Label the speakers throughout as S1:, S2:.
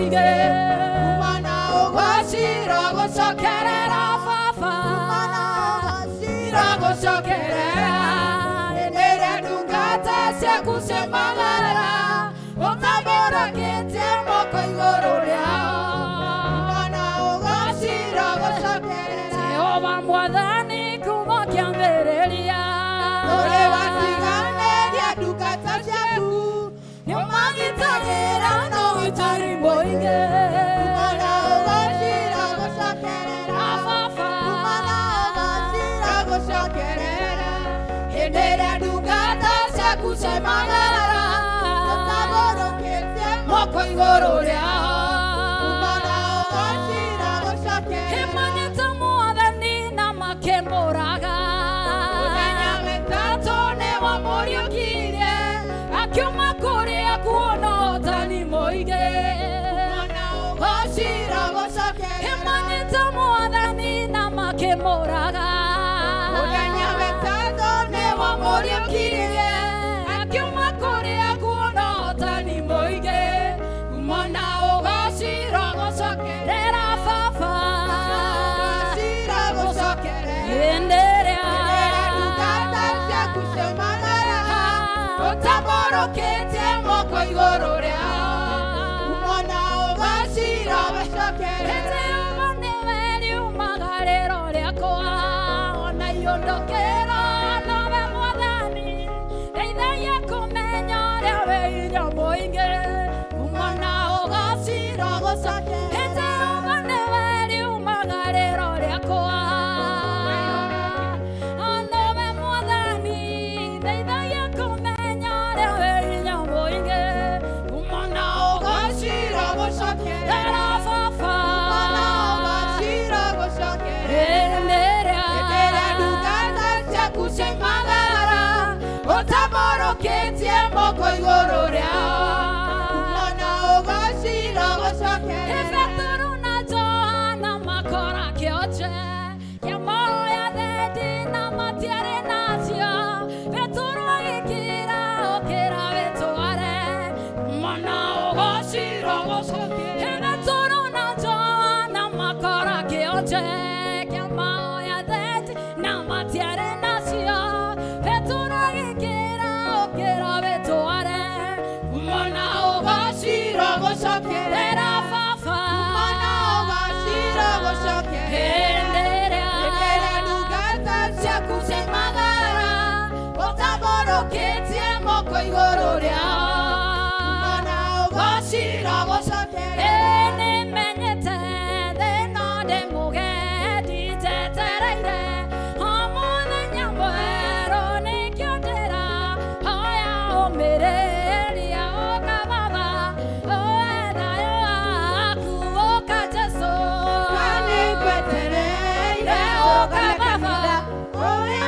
S1: moige Umana ogashira gocokerera baba Umana ogashira gocokerera Endere ndungata ciaku ciamagarara Ũtamborokĩtie moko igũrũ rĩao Umana ogashira gocokerera Jehova Mwathani kuma kĩambĩrĩria Ũrĩ watiganĩria ndungata ciaku Nĩũmagitagĩra na ũgitĩri mũingĩ Umana ũgacira gũcokerera baba Umana ũgacira gũcokerera Hĩndĩ ĩrĩa ndungata ciaku ciamagarara Ũtamborokĩtie moko igũrũ rĩao Umana ũgacira gũcokerera Imanĩte Mwathani na makĩmũraga Mũthenya wĩtatũ nĩwamũriũkirie Akiuma kũrĩa kuona ũtani mũingĩ Umana ũgacira gũcokerera Imanĩte Mwathani na makĩmũraga Mũthenya wĩtatũ nĩwamũriũkirie Akiuma kũrĩa kuona ũtani mũingĩ Umana ũgacira gũcokerera baba Ũgacira gũcokerera Hĩndĩ ĩrĩa ndungata ciaku ciamagarara Ũtamborokĩtie moko igũrũ rĩao Umana ũgacira gũcokerera Jehova nĩwe riumagarĩro rĩakwa Ona iondokero nawe Mwathani Ndeithagia kũmenya ũrĩa wĩ hinya mũingĩ Umana ũgacira gũcokerera Jehova nĩwe riumagarĩro rĩakwa Nawe Mwathani Ndeithagia kũmenya ũrĩa wĩ hinya mũingĩ Umana ũgacira gũcokerera baba Umana ũgacira gũcokerera Hĩndĩ ĩrĩa ndungata ciaku ciamagarara Ũtamborokĩtie moko igũrũ rĩao Umana ũgacira gũcokerera Petero na Johana makora kĩonje kĩa moya thendi na matiarĩ nacio Petero agĩkĩra ũkĩra wĩtware Umana ũgacira gũcokerera Petero na Johana makora kĩonje kĩa moya thendi na matiarĩ nacio Petero agĩkĩra ũkĩra wĩtware Umana ũgacira gũcokerera baba Umana ũgacira gũcokerera Hĩndĩ ĩrĩa ndungata ciaku ciamagarara Ũtamborokĩtie moko igũrũ rĩao Umana ũgacira gũcokerera Nĩmenyete thĩna ndĩ mũgendi njetereire O mũthenya mwerũ nĩkĩo ndĩrahoya ũmĩrĩria ũka baba Oe thayũ waku ũka Jesũ Nĩngwetereire ũka baba Oe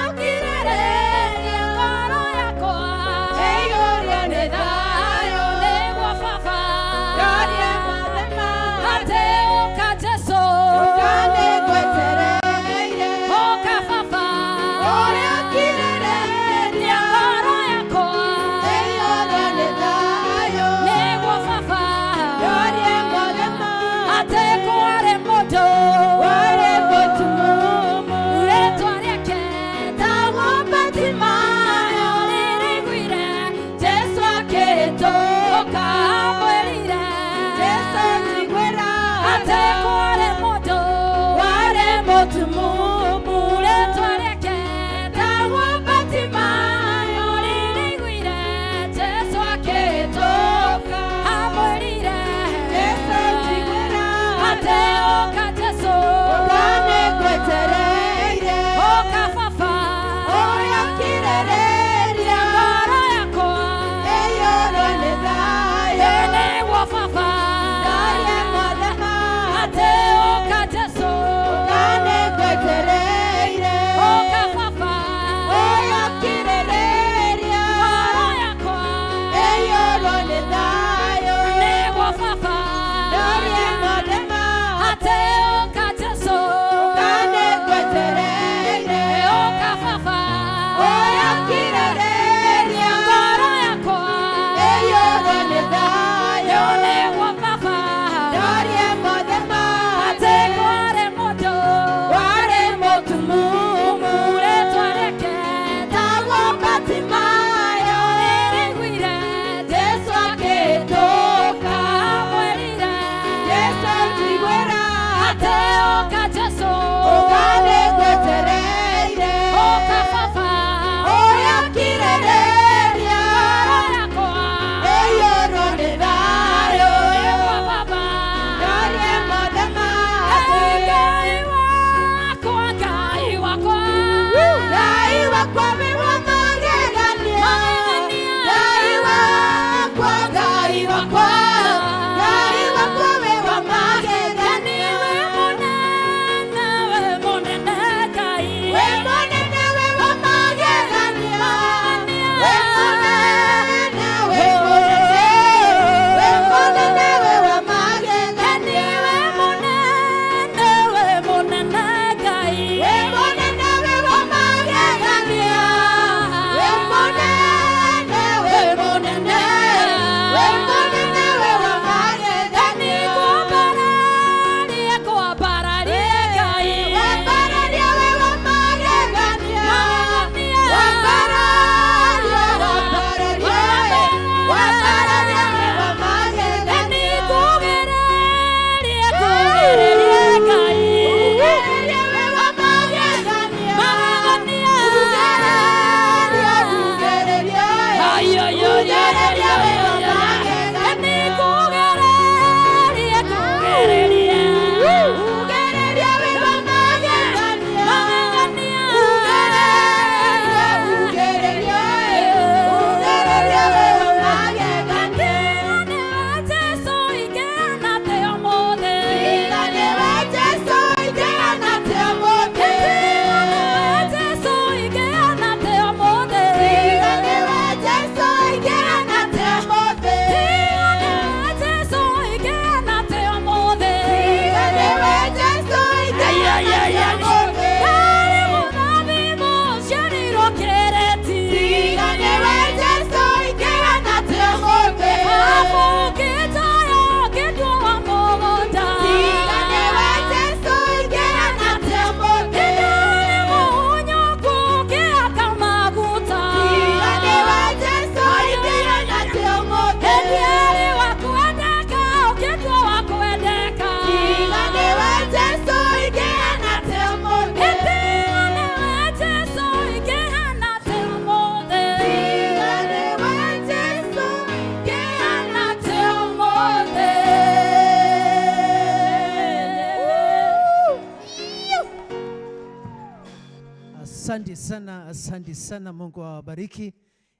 S2: Asante sana, Mungu awabariki.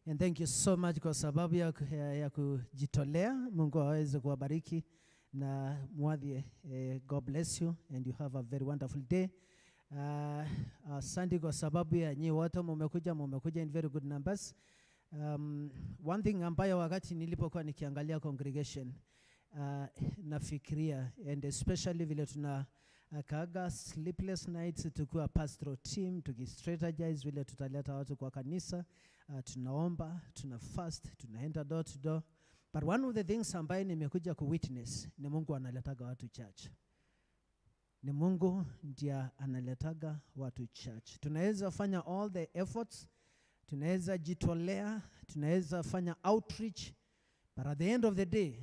S2: And thank you so much kwa sababu ya kujitolea. Mungu aweze kuwabariki na mwadhie. God bless you and you have a very wonderful day. Asante kwa sababu ya nyi wote mmekuja in very good numbers. One thing ambayo wakati nilipokuwa nikiangalia congregation nafikiria, and especially vile tuna kaga sleepless nights tukiwa pastoral team tukistrategize vile tutaleta watu kwa kanisa, tunaomba, tuna fast, tunaenda door to door. But one of the things ambayo nimekuja ku witness ni Mungu analetaga watu church. Ni Mungu ndiye analetaga watu church. Tunaweza fanya all the efforts, tunaweza jitolea, tunaweza fanya outreach, but at the end of the day,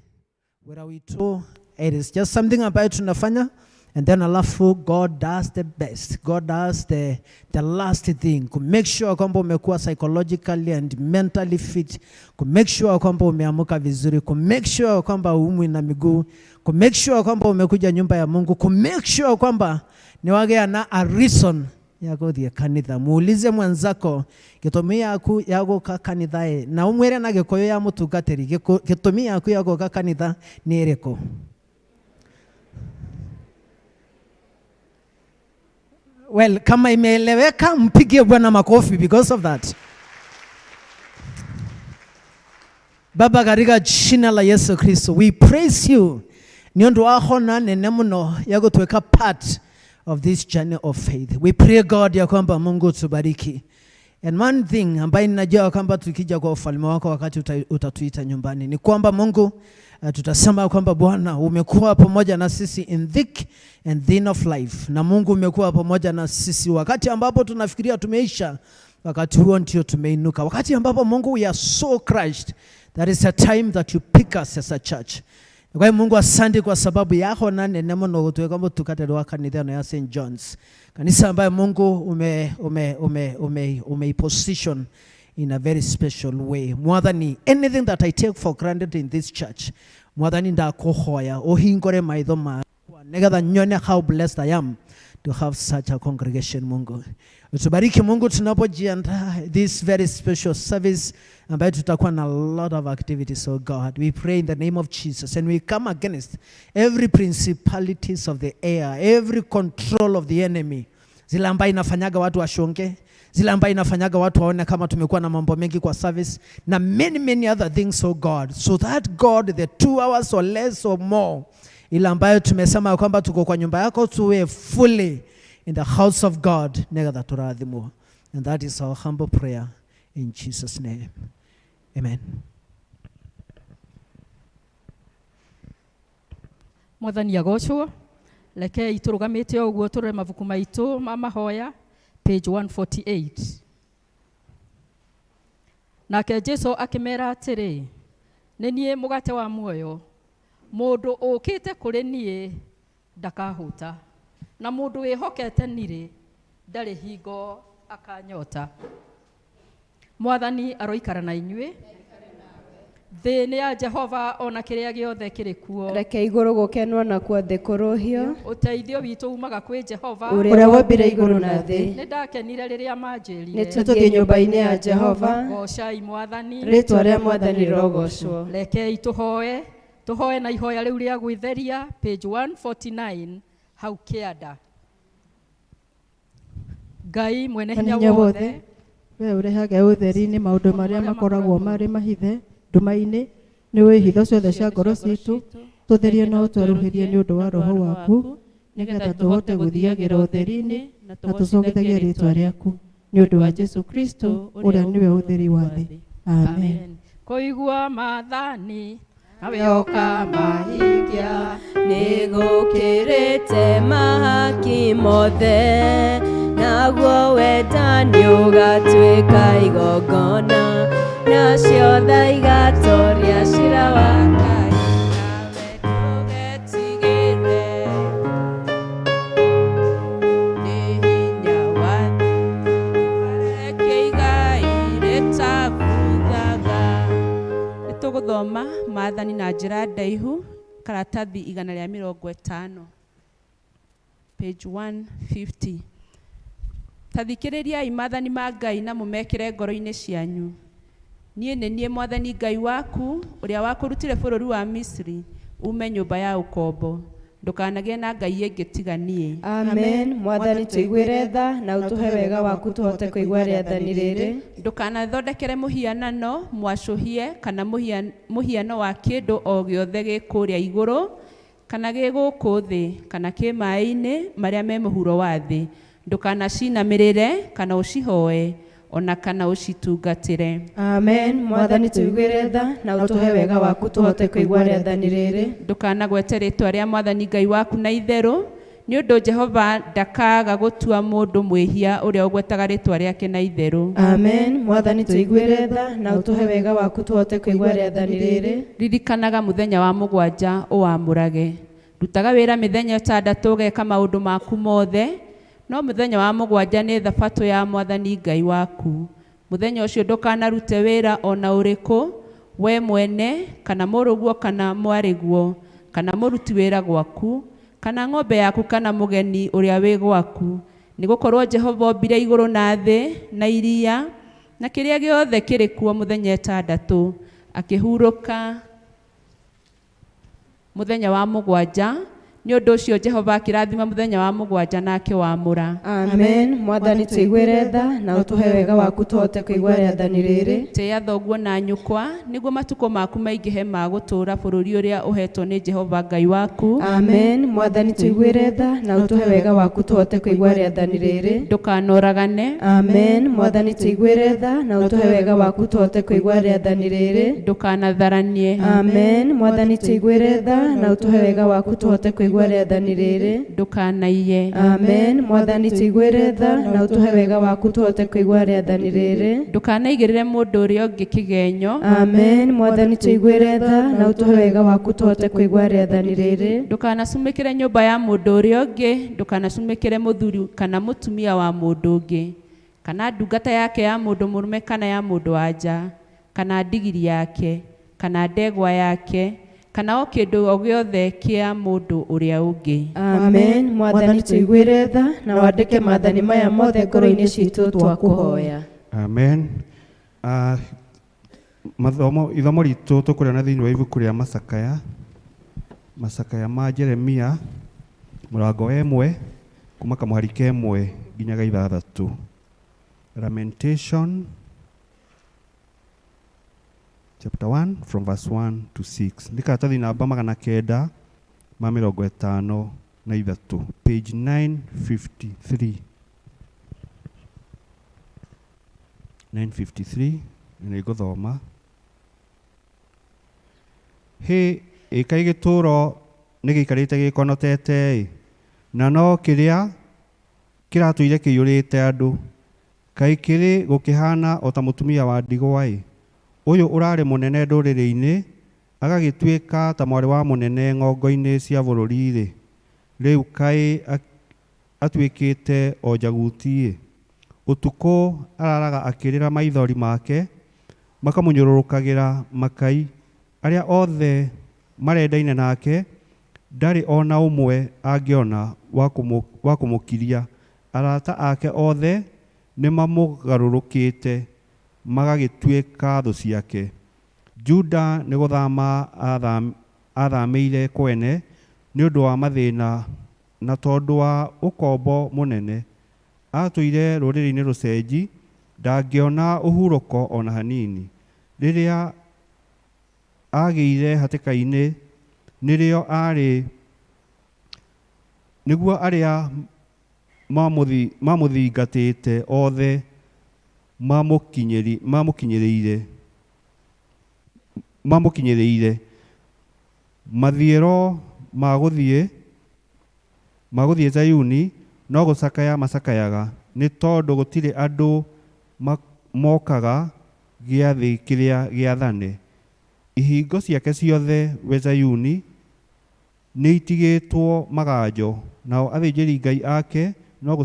S2: where we do, it is just something ambayo tunafanya, and then alafu God does the best. God does the last thing. To make sure kwamba umekuwa psychologically and mentally fit. To make sure kwamba umeamuka vizuri. To make sure kwamba umwi na miguu. To make sure kwamba umekuja nyumba ya Mungu. To make sure kwamba ni wage ana a reason ya kuthie kanitha. Muulize mwanzako gitumi yaku ya guka kanitha na umwire na gikoyo ya mutungatiri gitumi yaku ya guka kanitha ni iriko. Well, kama imeeleweka mpigie Bwana makofi because of that. Baba, katika jina la Yesu Kristo, we praise you. Niondo wako na nene muno ya kutuweka part of this journey of faith. We pray God ya kwamba Mungu tubariki. And one thing ambayo ninajua kwamba tukija kwa ufalme wako wakati utatuita nyumbani ni kwamba Mungu tutasema kwamba Bwana umekuwa pamoja na sisi in thick and thin of life. Na Mungu umekuwa pamoja na sisi wakati ambapo tunafikiria tumeisha, wakati huo ndio tumeinuka. Wakati ambapo Mungu we are so crushed, that is a time that you pick us as a church. Kwa hiyo Mungu asante kwa sababu yako na neno no tuweka mtu tukatelewa kanisa ya St. John's. Kanisa ambayo Mungu umeiposition in a very special way. More than anything that I take for granted in this church. More than ndakohoya ohingore maitho ma. Negada nyone how blessed I am to have such a congregation, Mungu. Utubariki Mungu tunapojiandaa this very special service ambayo tutakuwa na a lot of activities, oh God. We pray in the name of Jesus and we come against every principalities of the air, every control of the enemy. Zile ambayo inafanyaga watu washonge, zile ambayo inafanyaga watu waone kama tumekuwa na mambo mengi kwa service, na many other things, oh God. So that God, the 2 hours or less or more, ile ambayo tumesema kwamba tuko kwa nyumba yako tuwe fully in the house of God, nega turadhimu. And that is our humble prayer in Jesus' name. Amen.
S1: Mwathani agocwo, leke iturugamite oguo turore mabuku maitu mama hoya page 148. Nake Jesu akimera atiri, nenie mugate wa muoyo, mundu ukite kuri nie ndakahuta, na mundu wihokete nire ndari hingo akanyota. Mwathani aroikara na inyue. Thini ya Jehova ona kiria giothe kiri kuo.
S3: Reke iguru gukenwo na kuothe kuruhio.
S1: Uteithio witu umaga kwi Jehova.
S3: Uria wombire iguru na thi.
S1: Nindakenire riria manjirire.
S3: Nituthie nyumba-ini ya Jehova.
S1: Gocai Mwathani.
S3: Ritwa ria Mwathani rogocwo.
S1: Reke tuhoe na ihoya riu ria gwitheria page 149 hau kianda. Ngai mwene hinya wothe,
S4: we urehage utheri-ini maundu maria makoragwo mari mahithe nduma-ini, ni wihitho ciothe cia ngoro citu, tutherie na utweruhirie ni undu wa roho waku, nigetha tuhote guthiagira utheri-ini na tucokithagie ritwa riaku, ni undu wa Jesu Kristo uria niwe utheri wa thi. Amen.
S1: Koigua Maathani
S3: nawe oka mahikia, nigukirite mahaki mothe, naguo wendani ugatwika igongona, nacio tha igatoria cira wa Ngai, nawe tugetigire ni hinya waku, reke Ngai ritabuthaga. Nituguthoma Maathani na njira ndaihu, karatathi 150, page 150. Ta thikĩrĩriai maathani ma Ngai na mũmekĩre ngoro-inĩ cianyu. Niĩ nĩ niĩ Mwathani Ngai waku, ũrĩa wakũrutire bũrũri wa Misiri, ume nyũmba ya ũkombo. Ndũkanagĩe na ngai ĩngĩ tiga niĩ.
S5: Amen. Mwathani tũiguĩre tha na ũtũhe wega waku tũhote kũigua rĩathani rĩrĩ.
S3: Ndũkanathondekere mũhianano mwacũhie kana mũhiano wa kĩndũ o gĩothe gĩ kũrĩa igũrũ kana gĩ gũkũ thĩ kana kĩ maaĩ-inĩ marĩa me mũhuro wa thĩ. Ndũkanacinamĩrĩre kana ũcihoe ona kana ũcitungatĩre.
S5: Amen. Mwathani tũiguĩre tha na ũtũhe wega waku tũhote kũigua rĩathani rĩrĩ.
S3: Ndũkanagwete rĩĩtwa rĩa Mwathani Ngai waku na itherũ, nĩ ũndũ Jehova ndakaga gũtua mũndũ mwĩhia ũrĩa ũgwetaga rĩĩtwa rĩake na itherũ.
S5: Amen. Mwathani tũiguĩre tha na ũtũhe wega waku tũhote kũigua rĩathani rĩrĩ.
S3: Ririkanaga mũthenya wa mũgwanja ũwamũrage. Rutaga wĩra mĩthenya ĩtandatũ ũgeka maũndũ maku mothe, no mũthenya wa mũgwanja nĩ thabatũ ya Mwathani Ngai waku. Mũthenya ũcio ndũkanarute wĩra ona ũrĩkũ, we mwene kana mũrũguo kana mwarĩguo kana mũruti wĩra gwaku kana ng'ombe yaku kana mũgeni ũrĩa wĩ gwaku, nĩgũkorwo Jehova ombire igũrũ na thĩ na iria na kĩrĩa gĩothe kĩrĩ kuo mũthenya ĩtandatũ, akĩhurũka mũthenya wa mũgwanja. Nĩ ũndũ ũcio Jehova akĩrathima mũthenya wa mũgwanja na akĩwamũra.
S5: Amen. Mwathani tũiguĩre tha na ũtũhe wega waku tũhote kũigua rĩathani rĩrĩ.
S3: Tĩĩa thoguo na nyũkwa nĩguo matukũ maku maingĩhe ma gũtũũra bũrũri ũrĩa ũhetwo nĩ Jehova Ngai waku.
S5: Amen. Mwathani tũiguĩre tha na ũtũhe wega waku tũhote kũigua rĩathani rĩrĩ.
S3: Ndũkanoragane.
S5: Amen. Mwathani tũiguĩre tha na ũtũhe wega waku tũhote kũigua rĩathani rĩrĩ.
S3: Ndũkanatharanie.
S5: Amen. Mwathani tũiguĩre tha na ũtũhe wega waku tũhote kũigua rĩathani rĩrĩ.
S3: Ndũkanaiye.
S5: Amen. Mwathani tũiguĩre tha na ũtũhe wega waku tũhote kũigua rĩathani rĩrĩ.
S3: Ndũkanaigĩrĩre mũndũ ũrĩa ũngĩ kĩgenyo.
S5: Amen. Mwathani tũiguĩre tha na ũtũhe wega waku tũhote kũigua rĩathani rĩrĩ.
S3: Ndũkanacumĩkĩre nyũmba ya mũndũ ũrĩa ũngĩ, ndũkanacumĩkĩre mũthuri kana mũtumia wa mũndũ ũngĩ, kana ndungata yake ya mũndũ mũrũme kana ya mũndũ wa nja, kana ndigiri yake, kana ndegwa yake, kana o kĩndũ o gĩothe kĩa mũndũ ũrĩa ũngĩ.
S5: Amen. Mwathani tũiguĩre tha na wandĩke maathani maya mothe ngoro-inĩ citũ twakũhoya.
S6: Amen. Ithomo ritũ tũkũrĩona thĩinĩ wa ibuku rĩa Macakaya ma Jeremia mũrango wa 1 kuma kamũhari ka 1 nginyaga 6. Lamentation chapter 1 from verse 1 to 6. Nĩ karatathi namba 953, page 953. 953 nĩ ngũthoma. Kaĩ gĩtũũro nĩ gĩikarĩte gĩkonotete, na no kĩrĩa kĩratũire kĩiyũrĩte andũ. Kaĩ kĩrĩ gũkĩhana o ta mũtumia wa ndigwa, ũyũ ũrarĩ mũnene ndũrĩrĩ-inĩ agagĩtuĩka ta mwarĩ wa mũnene ng'ongo-inĩ cia bũrũri-rĩ. Rĩu kaĩ atuĩkĩte o njaguti, ũtukũ araraga akĩrĩra maithori make makamũnyũrũrũkagĩra makai. Arĩa othe marendaine nake ndarĩ ona ũmwe angĩona wa kũmũkiria. Arata ake othe nĩ mamũgarũrũkĩte magagĩtuĩka thũ ciake. Juda nĩ gũthama athamĩire kwene nĩ ũndũ wa mathĩna na tondũ wa ũkombo mũnene. Atũire rũrĩrĩ-inĩ rũcenji, ndangĩona ũhurũko ona hanini. Rĩrĩa agĩire hatĩka-inĩ nĩrĩo arĩa mamũthingatĩte othe mamũkinyĩrĩire. Mathiĩro magũthiĩ Zayuni no gũcakaya macakayaga, nĩ tondũ gũtirĩ andũ mokaga gĩathĩ kĩrĩa gĩathane. Ihingo ciake ciothe we Zayuni nĩ itigĩtwo maganjo, nao athĩnjĩri Ngai ake no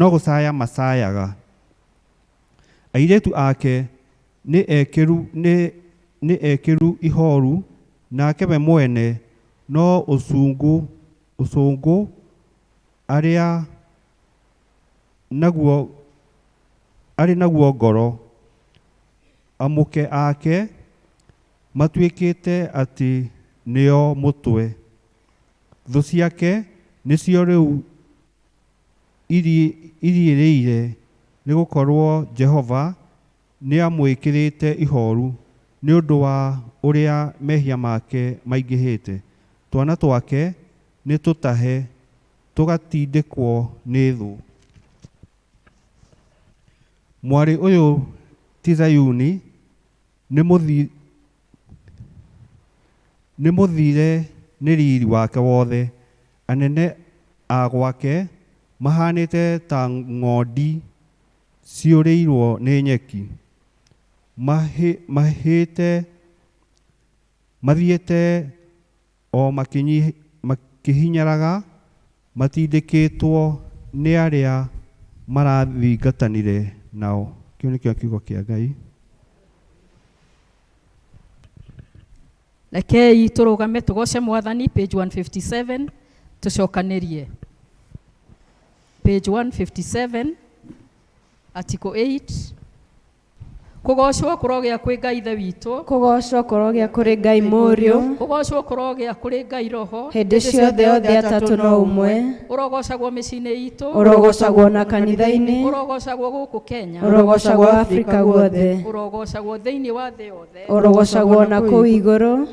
S6: gũcaya macayaga. Airĩtu ake nĩ ekĩru ihoru, nake we mwene no ũcũngũ arĩ naguo ngoro, amũke ake matuĩkĩte atĩ nĩo mũtwe. Thũ ciake nĩcio rĩu iriĩrĩire, nĩgũkorwo Jehova nĩamwĩkĩrĩte ihooru nĩ ũndũ wa ũrĩa mehia make maingĩhĩte. Twana twake nĩ tũtahe, tũgatindĩkwo nĩ thũ. Mwarĩ ũyũ ti Zayuni, nĩ mũthire nĩ riri wake wothe. Anene a gwake mahanĩte ta ng'ondi ciũrĩirwo nĩ nyeki. Mathiĩte o makĩhinyaraga, matindĩkĩtwo nĩ arĩa marathingatanire nao. Kĩu nĩkĩo kiugo kĩa Ngai.
S1: Rekei tũrũgame tũgoce Mwathani, page 157, tũcokanĩrie. Page 157, article 8. Kũgocwo kũrogĩa kwĩ Ngai Ithe witũ,
S5: kũgocwo kũrogĩa kũrĩ Ngai Mũriũ,
S1: kũgocwo kũrogĩa kũrĩ Ngai Roho,
S5: hĩndĩ ciothe othe atatũ no ũmwe,
S1: ũrogocagwo mĩciĩ-inĩ itũ,
S5: ũrogocagwo na kanitha-inĩ,
S1: ũrogocagwo gũkũ Kenya,
S5: ũrogocagwo Afrika guothe,
S1: ũrogocagwo thĩinĩ wa thĩ yothe,
S5: ũrogocagwo na kũu igũrũ.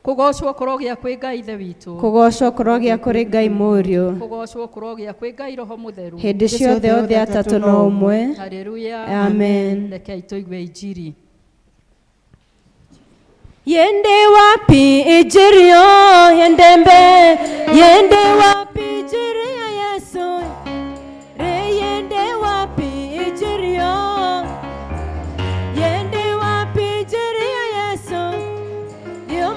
S1: Kũgocwo kũrogĩa kwĩ Ngai Ithe witũ,
S5: kũgocwo kũrogĩa kũrĩ Ngai Mũriũ,
S1: kũgocwo kũrogĩa kwĩ Ngai Roho Mũtheru,
S5: hĩndĩ ciothe othe atatũ no ũmwe.
S1: Haleluya.
S5: Amen.
S1: Rekei tũigue injiri.
S5: Yende wapi ijirio, yende mbe, yende wapi ijirio Yesu, re yende wapi ijirio, yende wapi ijirio Yesu, ndio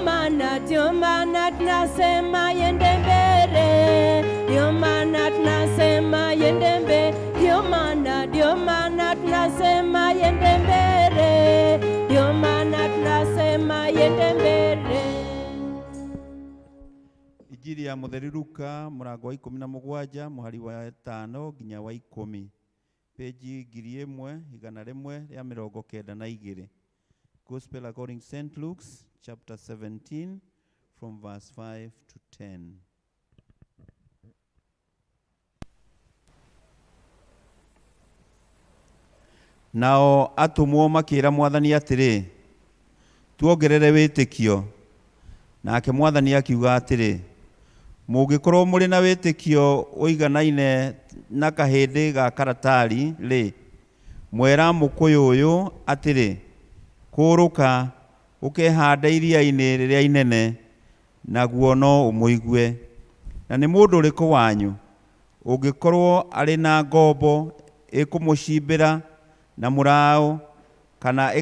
S5: maana tunasema yende mbele, ndio maana tunasema yende mbele, ndio maana tunasema yende mbele, ndio maana tunasema yende mbele.
S7: Injiri ya Mũtheri Luka mũrango wa 17 mũhari wa 5 nginya wa 10, peji 1192. Gospel according St. Luke's chapter 17 from verse 5 to 10. Nao atumwo makĩra Mwathani atĩrĩ, tuongerere wĩtĩkio. Nake Mwathani akiuga atĩrĩ, mũngĩkorwo mũrĩ na wĩtĩkio ũiganaine na kahĩndĩ ga karatari rĩ, mwera mũkũyũ ũyũ atĩrĩ, kũũrũka ũkehande iria-inĩ rĩrĩa inene, naguo no ũmũigue. Na nĩ mũndũ ũrĩkũ wanyu ũngĩkorwo arĩ na ngombo ĩkũmũcimbĩra na mũraũ, kana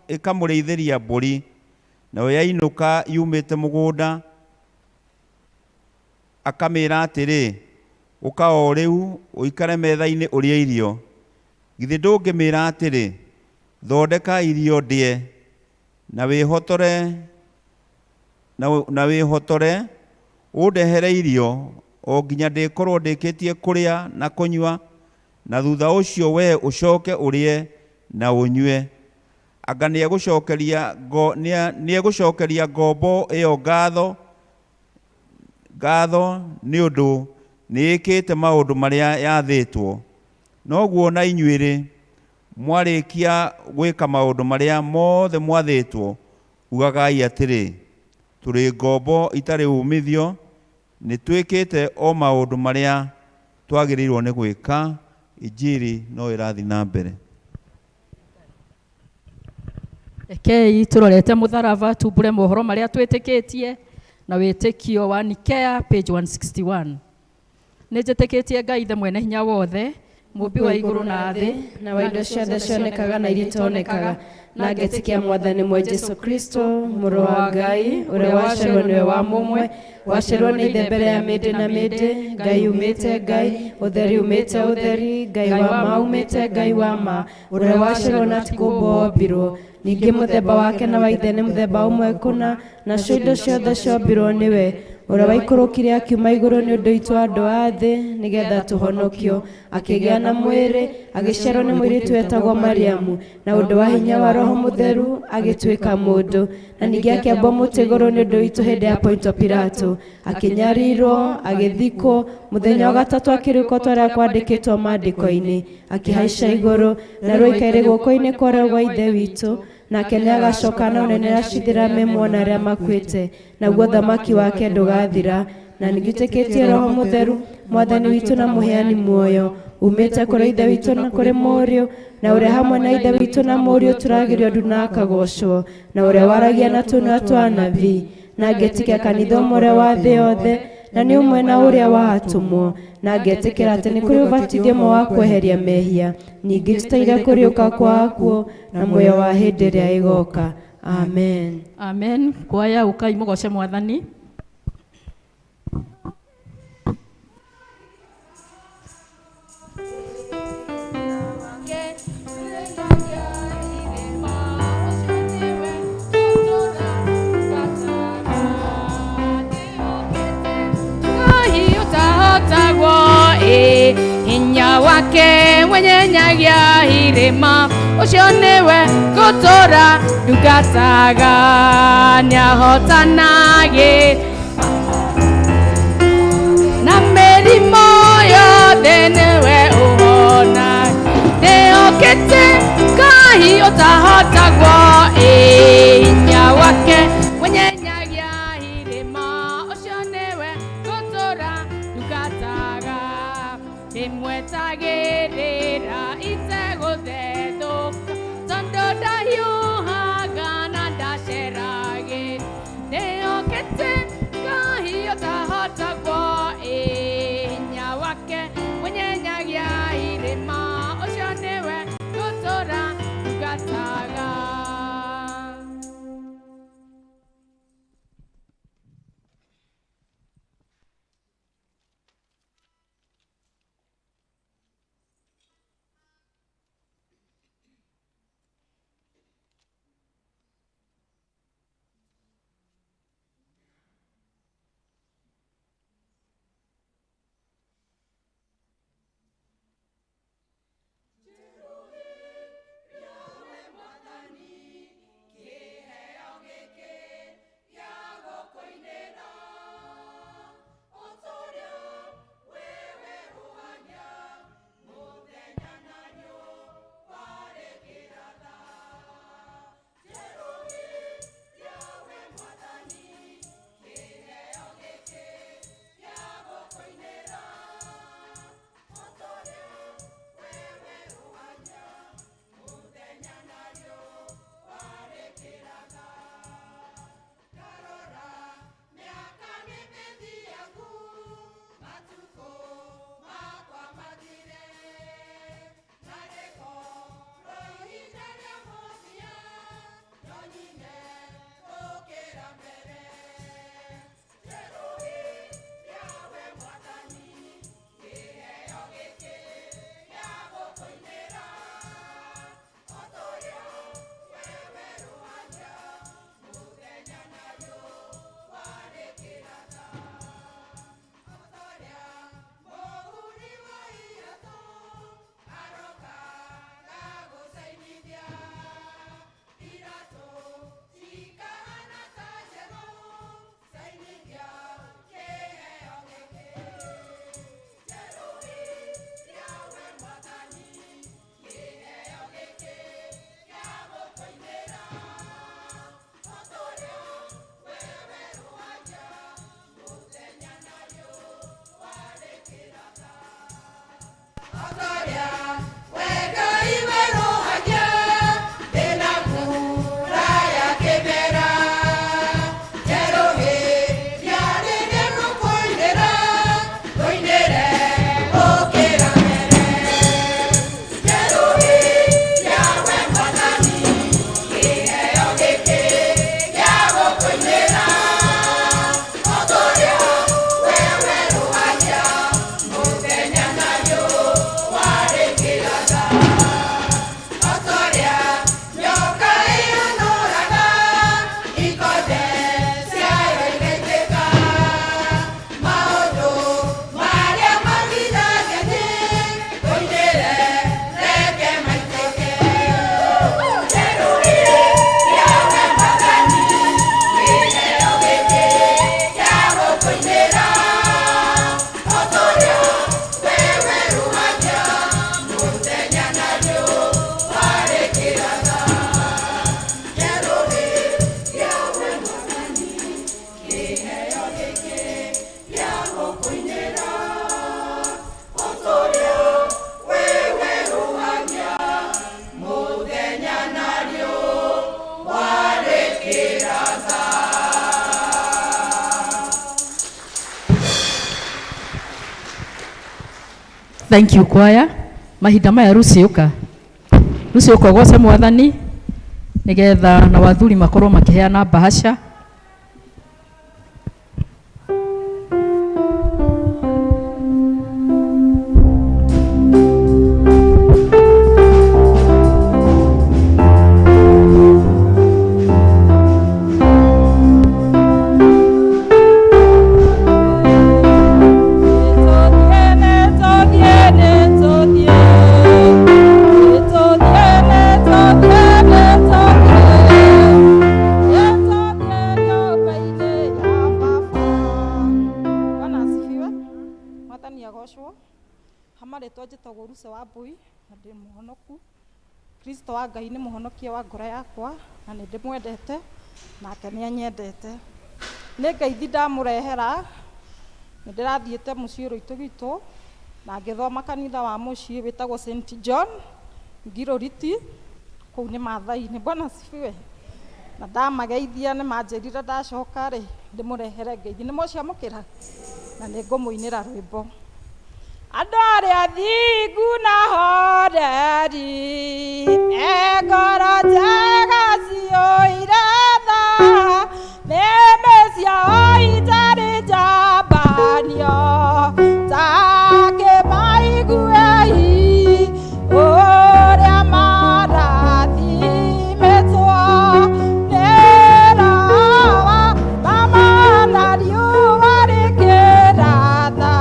S7: ĩkamũrĩithĩria mbũri, nayo yainũka yumĩte mũgũnda, akamĩra atĩrĩ, ũka o rĩu ũikare metha-inĩ ũrĩe irio. Githĩ ndũngĩmĩra atĩrĩ, thondeka irio ndĩe, na wĩhotore ũndehere irio o nginya ndĩkorwo ndĩkĩtie kũrĩa na kũnyua, na thutha ũcio we ũcoke ũrĩe na ũnyue. Anga nĩegũcokeria ngombo ĩyo ngatho nĩ ũndũ nĩĩkĩte maũndũ marĩa yathĩtwo. Noguo na inyuĩrĩ mwarĩkia gwĩka maũndũ marĩa mothe mwathĩtwo, ugagai atĩrĩ, tũrĩ ngombo itarĩ umithio, nĩ twĩkĩte o maũndũ marĩa twagĩrĩirwo nĩ gwĩka. Injiri no ĩrathi na mbere.
S1: Rekei tũrorete mũtharaba tumbũre mohoro marĩa twĩtĩkĩtie na wĩtĩkio wa Nikea, page 161. Nĩnjĩtĩkĩtie Ngai Ithe mwene hinya wothe, mũmbi wa igũrũ na thĩ,
S5: na wa indo ciothe cionekaga na iria itonekaga, na ngetĩkia mwathani mwe Jesu Kristo mũrũ wa Ngai ũrĩa waciarwo nĩwe wa mũmwe waciarwo nĩ ithe mbere ya mĩndĩ na mĩndĩ, Ngai umĩte Ngai, ũtheri umĩte ũtheri, Ngai wa ma umĩte Ngai wa ma, ũrĩa waciarwo na ti kũmbwo ombirwo, ningĩ mũthemba wake na wa ithe nĩ mũthemba ũmwe kũna, nacio indo ciothe ciombirwo nĩwe, ũrĩa waikũrũkire akiuma igũrũ nĩ ũndũ witũ andũ a thĩ nĩgetha tũhonokio, akĩgĩa na mwĩrĩ agĩciarwo nĩ mũirĩtu wetagwo Mariamu, na ũndũ wa hinya wa Roho Mũtheru agĩtuĩka mũndũ, na ningĩ akĩambwo mũtĩ igũrũ nĩ ũndũ witũ hĩndĩ ya Pontio Pilato, akĩnyarirwo agĩthikwo, mũthenya wa gatatũ akĩriũka twarĩa kwandĩkĩtwo maandĩko-inĩ, akĩhaica igũrũ, na rũikaire guoko-inĩ kwa ũrĩo gwa ithe witũ, nake nĩ agacoka na ũnene acithira memuona arĩa makuĩte, naguo thamaki wake ndũgathira, na nĩgĩtĩkĩtie Roho Mũtheru mwathani witũ na mũheani muoyo, umĩte kũrĩ ithe witũ na kũrĩ mũriũ, na ũrĩa hamwe na ithe witũ na mũriũ tũragĩrio ndu na akagocwo, na ũrĩa waragia na tũnua twa anabii, na ngetikia kanitha ũmwe ũrĩa wa thĩ yothe, na nĩ ũmwe na ũrĩa wa atũmwo, na ngetĩkĩra atĩ nĩ kũrĩ ũbatithio ũmwe wa kweheria mehia, ningĩ tũteire kũriũka kwa akuo na muoyo wa hĩndĩ ĩrĩa ĩgoka. Amen.
S1: Amen. Kwaya ũkai mũgoce mwathani.
S3: Hinya wake mwenye nyagia irima ucio niwe gutura ndungataga niahotanagi na mĩrimũ yothe niwe ũhona nĩokĩte Ngai ũtahotagwo hinya wake mwenye nyagia irima ucio niwe gutura ndungataga imwetagĩrĩra itegũthethũka tondũ ndahiũhaga na ndaceragĩra nĩokĩte Ngai ũtahotagwo hinya wake mwenyenyagia irĩma ũcio nĩwe gũtũra ndungataga.
S1: Thank you choir. Mahinda maya ruciuka gwace mwathani nigetha na wathuri makorwo makiheana bahasha.
S8: Kristo wa Ngai nĩ mũhonokia wa ngoro yakwa na nĩ ndĩmwendete nake nĩ anyendete. Nĩ ngeithi ndamũrehera nĩ ndĩrathiĩte mũciĩ rũitũ gwitũ na ngĩthoma kanitha wa mũciĩ wĩtagwo St John Ngiroriti kũu nĩ Maathai-inĩ. Bwana asifiwe. Na ndamageithia nĩ manjĩrire ndacoka rĩ ndĩmũrehere ngeithi. Nĩ mũciamũkĩra na nĩ ngũmũinĩra rwĩmbo. Andũ arĩa athingu na horeri ngoro njega cioire tha mĩmĩ ciao itarĩ njambanio ta kĩmaiguei ũrĩa marathimĩtwo nĩ Rawa mama na riũa rĩkĩratha.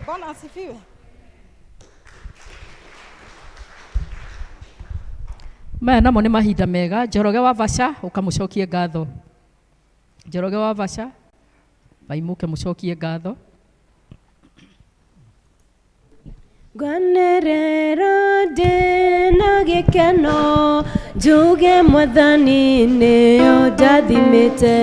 S8: Bwana asifiwe.
S1: Maya namo nĩ mahinda mega. Njoroge wa Vasha ũkamũcokie ngatho. Njoroge wa Vasha vaimuke mũcokie ngatho.
S5: Ngwanerero ndĩna gĩkeno njuge Mwathani nĩo ndathimĩte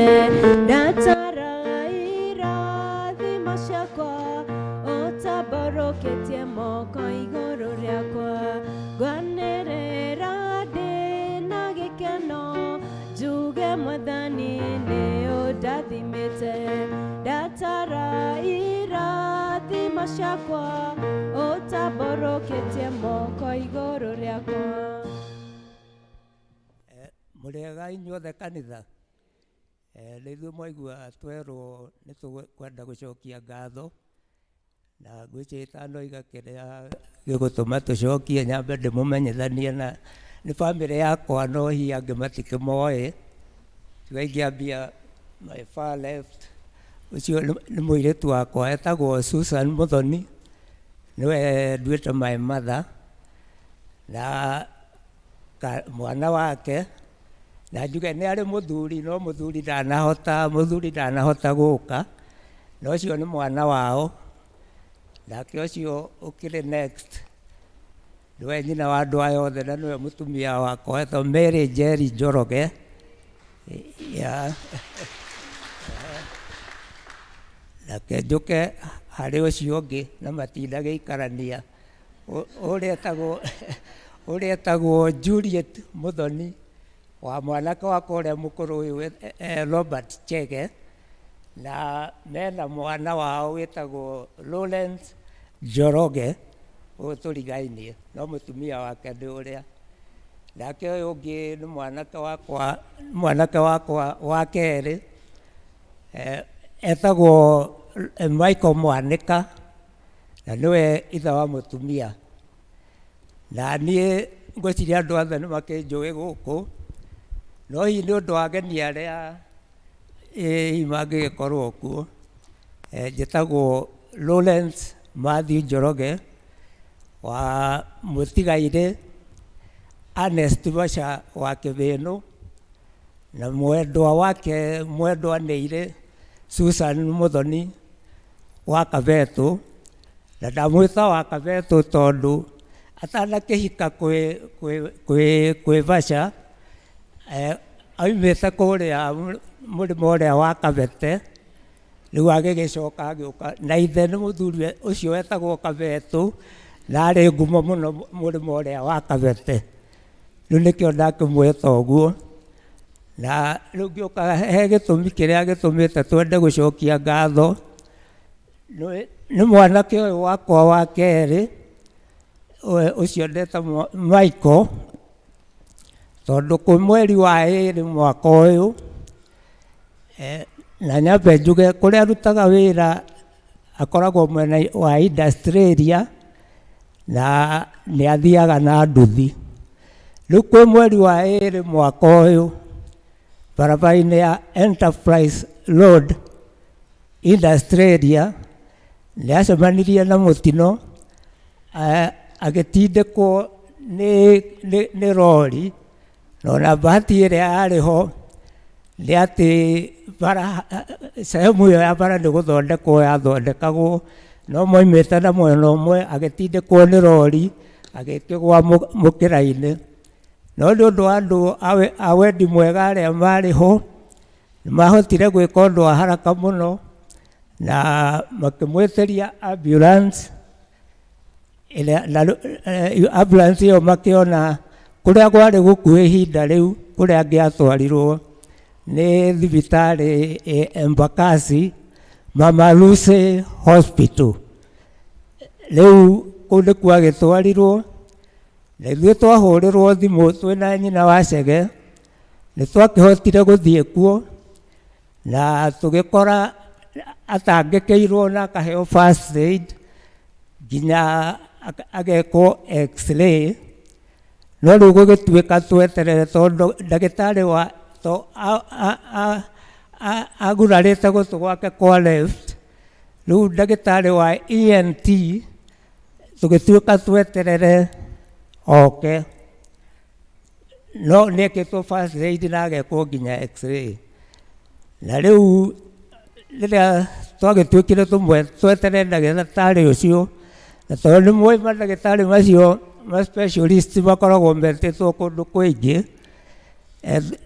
S5: ndatara irathimo ciakwa ũtamborũkĩtie moko igũrũ rĩakwa. Ngwanerero ndĩna gĩkeno njuge Mwathani nĩo ndathimĩte ndatara irathimo ciakwa ũtamborũkĩtie moko igũrũ rĩakwa.
S9: Mũrĩega inyuothe kanitha, nĩ ithuĩ mwaigua twerwo nĩ tũkwenda gũcokia ngatho na ngwĩciria itanoiga kĩrĩa gĩgũtũma tũcokie nyambe ndĩmũmenyithanie na nĩ bamĩrĩ yakwa no hihi angĩ matikĩmoĩ. Tũkaingĩambia my far left, ũcio nĩ mũirĩtu wakwa etagwo Susan Muthoni, niwe nduĩte my mother na mwana wake na njuge nĩ arĩ mũthuri no mũthuri ndanahota gũka na ũcio nĩ mwana wao nake ũcio ũkĩrĩ next niwe nyina wa andũ aya othe na niwe mũtumia wakwa etwo Mary Njeri Njoroge nake njũke harĩ ũcio ũngĩ na matindagĩikarania ũrĩa etagwo Juliet Muthoni wa mwanake wakwa ũrĩa mũkũrũ ũyũ Robert Chege na mena mwana wao wĩtagwo Lawrence Njoroge ũyũ tũrigainie no mũtumia wake nĩ ũrĩa nake ũyũ ũngĩ nĩ mwanake wakwa wa kerĩ etagwo Michael Mwanĩka na nĩwe ithe wa mũtumia na niĩ ngwĩciria andũ othe nĩ makĩnjũĩ gũkũ no hihi nĩ ũndũ wa ageni arĩa mangĩgĩkorwo kuo njĩtagwo Lawrence Matthew Njoroge wa mũtigairĩ Ernest Basha wa Kĩbĩnũ na mwendwa wake nĩirĩ Susan Muthoni wa Kabetũ na ndamwĩta wa Kabetũ tondũ atanakĩhika kwĩ Basha aumĩte kũrĩa mũrĩmo ũrĩa wa Kabete rĩu agĩgĩcoka agĩũka na ithe nĩ mũthuri ũcio wetagwo Kabetũ na arĩ ngumo mũno mũrĩmo ũrĩa wa Kabete rĩu nĩkĩo ndakĩmwĩta ũguo na rĩu ngĩũka he gĩtũmi kĩrĩa gĩtũmĩte twende gũcokia ngatho nĩ mwanake ũyũ wakwa wa kerĩ ũcio ndetagwo Michael tondũ kwĩ mweri wa ĩrĩ mwaka ũyũ na nyambe njuge kũrĩa arutaga wĩra akoragwo mwena wa Australia na nĩ athiaga na nduthi rĩu kwĩ mweri wa ĩrĩ mwaka ũyũ barabara-inĩ ya Enterprise Road Australia nĩ acemanirie na mũtino agĩtindĩkwo nĩ rori na ona bahati ĩrĩa yarĩ ho nĩ atĩ sehemu ĩyo ya bara nĩ gũthondekwo yathondekagwo no moimĩte na mwena ũmwe agĩtindĩkwo nĩ rori agĩkĩgwa mũkĩra-inĩ no nĩ ũndũ wa andũ a wendi mwega arĩa marĩ ho nĩ mahotire gwĩka ũndũ wa haraka mũno na makĩmwĩtĩria ambulance ambulance ĩyo makĩona kũrĩa gwarĩ gũkuhĩ ihinda rĩu kũrĩa angĩatwarirwo nĩ thibitarĩ Embakasi Mama Lucy Hospital rĩu kũu nĩkuo agĩtwarirwo na ithuĩ twahũrĩrwo thimũ twĩna nyina wa Chege nĩ twakĩhotire gũthiĩ kuo na tũgĩkora atangĩkĩirwo na akaheo first aid nginya agekwo x-ray no rĩu gũgĩtuĩka tweterere tondũ ndagĩtarĩ wa agurarĩte gũtũ gwake kwa left rĩu ndagĩtarĩ wa ENT tũgĩtuĩka tweterere oke no nĩekĩtwo first aid na agekwo nginya x-ray na rĩu rĩrĩa twagĩtuĩkire tweterere ndagĩtarĩ ũcio na tondũ nĩ mũĩ mandagĩtarĩ macio ma specialist makoragwo metĩtwo kũndũ kũingĩ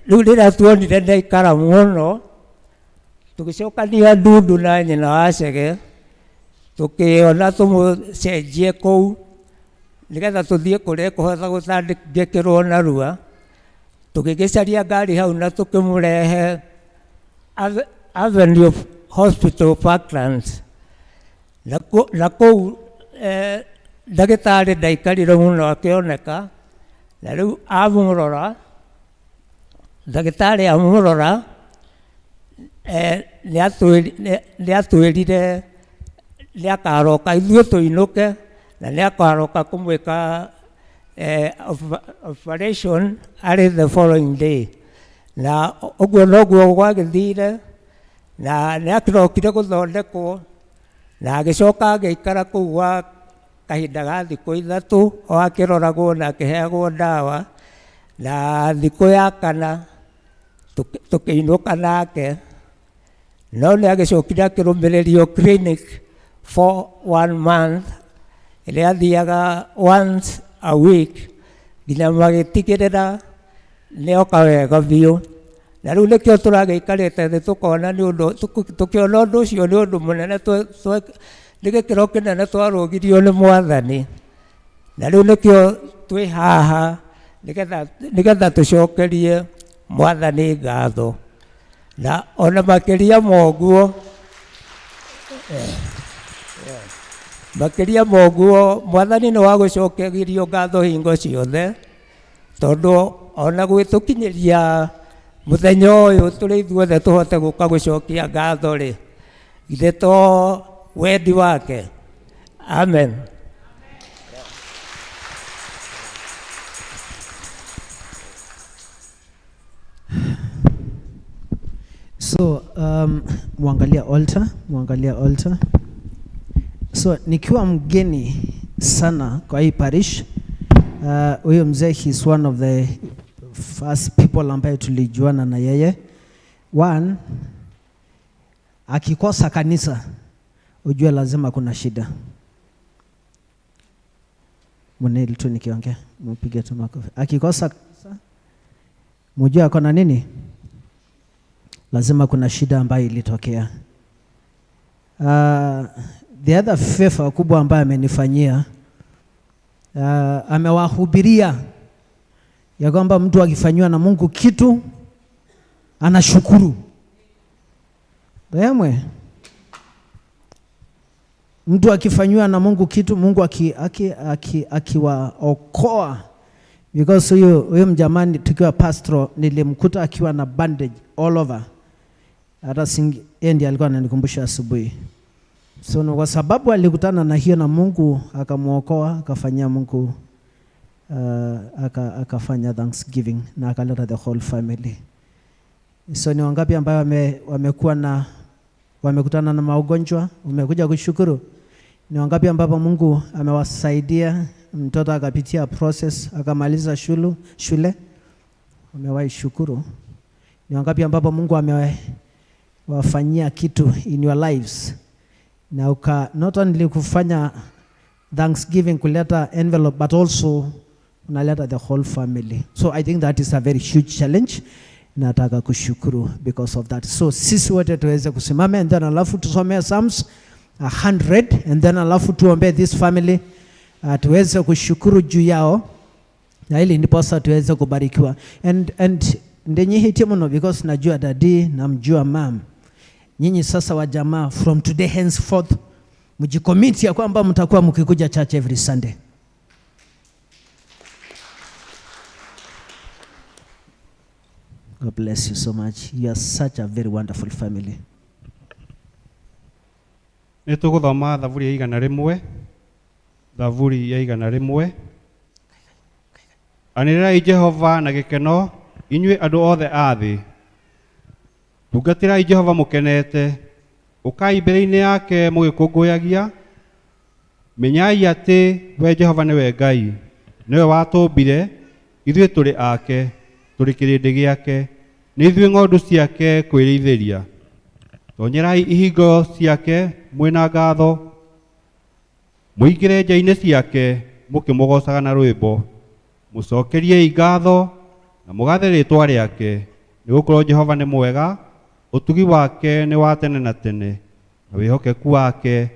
S9: rĩu rĩrĩa tuonire ndaikara mũno tũgĩcokania ndundu na nyina wa Chege tũkĩona tũmũcenjie kũu nĩgetha tũthiĩ kũrĩa kũhota gũtangĩkĩrwo narua tũgĩgĩcaria ngari hau na tũkĩmũrehe Avenue Hospital Parklands na kũu ndagĩtarĩ ndaikarire mũno akĩoneka na rĩu amũrora ndagĩtarĩ amũrora nĩ atwĩrire nĩ akaroka ithuĩ tũinũke na nĩ akaroka kũmwĩka operation arĩ the following day na ũguo noguo gwagĩthire na nĩ akĩrokire gũthondekwo na agĩcoka agĩikara kũu gwa kahinda ga thikũ ithatũ o akĩroragwo na akĩheagwo ndawa, na thikũ ya kana tũkĩinũka nake, no nĩ agĩcokire akĩrũmĩrĩrio clinic for 1 month, ĩrĩa athiaga once a week nginya magĩtigĩrĩra nĩoka wega biũ. Na rĩu nĩkĩo tũragĩikarĩte thĩ tũkĩona ũndũ ũcio nĩ ũndũ mũnene, nĩ gĩkĩro kĩnene twarũgirio nĩ Mwathani, na rĩu nĩkĩo twĩ haha nĩgetha tũcokerie Mwathani ngatho. Na ona makĩria moguo Mwathani nĩ wa gũcokerio ngatho hingo ciothe, tondũ ona gwĩtũkinyĩria mũthenya ũyũ tũrĩ ithuothe tũhote gũka gũcokia ngatho rĩ, githĩ to wendi wake. Amen.
S2: So mwangalia altar. So nikiwa mgeni sana kwa hii parish, huyo mzee he's one of the first people ambaye tulijuana na yeye. One, akikosa kanisa ujue lazima kuna shida. Mweneli tu nikiongea, mpige tu makofi. Akikosa kanisa mjue akona nini? Lazima kuna shida ambayo ilitokea. The other favor kubwa ambayo amenifanyia, amewahubiria ya kwamba mtu akifanywa na Mungu kitu anashukuru. Wewe mtu akifanywa na Mungu kitu, Mungu akiwaokoa, because huyo mjamani tukiwa pastoral nilimkuta akiwa na bandage all over. Hata ndiye alikuwa ananikumbusha asubuhi. So kwa sababu alikutana na hiyo na Mungu akamuokoa, akafanyia Mungu akafanya thanksgiving na akaleta the whole family. So ni wangapi ambao wamekutana na maugonjwa, umekuja kushukuru? Ni wangapi ambao Mungu amewasaidia, mtoto akapitia process akamaliza shule, umewahi shukuru? Ni wangapi ambao Mungu amewafanyia kitu in your lives na not only kufanya thanksgiving kuleta envelope but also unaleta the whole family. So I think that is a very huge challenge. Nataka kushukuru because of that. So sisi wote tuweze kusimama and then alafu tusomea Psalms 100 and then alafu tuombe this family, tuweze kushukuru juu yao na ili ndiposa tuweze kubarikiwa. And ndenye hiti mno because najua dadi na mjua mam. Nyinyi sasa wa jamaa from today henceforth mjikomiti ya kwamba mtakuwa mkikuja church every Sunday. God bless you so much. You are such a very wonderful family.
S6: Nĩtũgũthoma Thaburi ya 100. Thaburi ya 100. Anĩrĩrai Jehova na gĩkeno, inyuĩ andũ othe a thĩ. Tungatĩrai Jehova mũkenete, ũkai mbere-inĩ yake mũgĩkũngũyagia. Menyai atĩ we Jehova nĩwe Ngai, nĩwe watũmbire, ithuĩ tũrĩ ake, tũrĩ kĩrĩndĩ gĩake, nĩ ithuĩ ng'ondu ciake kwĩrĩithĩria. Tonyerai ihingo ciake mwĩna ngatho, mũingĩre nja-inĩ ciake mũkĩmũgocaga na rwĩmbo. Mũcokeriei ngatho na mũgathe rĩĩtwa rĩake, nĩgũkorwo Jehova nĩ mwega, ũtugi wake nĩ wa tene na tene, na wĩhokeku wake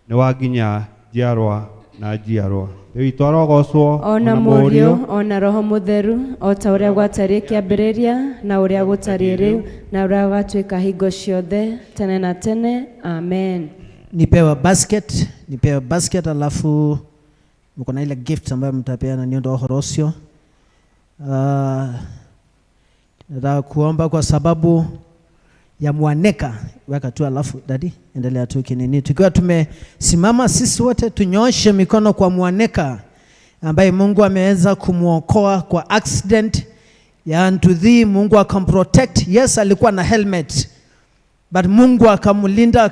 S6: nĩ wa nginya njiarwa na njiarwa. Witũ arogocwo
S5: ona Mũriũ ona Roho Mũtheru, o ta ũrĩa gwatariĩ kĩambĩrĩria na ũrĩa gũtariĩ rĩu na ũrĩa ũgatuĩka hingo ciothe tene na tene. Amen.
S2: Nipewa basket alafu mko na ile gift ambayo mtapeana ni ndio ũhoro ũcio. Nataka kuomba kwa sababu ya Mwaneka, weka tu alafu dadi endelea tu kinini. Tukiwa tumesimama sisi wote tunyoshe mikono kwa Mwaneka ambaye Mungu ameweza kumuokoa kwa accident ya Ntudhi. Mungu akamprotect. Yes, alikuwa na helmet but Mungu akamlinda,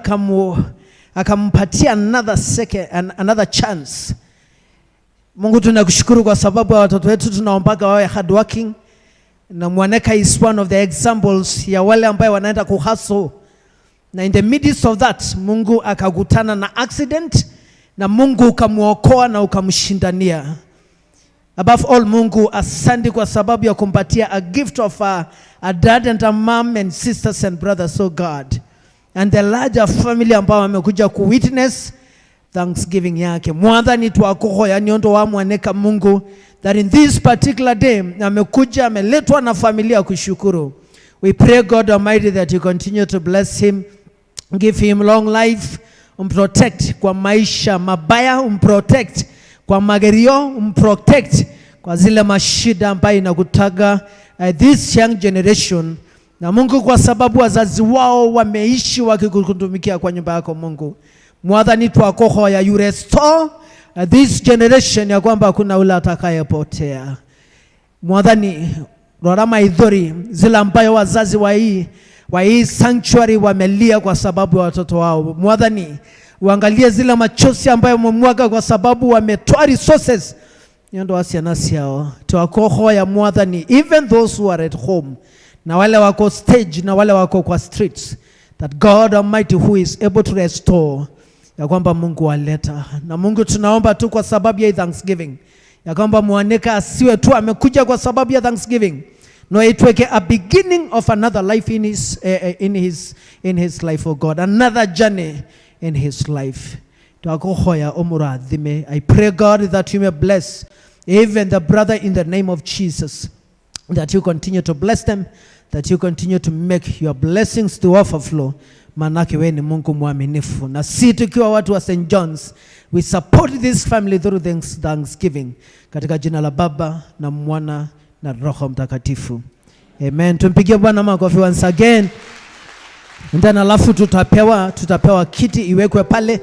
S2: akampatia another chance Mungu tunakushukuru kwa sababu ya watoto wetu, tunaombaga wawe hardworking, na Mwaneka is one of the examples ya wale ambaye wanaenda kuhustle, na in the midst of that Mungu akakutana na accident na Mungu ukamuokoa na ukamshindania. Above all, Mungu asante kwa sababu ya kumpatia a gift of a dad and a mom and sisters and brothers, oh God, and the larger family ambao wamekuja ku witness Thanksgiving yake. Mwathani twakuhoya niondo wa Mwaneka Mungu, that in this particular day amekuja ameletwa na familia kushukuru. We pray God Almighty that you continue to bless him, give him long life, umprotect kwa maisha mabaya, umprotect kwa magerio, umprotect kwa zile mashida ambayo inakutaga this young generation. Na Mungu, kwa sababu wazazi wao wameishi wakikutumikia kwa nyumba yako Mungu, Mwathani twakuhoya you restore this generation, ya kwamba kuna ule atakayepotea. Mwathani, rora maithori zile ambayo wazazi wa hii sanctuary wamelia kwa sababu ya watoto wao. Mwathani, uangalie zile machozi ambayo umemwaga kwa sababu wametoa resources nyondo wasianasi yao. Twakuhoya Mwathani, even those who are at home, na wale wako stage na wale wako kwa streets, that God Almighty who is able to restore, ya kwamba Mungu waleta. Na Mungu tunaomba tu kwa sababu ya Thanksgiving, ya kwamba Mwaneka asiwe tu amekuja kwa sababu ya Thanksgiving, no, itweke a beginning of another life in his life, oh God, another journey in his life. Twakuhoya omurathime. I pray God that you may bless even the brother in the name of Jesus, that you continue to bless them, that you continue to make your blessings to overflow. Manake wewe ni Mungu mwaminifu, na si tukiwa watu wa St. John's, we support this family through Thanksgiving, katika jina la Baba na Mwana na Roho Mtakatifu, amen. Tumpigie Bwana makofi once again. Ndana alafu tutapewa kiti iwekwe pale,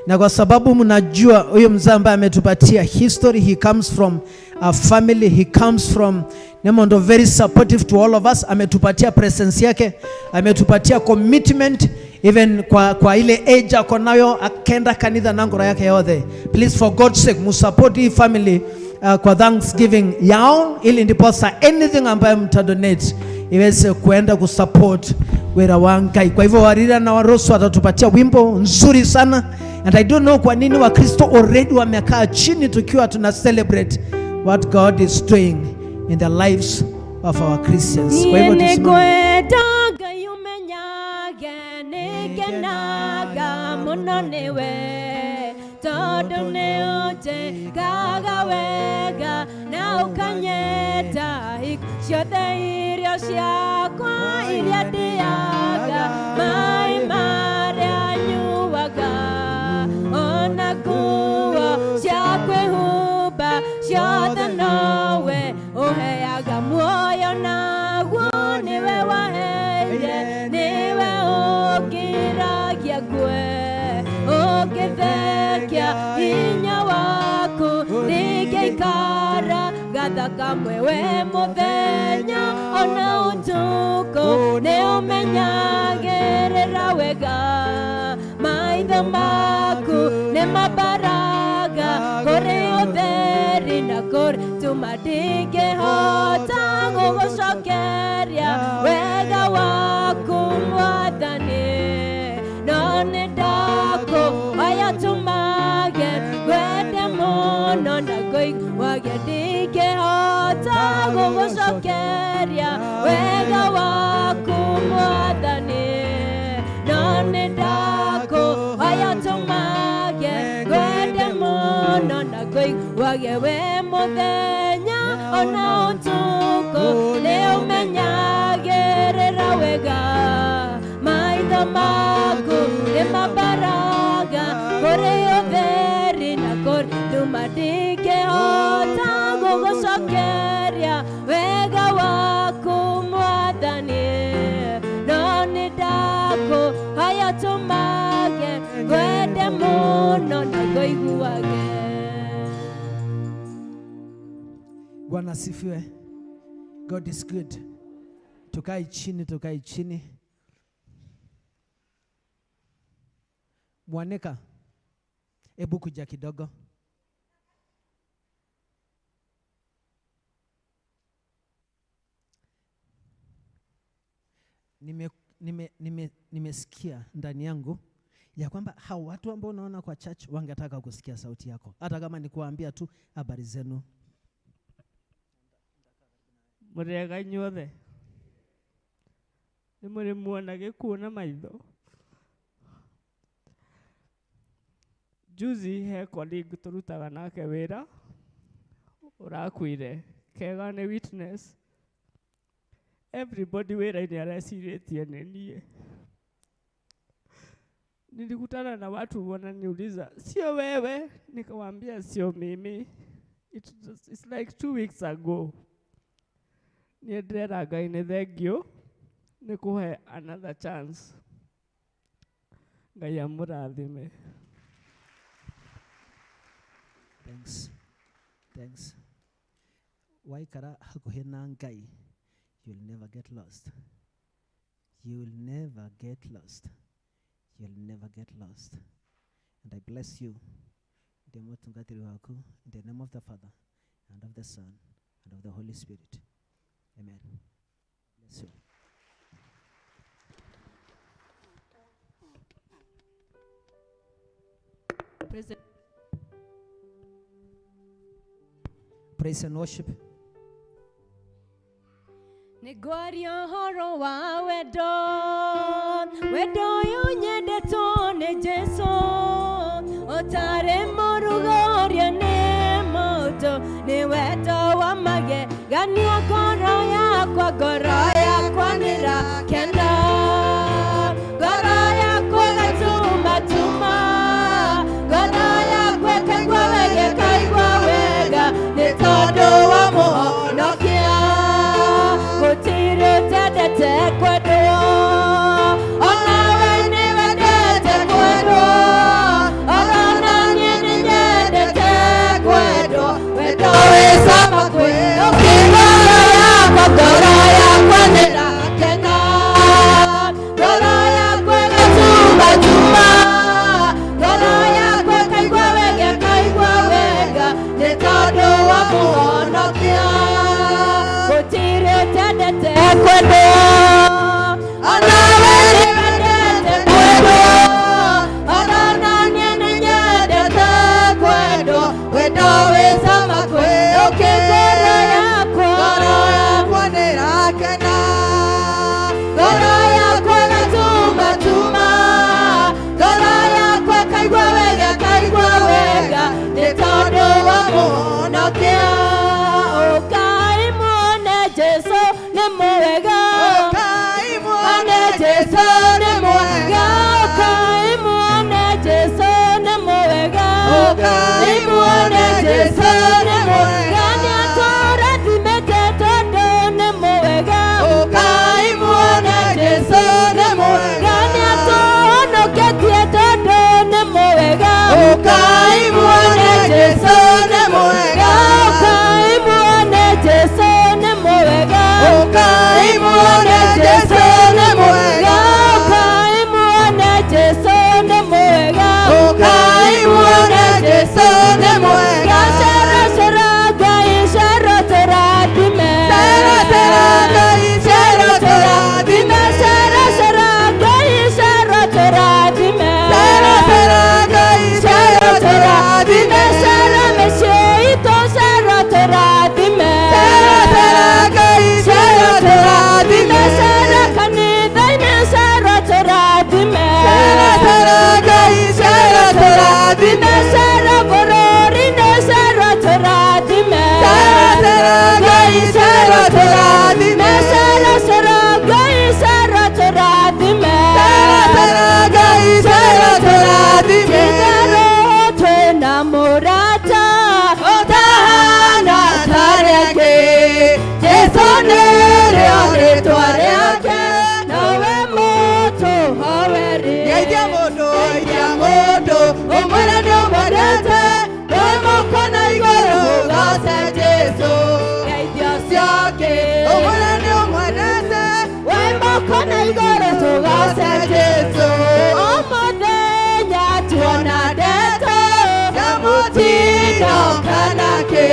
S2: na kwa sababu mnajua huyo mzee ambaye ametupatia history, he comes from a family, he comes from Nemondo, very supportive to all of us. Ametupatia presence yake, ametupatia commitment, even kwa ile age ako nayo, akenda kanitha na ngora yake yote. Please, for God's sake, musupport hii family kwa Thanksgiving yao, ili ndiposa anything ambayo mtadonate iweze kuenda kusupport wera wangai. Kwa hivyo Warira na Waroso watatupatia wimbo nzuri sana, and I don't know kwa nini Wakristo already wamekaa chini tukiwa tuna celebrate what God is doing in the lives of our Christians. Kwa hivyo
S5: nikwetaga yumenyage nikenaga muno niwe tondu niutikaga wega na ukanyeta ciothe irio ciakwa iria ndiaga mai maria nyuaga ona nguo cia kwĩhumba ciothe nowe ũheaga muoyo, naguo nĩwe waheire, nĩwe ũngĩragia ngwe ũngĩthekia hinya waku, nĩngĩikara gathaka mwewe mũthenya ona ũtukũ, nĩũmenyagĩrĩra wega maitho maku nĩmambaraga kũrĩ ũtheri na kũrĩ tũma, ndingĩhota gũgũcokeria wega waku Mwathani, no nĩndakũhoya tũmage ngwende mũno na ngũiguage, ndingĩhota gũgũcokeria wega waku Mwathani, no nĩndakũhoya tũmage ngwende mũno na ngũiguage we mũthenya ona ũtukũ, nĩũmenyagĩrĩra wega maitho maku nĩmambaraga kũrĩ ũtheri na kũrĩ nduma, ndingĩhota gũgũcokeria wega waku Mwathani, no nĩndakũhoya tũmage ngwende mũno na ngũiguage.
S2: Bwana asifiwe. God is good. Tukae chini. Mwaneka, ebu kuja kidogo. nimesikia ndani yangu ya kwamba hao watu ambao unaona kwa church wangetaka kusikia sauti yako, hata kama ni kuambia tu habari zenu.
S10: Murega nyothe ni muri muona gikuona maitho. Juzi he colleague turutaga nake wira urakuire kega ni witness. Everybody wira-ini arecirĩtie nĩ niĩ. Nilikutana na watu wananiuliza, sio wewe? Nikawaambia sio mimi. It's like 2 weeks ago. Niendera Ngai nĩ thengio nĩ kũhe another chance. Ngai amũrathime.
S2: Thanks. Waikara hakuhi na Ngai. You'll never get lost. You'll never get lost. You'll never get lost. And I bless you. In the name of the Father, and of the Son, and of the Holy Spirit. Amen. Bless you. Praise and worship.
S5: Nĩngwaria ũhoro wa wendo ũyũ nyendetwo nĩ Jesũ, ũtarĩ mũrugũria nĩ mũndũ, nĩ wendo wa magegania. Ngoro yakwa nĩrakena, ngoro yakwa ĩgatumatuma, ngoro yakwa ĩkaigua wega, nĩ tondũ wa Mũhonokia. Gũtirĩ ũtendete kwendwo, onawe nĩ wendete kwendwo, ona niĩ nĩ nyendete kwendwo, wendo wĩ cama kwĩyũkĩra. Ngoro yakwa nĩrakena, ngoro yakwa ĩgatumatuma, ngoro yakwa ĩkaigua wega, nĩ tondũ wa Mũhonokia. Gũtirĩ ũtendete kwendwo, onawe nĩ wendete kwendwo, ona niĩ nĩ nyendete kwendwo, wendo wĩ cama kwĩyũkĩra. Ngoro yakwa nĩrakena, ngoro yakwa ĩgatumatuma, ngoro yakwa ĩkaigua wega, nĩ tondũ wa Mũhonokia. Ũkai muone Jesũ nĩ mwega, ũkai muone Jesũ nĩ mwega, ũkai muone Jesũ nĩ mwega, ũkai muone Jesũ nĩ mwega. Nĩatũrathimĩte tondũ nĩ mwega, ũkai muone Jesũ nĩ mwega. Nĩatũhonoketie tondũ nĩ mwega, ũkai muone Jesũ nĩ mwega, ũkai muone Jesũ nĩ mwega, ũkai muone Jesũ nĩ mwega, ũkai muone Jesũ nĩ mwega, ũkai muone Jesũ nĩ mwega. Cera Ngai, cera tũrathime, cera Ngai, cera tũrathime, cera Ngai, cera tũrathime, cera Ngai, cera tũrathime, cera mĩciĩ itũ, cera tũrathime, cera Ngai, cera tũrathime, cera kanitha-inĩ, cera tũrathime, cera Ngai, cera tũrathime, cera bũrũri-inĩ, cera tũrathime, cera Ngai, cera tũrathime, cera Ngai, cera tũrathime, cera Ngai, cera tũrathime. Twĩna mũrata ũtahana tarĩngĩ, Jesũ nĩrĩo rĩĩtwa rĩake, nawe mũtũhoweri. Geithia mũndũ ũmwĩre nĩũmwendete, wĩ moko na igũrũ ũgoce Jesũ. Geithia ciake ũmwĩre nĩũmwendete, wĩ moko na igũrũ tũgoce Jesũ. O mũthenya tuona ndeto ya mũtino kana kĩ,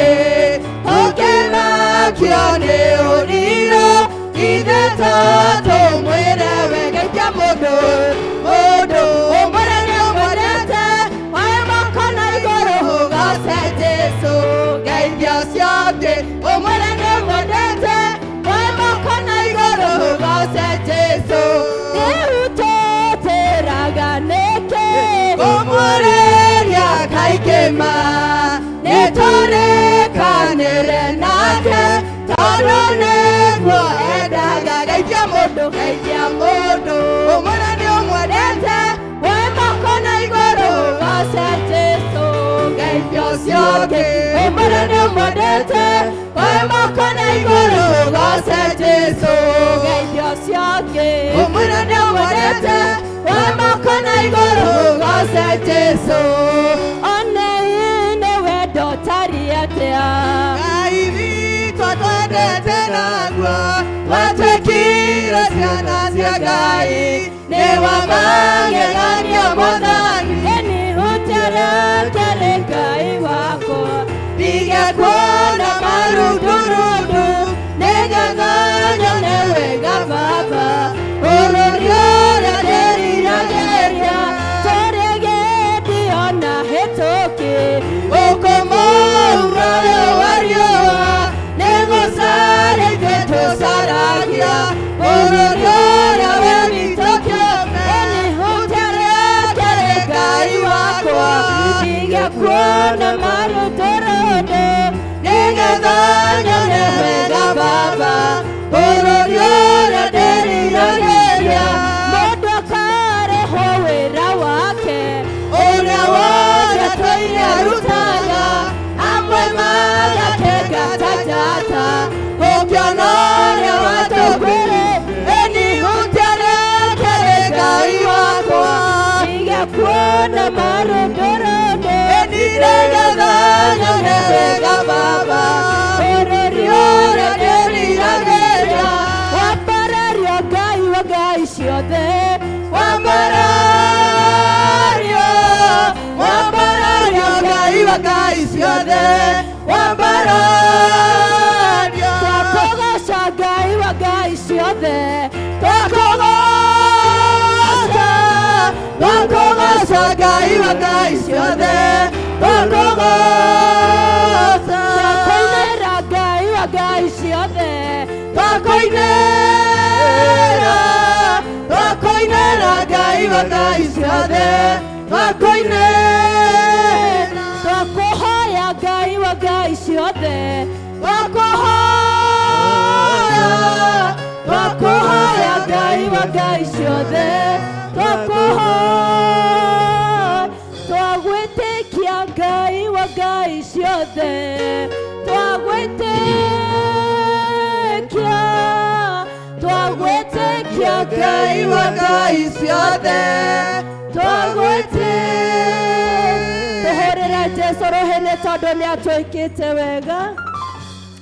S5: ũkĩmakio nĩ ũriro, ithe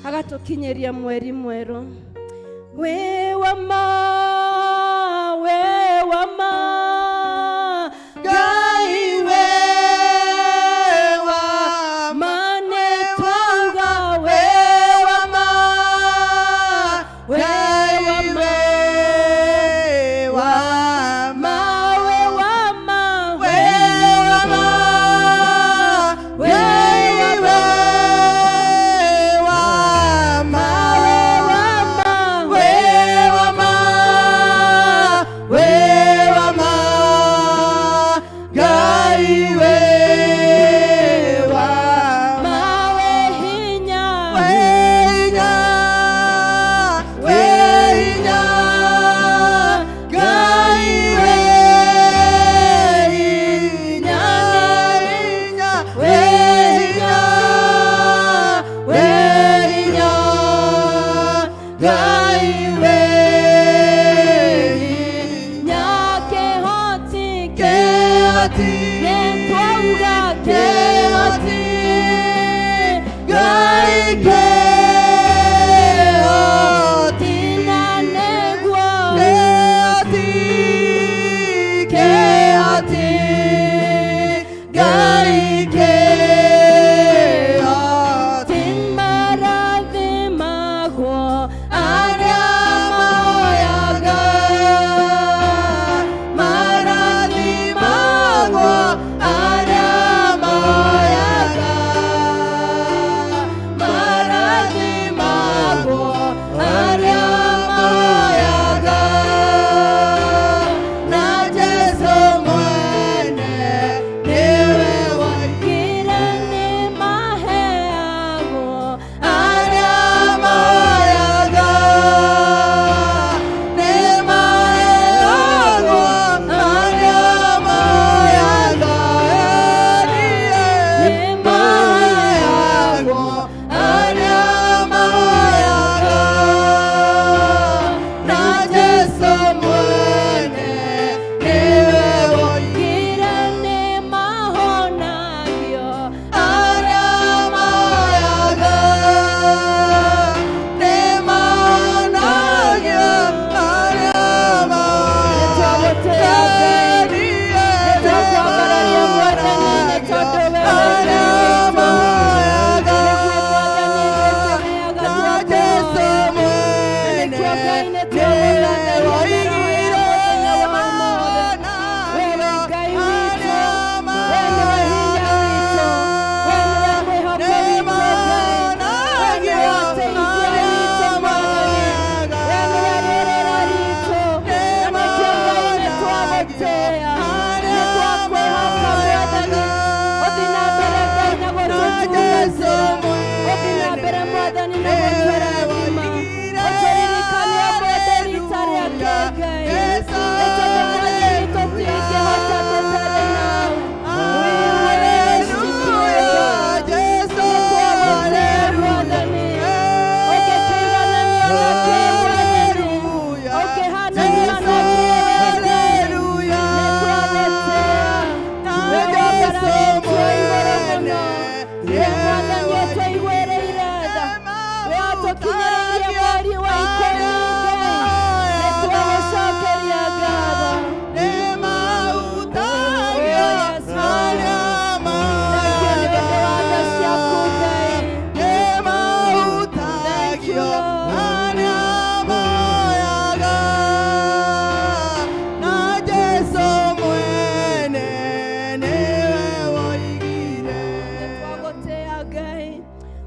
S5: agatukinyeria mweri mweru we wama Ngai we wama ne twauga we wama we wama
S11: Wama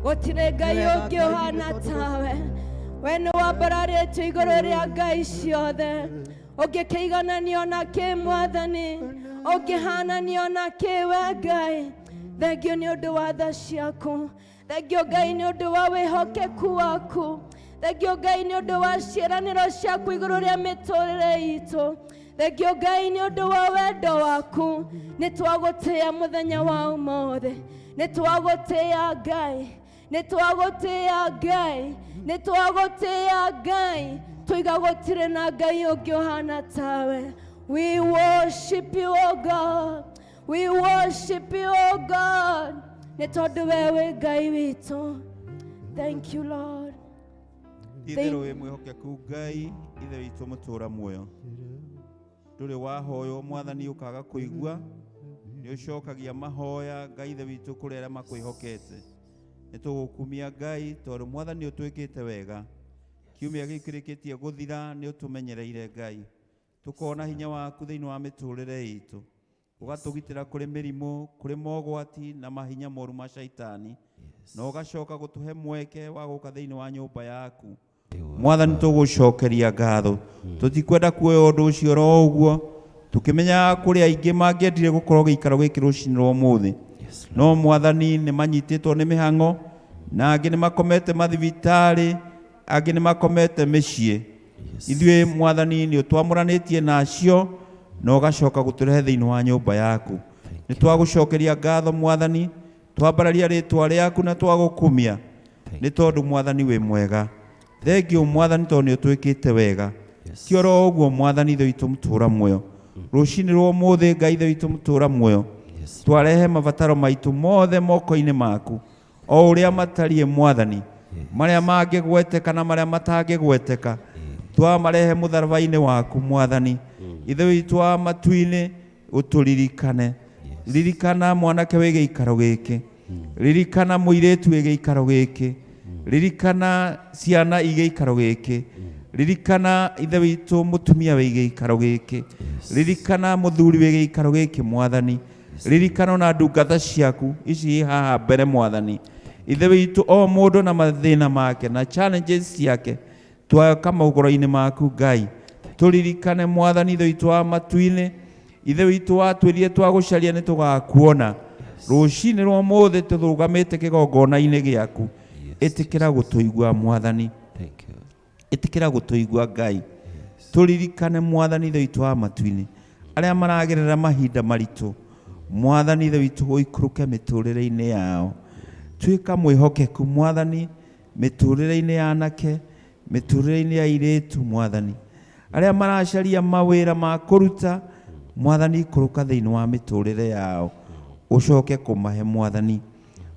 S5: gutire ngai ungi uhana tawe we ni wambararĩtio igũrũ rĩa ngai ciothe ũngĩkĩigananio na kĩ mwathani ũngĩhananio na kĩ we ngai thengio nĩ ũndũ wa tha ciaku thengio ngai nĩ ũndũ wa wĩhokeku waku thengio ngai nĩ ũndũ wa ciĩranĩro ciaku igũrũ rĩa mĩtũrĩre itũ thengio ngai nĩ ũndũ wa wendo waku nĩ twagũtĩĩa mũthenya wa ũmũthĩ nĩ twagũtĩĩa ngai nĩ twagũtĩĩa ngai nĩ twagũtĩĩa ngai tũiga gũtirĩ na ngai ũngĩ ũhana tawe. We worship you, O God. We worship you, O God. Nĩ tondũ we wĩ ngai witũ. Thank you, Lord.
S7: Itherũ wĩ mwĩhokeku ngai ithe witũ mũtũũra muoyo. Ndũrĩ wahoywo mwathani ũkaga kũigua nĩ ũcokagia mahoya ngai ithe witũ kũrĩ arĩa makwĩhokete. Nĩ tũgũkumia ngai tondũ mwathani ũtwĩkĩte wega. Kiumia gĩkĩrĩkĩtie gũthira nĩ ũtũmenyereire ngai. Tũkona hinya waku thĩinĩ wa mĩtũrĩre itũ. Ũgatũgitĩra kũrĩ mĩrimũ, kũrĩ mogwati na mahinya moru ma shaitani. Na ũgacoka gũtũhe mweke wa gũka thĩinĩ wa nyũmba yaku. Mwathani tũgũcokeria ngatho. Tũtikwenda kuoya ũndũ ũcio ro ũguo. Tũkĩmenya kũrĩ aingĩ mangĩendire gũkorwo gĩikaro gĩkĩ rũcinĩ rwa ũmũthĩ. No mwathani nĩ manyitĩtwo nĩ mĩhang'o na angĩ nĩ makomete mathibitarĩ angĩ nĩ makomete mĩciĩ. Ithuĩ mwathani nĩ ũtwamũranĩtie nacio na ũgacoka gũtũrehe thĩinĩ wa nyũmba yaku. Nĩ twagũcokeria ngatho mwathani, twambararia rĩtwa rĩaku na twagũkumia nĩ tondũ mwathani wĩ mwega. Thengio mwathani tondũ nĩ ũtwĩkĩte wega. Ti oro ũguo mwathani ithe witũ mũtũũra muoyo. Rũcinĩ rwa ũmũthĩ ngai ithe witũ mũtũũra muoyo, twarehe mabataro maitũ mothe moko-inĩ maku o ũrĩa matariĩ mwathani, marĩa mangĩgweteka na marĩa matangĩgweteka twamarehe mũtharaba-inĩ waku mwathani. Ithe witũ wa matu-inĩ ũtũririkane. Ririkana mwanake wĩ gĩikaro gĩkĩ, ririkana mũirĩtu wĩ gĩikaro gĩkĩ, ririkana ciana i gĩikaro gĩkĩ, ririkana ithe witũ mũtumia wĩ gĩikaro gĩkĩ, ririkana mũthuri wĩ gĩikaro gĩkĩ mwathani, ririkana na ndungata ciaku ici haha mbere mwathani. Ithe witũ o mũndũ na mathĩna make na challenges ciake twoka maũgoro-inĩ maku ngai. Tũririkane mwathani ithe witũ wa matu-inĩ, ithe witũ watwĩrire twagũcaria nĩ tũgakuona. Rũcinĩ rwa ũmũthĩ tũrũgamĩte kĩgongona-inĩ gĩaku, ĩtĩkĩra gũtũigua mwathani, ĩtĩkĩra gũtũigua ngai. Tũririkane mwathani ithe witũ wa matu-inĩ arĩa maragerera mahinda maritũ mwathani ithe witũ ũikũrũke mĩtũrĩre-inĩ yao. tuĩka mwĩhokeku Mwathani mĩtũrĩre-inĩ ya anake, mĩtũrĩre-inĩ ya airĩtu Mwathani, arĩa maracaria mawĩra ma kũruta Mwathani ikũrũka thĩinĩ wa mĩtũrĩre yao, ũcoke kũmahe Mwathani.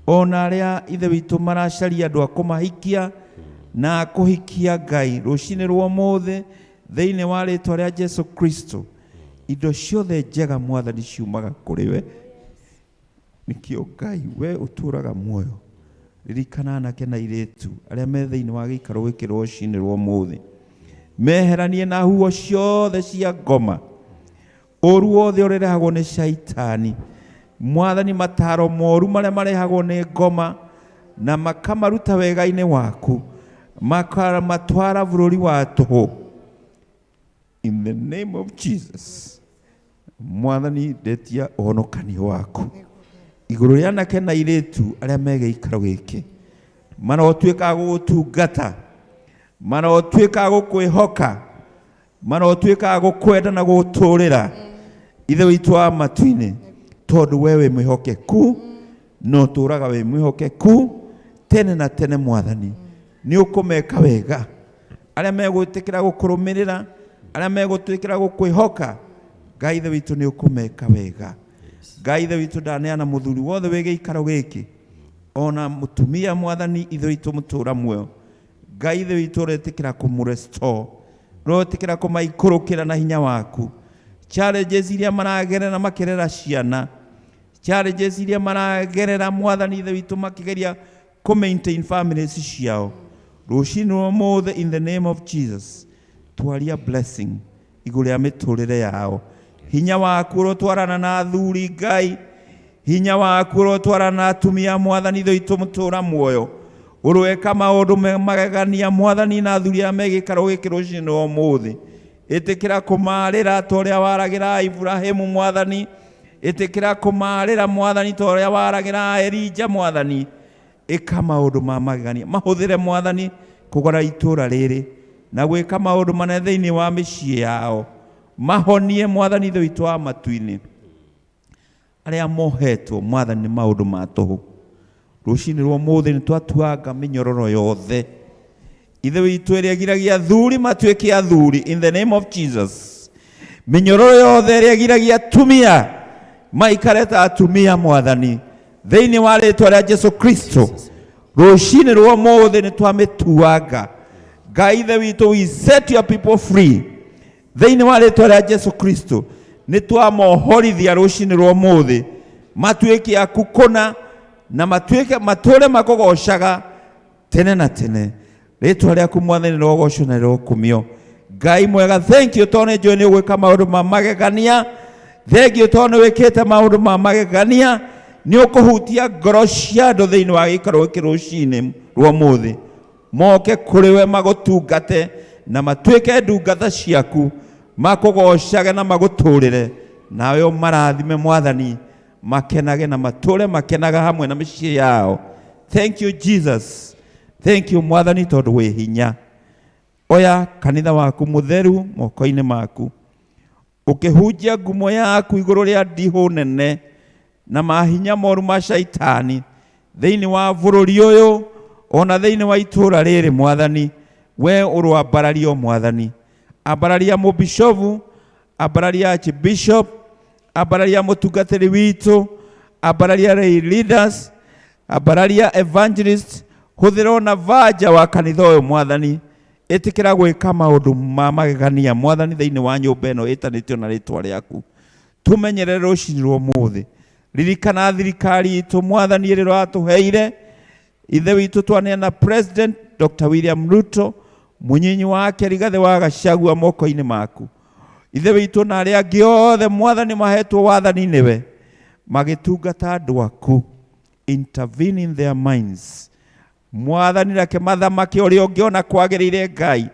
S7: Ona arĩa ithe witũ maracaria andũ a kũmahikia na kũhikia Ngai rũcinĩ rwa ũmũthĩ thĩinĩ wa rĩĩtwa rĩa Jesu Kristo, indo ciothe njega Mwathani ciumaga kũrĩ we. Nĩkĩo Ngai we ũtũraga muoyo, ririkana anake na airĩtu arĩa me thĩinĩ wa gĩikaro gĩkĩ rũcinĩ rwa ũmũthĩ, meheranie na huo ciothe cia ngoma, ũru wothe ũrehagwo nĩ shaitani Mwathani, mataro moru marĩa marehagwo nĩ ngoma na makamaruta wega-inĩ waku, makamatwara bũrũri wa tũhũ. In the name of Jesus, Mwathani ndetia ũhonokanio waku igũrũ rĩa anake na airĩtu arĩa me gĩikaro gĩkĩ, marotuĩka gũgũtungata, marotuĩka gũkwĩhoka, marotuĩka gũkwenda na gũtũũrĩra ithe witũ wa matu-inĩ, tondũ we wĩ mwĩhokeku no tũũraga wĩ mwĩhokeku tene na tene. Mwathani nĩ ũkũmeka wega arĩa megwĩtĩkĩra gũkũrũmĩrĩra, arĩa megwĩtĩkĩra gũkwĩhoka. Ngai ithe witũ nĩ ũkũmeka wega. Ngai ithe witũ ndaneana mũthuri wothe wĩ gĩikaro gĩkĩ, ona mũtumia Mwathani ithe witũ mũtũũra muoyo. Ngai ithe witũ ũretĩkĩra kũmũrestore, ũretĩkĩra kũmaikũrũkĩra na hinya waku. Challenges iria maragerera makĩrera ciana, challenges iria maragerera Mwathani ithe witũ makĩgeria kũ-maintain families ciao, rũcinĩ rwa ũmũthĩ in the name of Jesus twaria blessing igũrũ rĩa mĩtũrĩre yao. Hinya waku ũrotwarana na athuri Ngai, hinya waku ũrotwarana na atumia Mwathani ithe witũ mũtũũra muoyo, ũrweka maũndũ magegania Mwathani na athuri a megĩikaro gĩkĩ rũcinĩ rwa ũmũthĩ. Ĩtĩkĩra kũmarĩra ta ũrĩa waragĩra Ibrahimu Mwathani, ĩtĩkĩra kũmarĩra Mwathani ta ũrĩa waragĩra Elija Mwathani. Ĩka maũndũ ma magegania, mahũthĩre Mwathani kũgora itũũra rĩrĩ na gwĩka maũndũ manene thĩinĩ wa mĩciĩ yao. Mahonie Mwathani ithe witũ wa matu-inĩ arĩa mohetwo Mwathani nĩ maũndũ ma tũhũ. Rũcinĩ rwa ũmũthĩ nĩ twatuanga mĩnyororo yothe ithe witũ ĩrĩa ĩgiragia athuri matuĩke athuri in the name of Jesus. Mĩnyororo yothe ĩrĩa ĩgiragia atumia maikare ta atumia Mwathani thĩinĩ wa rĩĩtwa rĩa Jesu Kristo, rũcinĩ rwa ũmũthĩ nĩ twamĩtuanga. Ngai ithe witũ, we set your people free thĩinĩ wa rĩĩtwa rĩa Jesu Kristo. Nĩ twamohorithia rũcinĩ rwa ũmũthĩ matuĩke akukũna na matũũre makũgocaga tene na tene. Rĩĩtwa rĩaku Mwathani rĩrogocwo na rĩrokumio. Ngai mwega, thank you tondũ nĩnjũĩ nĩ ũgwĩka maũndũ ma magegania. Thank you tondũ nĩ wĩkĩte maũndũ ma magegania. Nĩ ũkũhutia ngoro cia andũ thĩinĩ wa gĩikaro gĩkĩ rũcinĩ rwa ũmũthĩ, moke kũrĩ we magũtungate na matuĩke ndungata ciaku, makũgocage na magũtũũrĩre, nawe ũmarathime Mwathani, makenage na matũũre makenaga hamwe na mĩciĩ yao. Thank you Jesus, thank you Mwathani tondũ wĩ hinya. Oya kanitha waku mũtheru moko-inĩ maku, ũkĩhunjia ngumo yaku igũrũ rĩa ndihũ nene na mahinya moru ma shaitani thĩinĩ wa bũrũri ũyũ, ona thĩinĩ wa itũũra rĩrĩ Mwathani. We ũrwambararia Mwathani, ambararia mũbishofu, ambararia archbishop, ambararia mũtungatĩri witũ, ambararia lay leaders, ambararia evangelist, hũthĩra ona vanja wa kanitha ũyũ Mwathani. Ĩtĩkĩra gwĩka maũndũ ma magegania Mwathani thĩinĩ wa nyũmba ĩno ĩtanĩtio na rĩĩtwa rĩaku. Tũmenyerere rũcinĩ rwa ũmũthĩ, ririkana thirikari itũ Mwathani ĩrĩa ũratũheire. Ithe witũ twaneana President Dr. William Ruto, mũnyinyi wake Rigathĩ wa Gachagua moko-inĩ maku. Ithe witũ na arĩa angĩ othe Mwathani mahetwo wathani nĩwe, magĩtungata andũ aku, intervene in their minds Mwathani. Reke mathamake ũrĩa ũngĩona kwagĩrĩire Ngai.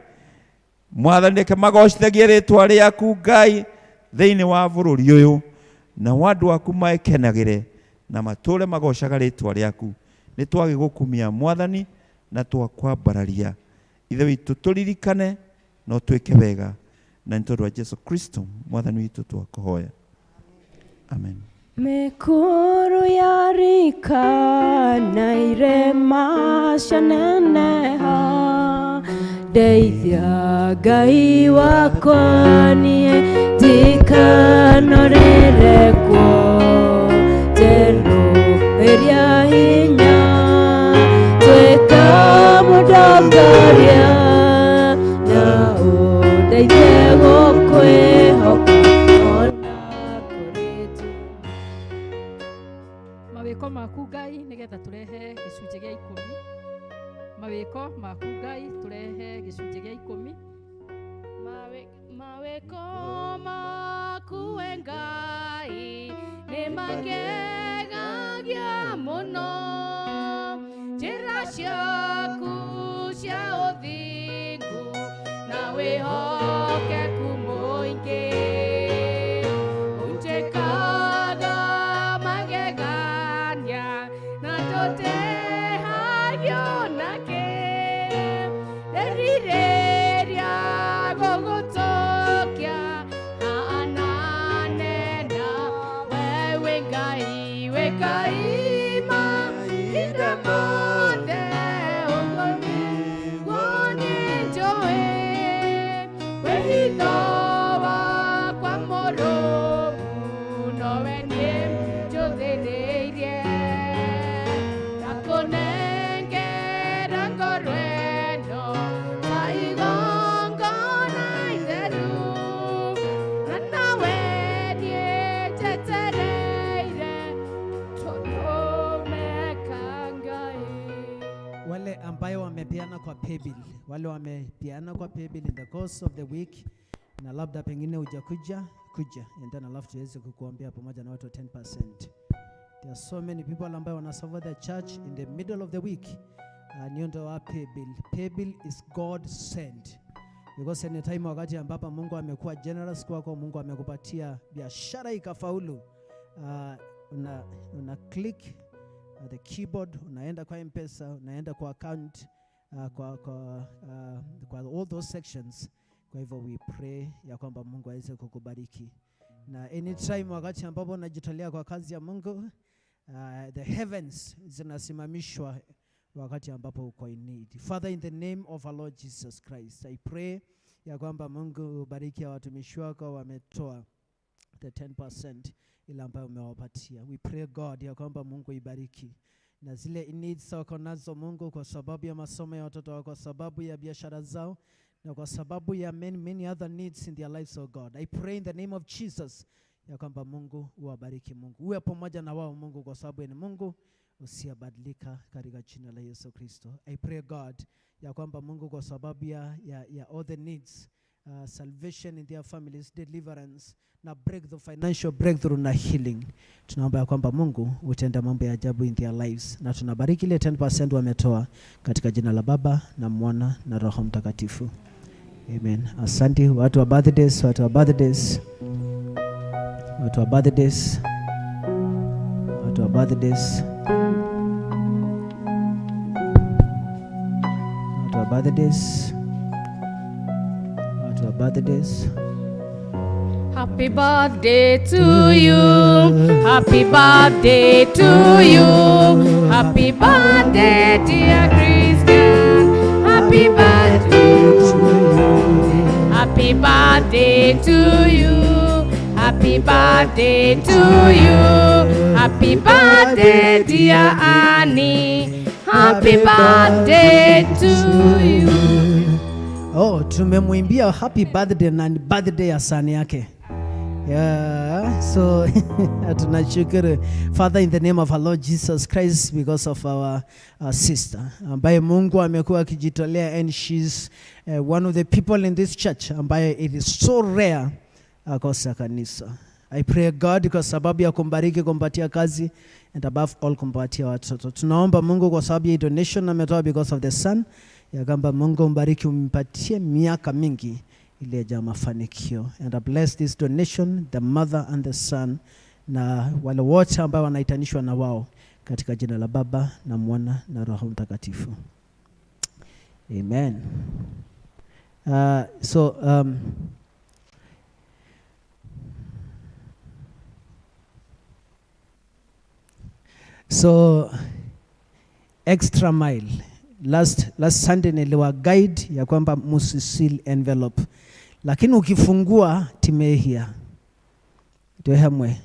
S7: Mwathani reke magocithagie rĩĩtwa rĩaku Ngai thĩinĩ wa bũrũri ũyũ, na andũ aku maekenagĩre na matũũre magocaga rĩĩtwa rĩaku. Nĩ twagĩgũkumia Mwathani na twakwambararia. Ithe witũ tũririkane no twĩke wega, na nĩ tondũ wa Jesu Kristo Mwathani witũ twakũhoya. Amen.
S5: Mikuru ya rika na irema cianeneha ndeithia Ngai wakwa niĩ ndikanorere kuo njerũhĩria hinya twĩka mũndongoria na ũndeithie gũkwĩhoka ona kũrĩ njĩra.
S1: Mawĩko maku Ngai nĩgetha tũrehe gĩcunjĩ gĩa 10. Mawĩko maku Ngai tũrehe gĩcunjĩ gĩa 10.
S5: Mawĩko maku we Ngai nĩ mangegagia mũno, njĩra ciaku cia ũthingu na wĩhokeku mũingĩ ũnjĩkaga magegania na tũtehagio nake nderirĩria gũgũtũkia ananena wewe Ngai we Ngai mahinda mothe ũguo nĩnjũĩ wĩhitho wakwa mũrũmu nowe niĩ njũthĩrĩirie na kũnengera ngoro ĩno ta igongona itheru na nawe niĩ njetereire tũtũmeka Ngai.
S2: Wale ambayo wamepeana kwa paybill, wale wamepeana kwa paybill in the course of the week, na labda pengine hujakuja kuja, and then alafu tuweze kukuombea pamoja na watu 10%. There are so many people ambao wanaserve the church in the middle of the week. Niondo wa paybill. Paybill is God sent. Because any time wakati ambapo Mungu amekuwa generous kwako, Mungu amekupatia biashara ikafaulu, una click the keyboard, unaenda kwa M-Pesa, unaenda kwa account, kwa all those sections. Kwa hivyo we pray ya kwamba Mungu aweze kukubariki. Na anytime wakati ambapo unajitolea kwa kazi ya Mungu, the heavens zinasimamishwa wakati ambapo uko in need. Father, in the name of our Lord Jesus Christ, I pray ya kwamba Mungu ubariki watumishi wako wametoa the 10% ile ambayo umewapatia. We pray God ya kwamba Mungu ibariki na zile needs wako nazo Mungu, kwa sababu ya masomo ya watoto wako, kwa sababu ya biashara zao, na kwa sababu ya many other needs in their lives, oh God. I pray in the name of Jesus ya kwamba Mungu uwabariki. Mungu uwe pamoja na wao Mungu, kwa sababu ni Mungu usiyabadilika, katika jina la Yesu Kristo. I pray God ya kwamba Mungu, kwa sababu ya all the needs, salvation in their families, deliverance na breakthrough, financial breakthrough na healing, tunaomba ya kwamba Mungu utenda mambo ya ajabu in their lives, na tunabariki ile 10% wametoa katika jina la Baba na Mwana na Roho Mtakatifu. Amen. Asante watu wa birthdays, watu wa birthdays, watu wa birthdays, watu wa birthdays, watu wa birthdays, watu wa birthdays.
S5: Happy birthday to you. Happy birthday to you. Happy birthday, dear Christian. Happy birthday to you. Happy birthday to you. Happy birthday to you. Happy birthday, dear Annie. Happy birthday to you.
S2: Oh, tumemwimbia happy birthday na birthday ya sani yake. Yeah, so tunashukuru Father, in the name of our Lord Jesus Christ, because of our sister ambaye Mungu amekuwa akijitolea, and she's one of the people in this church ambaye it is so rare akosa kanisa. I pray God kwa sababu ya kumbariki, kumpatia kazi, and above all kumpatia watoto. Tunaomba Mungu kwa sababu ya donation ametoa because of the son, ya kwamba Mungu mbariki, umpatie miaka mingi ile ya mafanikio, and I bless this donation, the mother and the son, na wale wote ambao wanaitanishwa na wao, katika jina la Baba na Mwana na Roho Mtakatifu. Amen. So extra mile. Last Sunday niliwa guide ya kwamba musisil envelope. Lakini ukifungua timehia. Tuhamwe.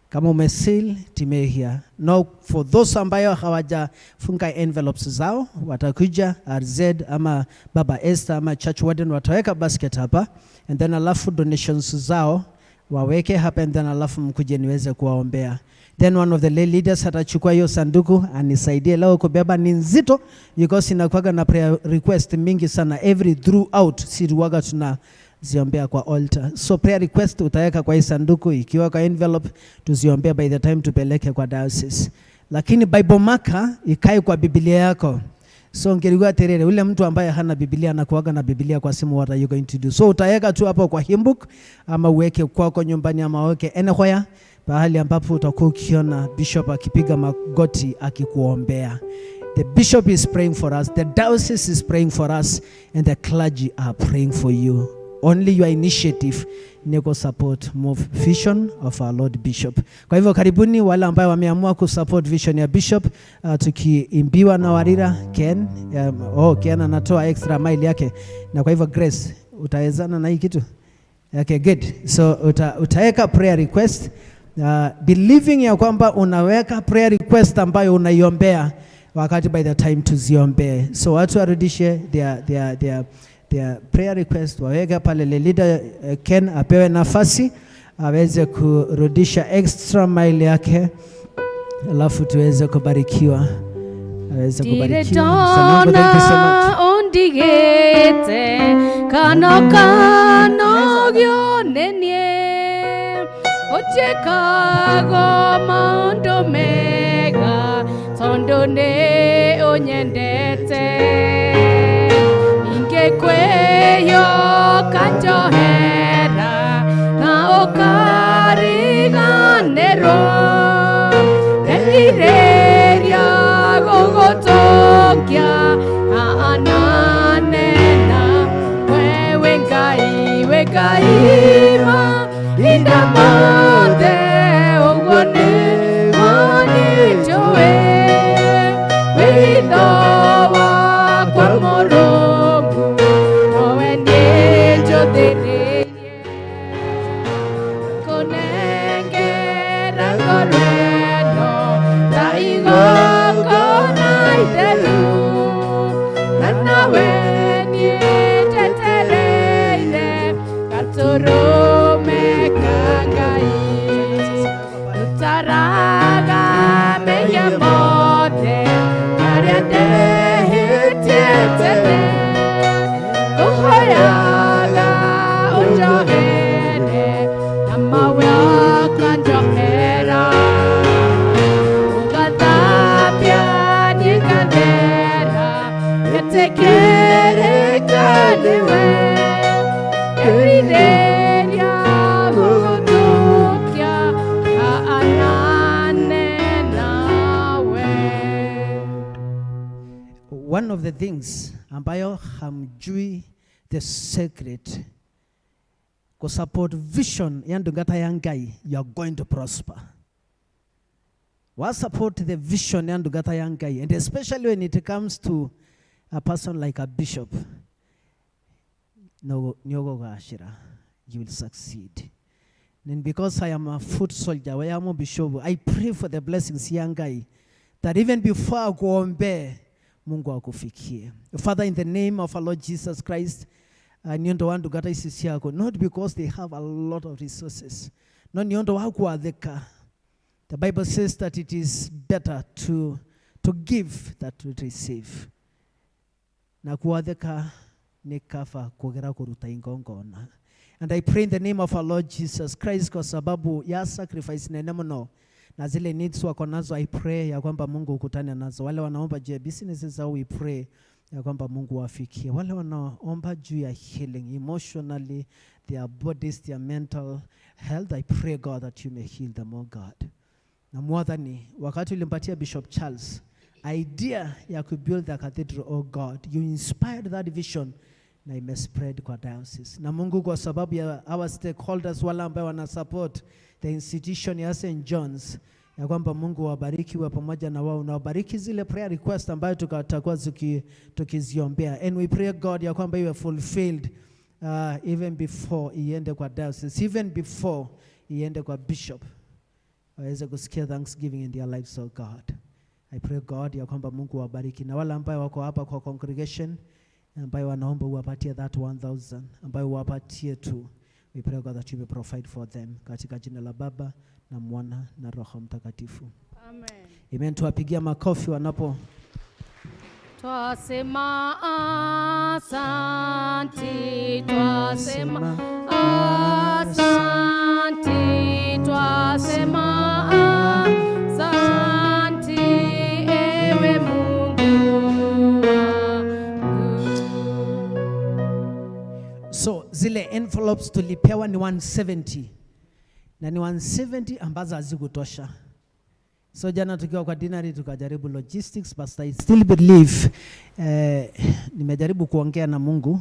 S2: Kama umesil timehia. Now for those ambayo hawajafunga envelopes zao, watakuja RZ ama Baba Esther ama Church Warden wataweka basket hapa, and then alafu donations zao waweke hapa, and then alafu mkuje niweze kuwaombea. Then one of the lay leaders atachukua hiyo sanduku anisaidie leo kubeba, ni nzito because inakuwaga na prayer request mingi sana every throughout siriwaga tunaziombea kwa altar. So prayer request utaweka kwa hii sanduku, ikiwa kwa envelope tuziombea by the time tupeleke kwa diocese. Lakini Bible marker ikae kwa Biblia yako. So ngirigwa terere ule mtu ambaye hana Biblia anakuaga na Biblia kwa simu, what are you going to do? So utaweka tu hapo kwa hymnbook ama uweke kwako nyumbani ama weke anywhere pahali ambapo utakuwa ukiona bishop akipiga magoti akikuombea. The bishop is praying for us, the diocese is praying for us, and the clergy are praying for you. Only your initiative nego support move vision of our Lord Bishop. Kwa hivyo karibuni wale ambao wameamua kusupport vision ya Bishop, tukiimbiwa na Warira Ken. Ken anatoa extra mile yake, na kwa hivyo Grace utawezana na hii kitu. Okay, good. So utaweka prayer request, believing ya kwamba unaweka prayer request ambayo unaiombea wakati by the time tuziombe. So watu warudishe their prayer request, waweka pale. Le leader Ken apewe nafasi aweze kurudisha extra mile yake, alafu tuweze kubarikiwa. Aweze kubarikiwa. Sanongo, thank you so much.
S11: Ondigete kano gionenye ochekago maundo mega tondone onyendete ingekweyo kanjohera na okariganero elireria gogotokia ananena wewe ngaima indamande ogone manijowe widowa kwa moromu owenyejo dereye konengera koreno taigongo naidelu nanawe nietetereire katurume kangai utaraga meye mode ariandehitietene kuhoyaga unjohene namawe akanjohera ugatapya nikandera yetekerekaniwe erideria gugutukia aanane nawe.
S2: One of the things ambayo hamjui the secret kusupport vision ya Ndungata ya Ngai, you are going to prosper. Wa support the vision ya Ndungata ya Ngai, and especially when it comes to a person like a bishop, no nyogo gashira, you will succeed. And because I am a foot soldier, I am a bishop, I pray for the blessings ya Ngai, that even before kuombe Mungu akufikie. Father, in the name of our Lord Jesus Christ, niondo wandu gata isisi yako, not because they have a lot of resources, no niondo waku adheka. The Bible says that it is better to give than to receive. Na kuadheka nikafa kugera kuruta ingongona. And I pray in the name of our Lord Jesus Christ, kwa sababu ya sacrifice nenemono na zile needs wako nazo, I pray ya kwamba Mungu ukutane nazo. Wale wanaomba juu ya businesses zao, we pray ya kwamba Mungu wafikie. Wale wanaomba juu ya healing emotionally, their bodies, their mental health, I pray God that you may heal them, oh God. Na mwadhani wakati ulimpatia Bishop Charles idea ya kubuild the cathedral, oh God, you inspired that vision na ime spread kwa diocese. Na Mungu, kwa sababu ya our stakeholders wala ambao wana support the institution ya St. John's, ya kwamba Mungu wabariki wa pamoja na wao, na wabariki zile prayer request ambayo tutakuwa tukiziombea, and we pray God ya kwamba iwe fulfilled even before iende kwa diocese, even before iende kwa bishop, waweze kusikia thanksgiving in their lives. Oh God, I pray God ya kwamba Mungu wabariki, na wale ambao wako hapa kwa congregation ambayo wanaomba uwapatie that 1,000 ambayo uwapatie tu, we pray God that you will provide for them, katika jina la Baba na Mwana na Roho Mtakatifu.
S11: Amen.
S2: Amen. Tuwapigia makofi wanapo.
S11: Twasema asante, twasema asante, twasema asante, ewe Mungu wangu.
S2: So zile envelopes tulipewa ni 170 na ni 170 ambazo hazikutosha. So jana tukiwa kwa dinari tukajaribu logistics, but I still believe nimejaribu kuongea na Mungu,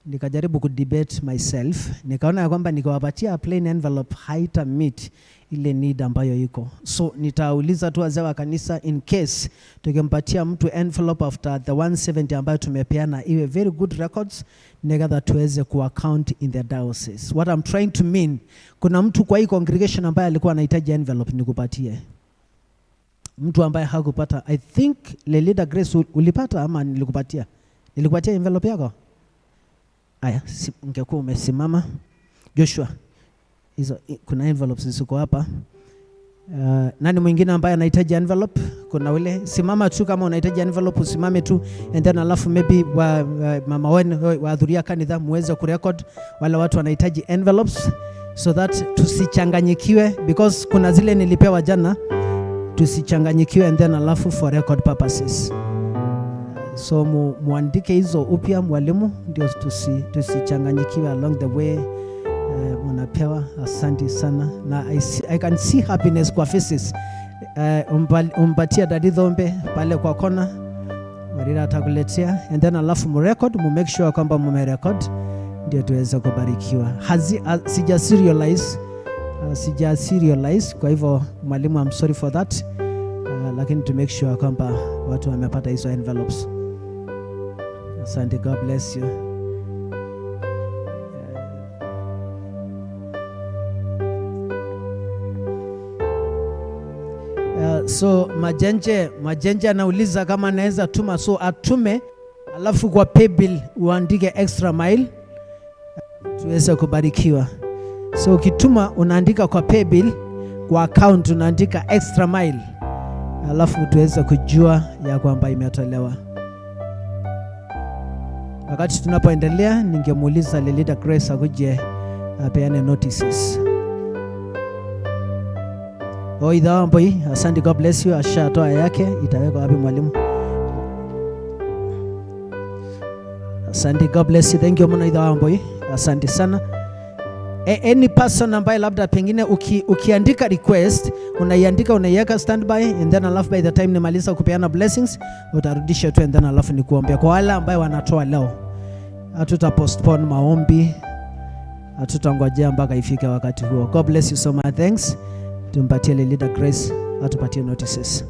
S2: nikajaribu kudebate myself, nikaona ya kwamba nikawapatia plain envelope haita meet ile need ambayo iko. So nitauliza tu wazee wa kanisa, in case tukimpatia mtu envelope after the 170 ambayo tumepeana, iwe very good records, negaza tuweze ku account in the diocese. What I'm trying to mean, kuna mtu kwa hii congregation ambaye alikuwa anahitaji envelope, nikupatie. Mtu ambaye hakupata, I think Lelida Grace ulipata ama nilikupatia? Nilikupatia envelope yako? Aya, ungekuwa umesimama. Joshua, hizo kuna envelopes ziko hapa. Nani mwingine ambaye anahitaji envelope? Kuna ule, simama tu kama unahitaji envelope, usimame tu, and then alafu maybe mama wenu wahudhuria kanisa muweze kurecord wale watu wanahitaji envelopes, so that tusichanganyikiwe, because kuna zile nilipewa jana, tusichanganyikiwe, and then alafu for record purposes. So muandike hizo upya mwalimu, ndio tusichanganyikiwe along the way. Munapewa. Asante sana, na I can see happiness kwa faces. Umpatia dadi Dhombe pale kwa kona, Marira atakuletea, and then alafu mu record, mu make sure kwamba mu record, ndio tuweze kubarikiwa. Sija serialize, kwa hivyo mwalimu, I'm sorry for that, lakini to make sure kwamba watu wamepata hizo envelopes. Asante, God bless you. So Majenje anauliza kama anaweza tuma, so atume, alafu kwa paybill uandike extra mile tuweze kubarikiwa. So ukituma unaandika kwa paybill, kwa account unaandika extra mile, alafu tuweze kujua ya kwamba imetolewa. Wakati tunapoendelea, ningemuuliza Lelida Grace akuje apeane notices. Idhaa mboi, asante, God bless you. Ashatoa yake, itawekwa wapi mwalimu? Asante, God bless you. Thank you mwana idhaa mboi. Asante sana. Any person ambaye labda pengine ukiandika request, unaiandika unaiweka standby, and then alafu by the time nimaliza kupeana blessings, utarudisha tu, and then alafu nikuombea. Kwa wale ambao wanatoa leo, hatuta postpone maombi, hatutangojea mpaka ifike wakati huo. God bless you so much. Thanks. Tumpatie Lelida Grace atupatie notices.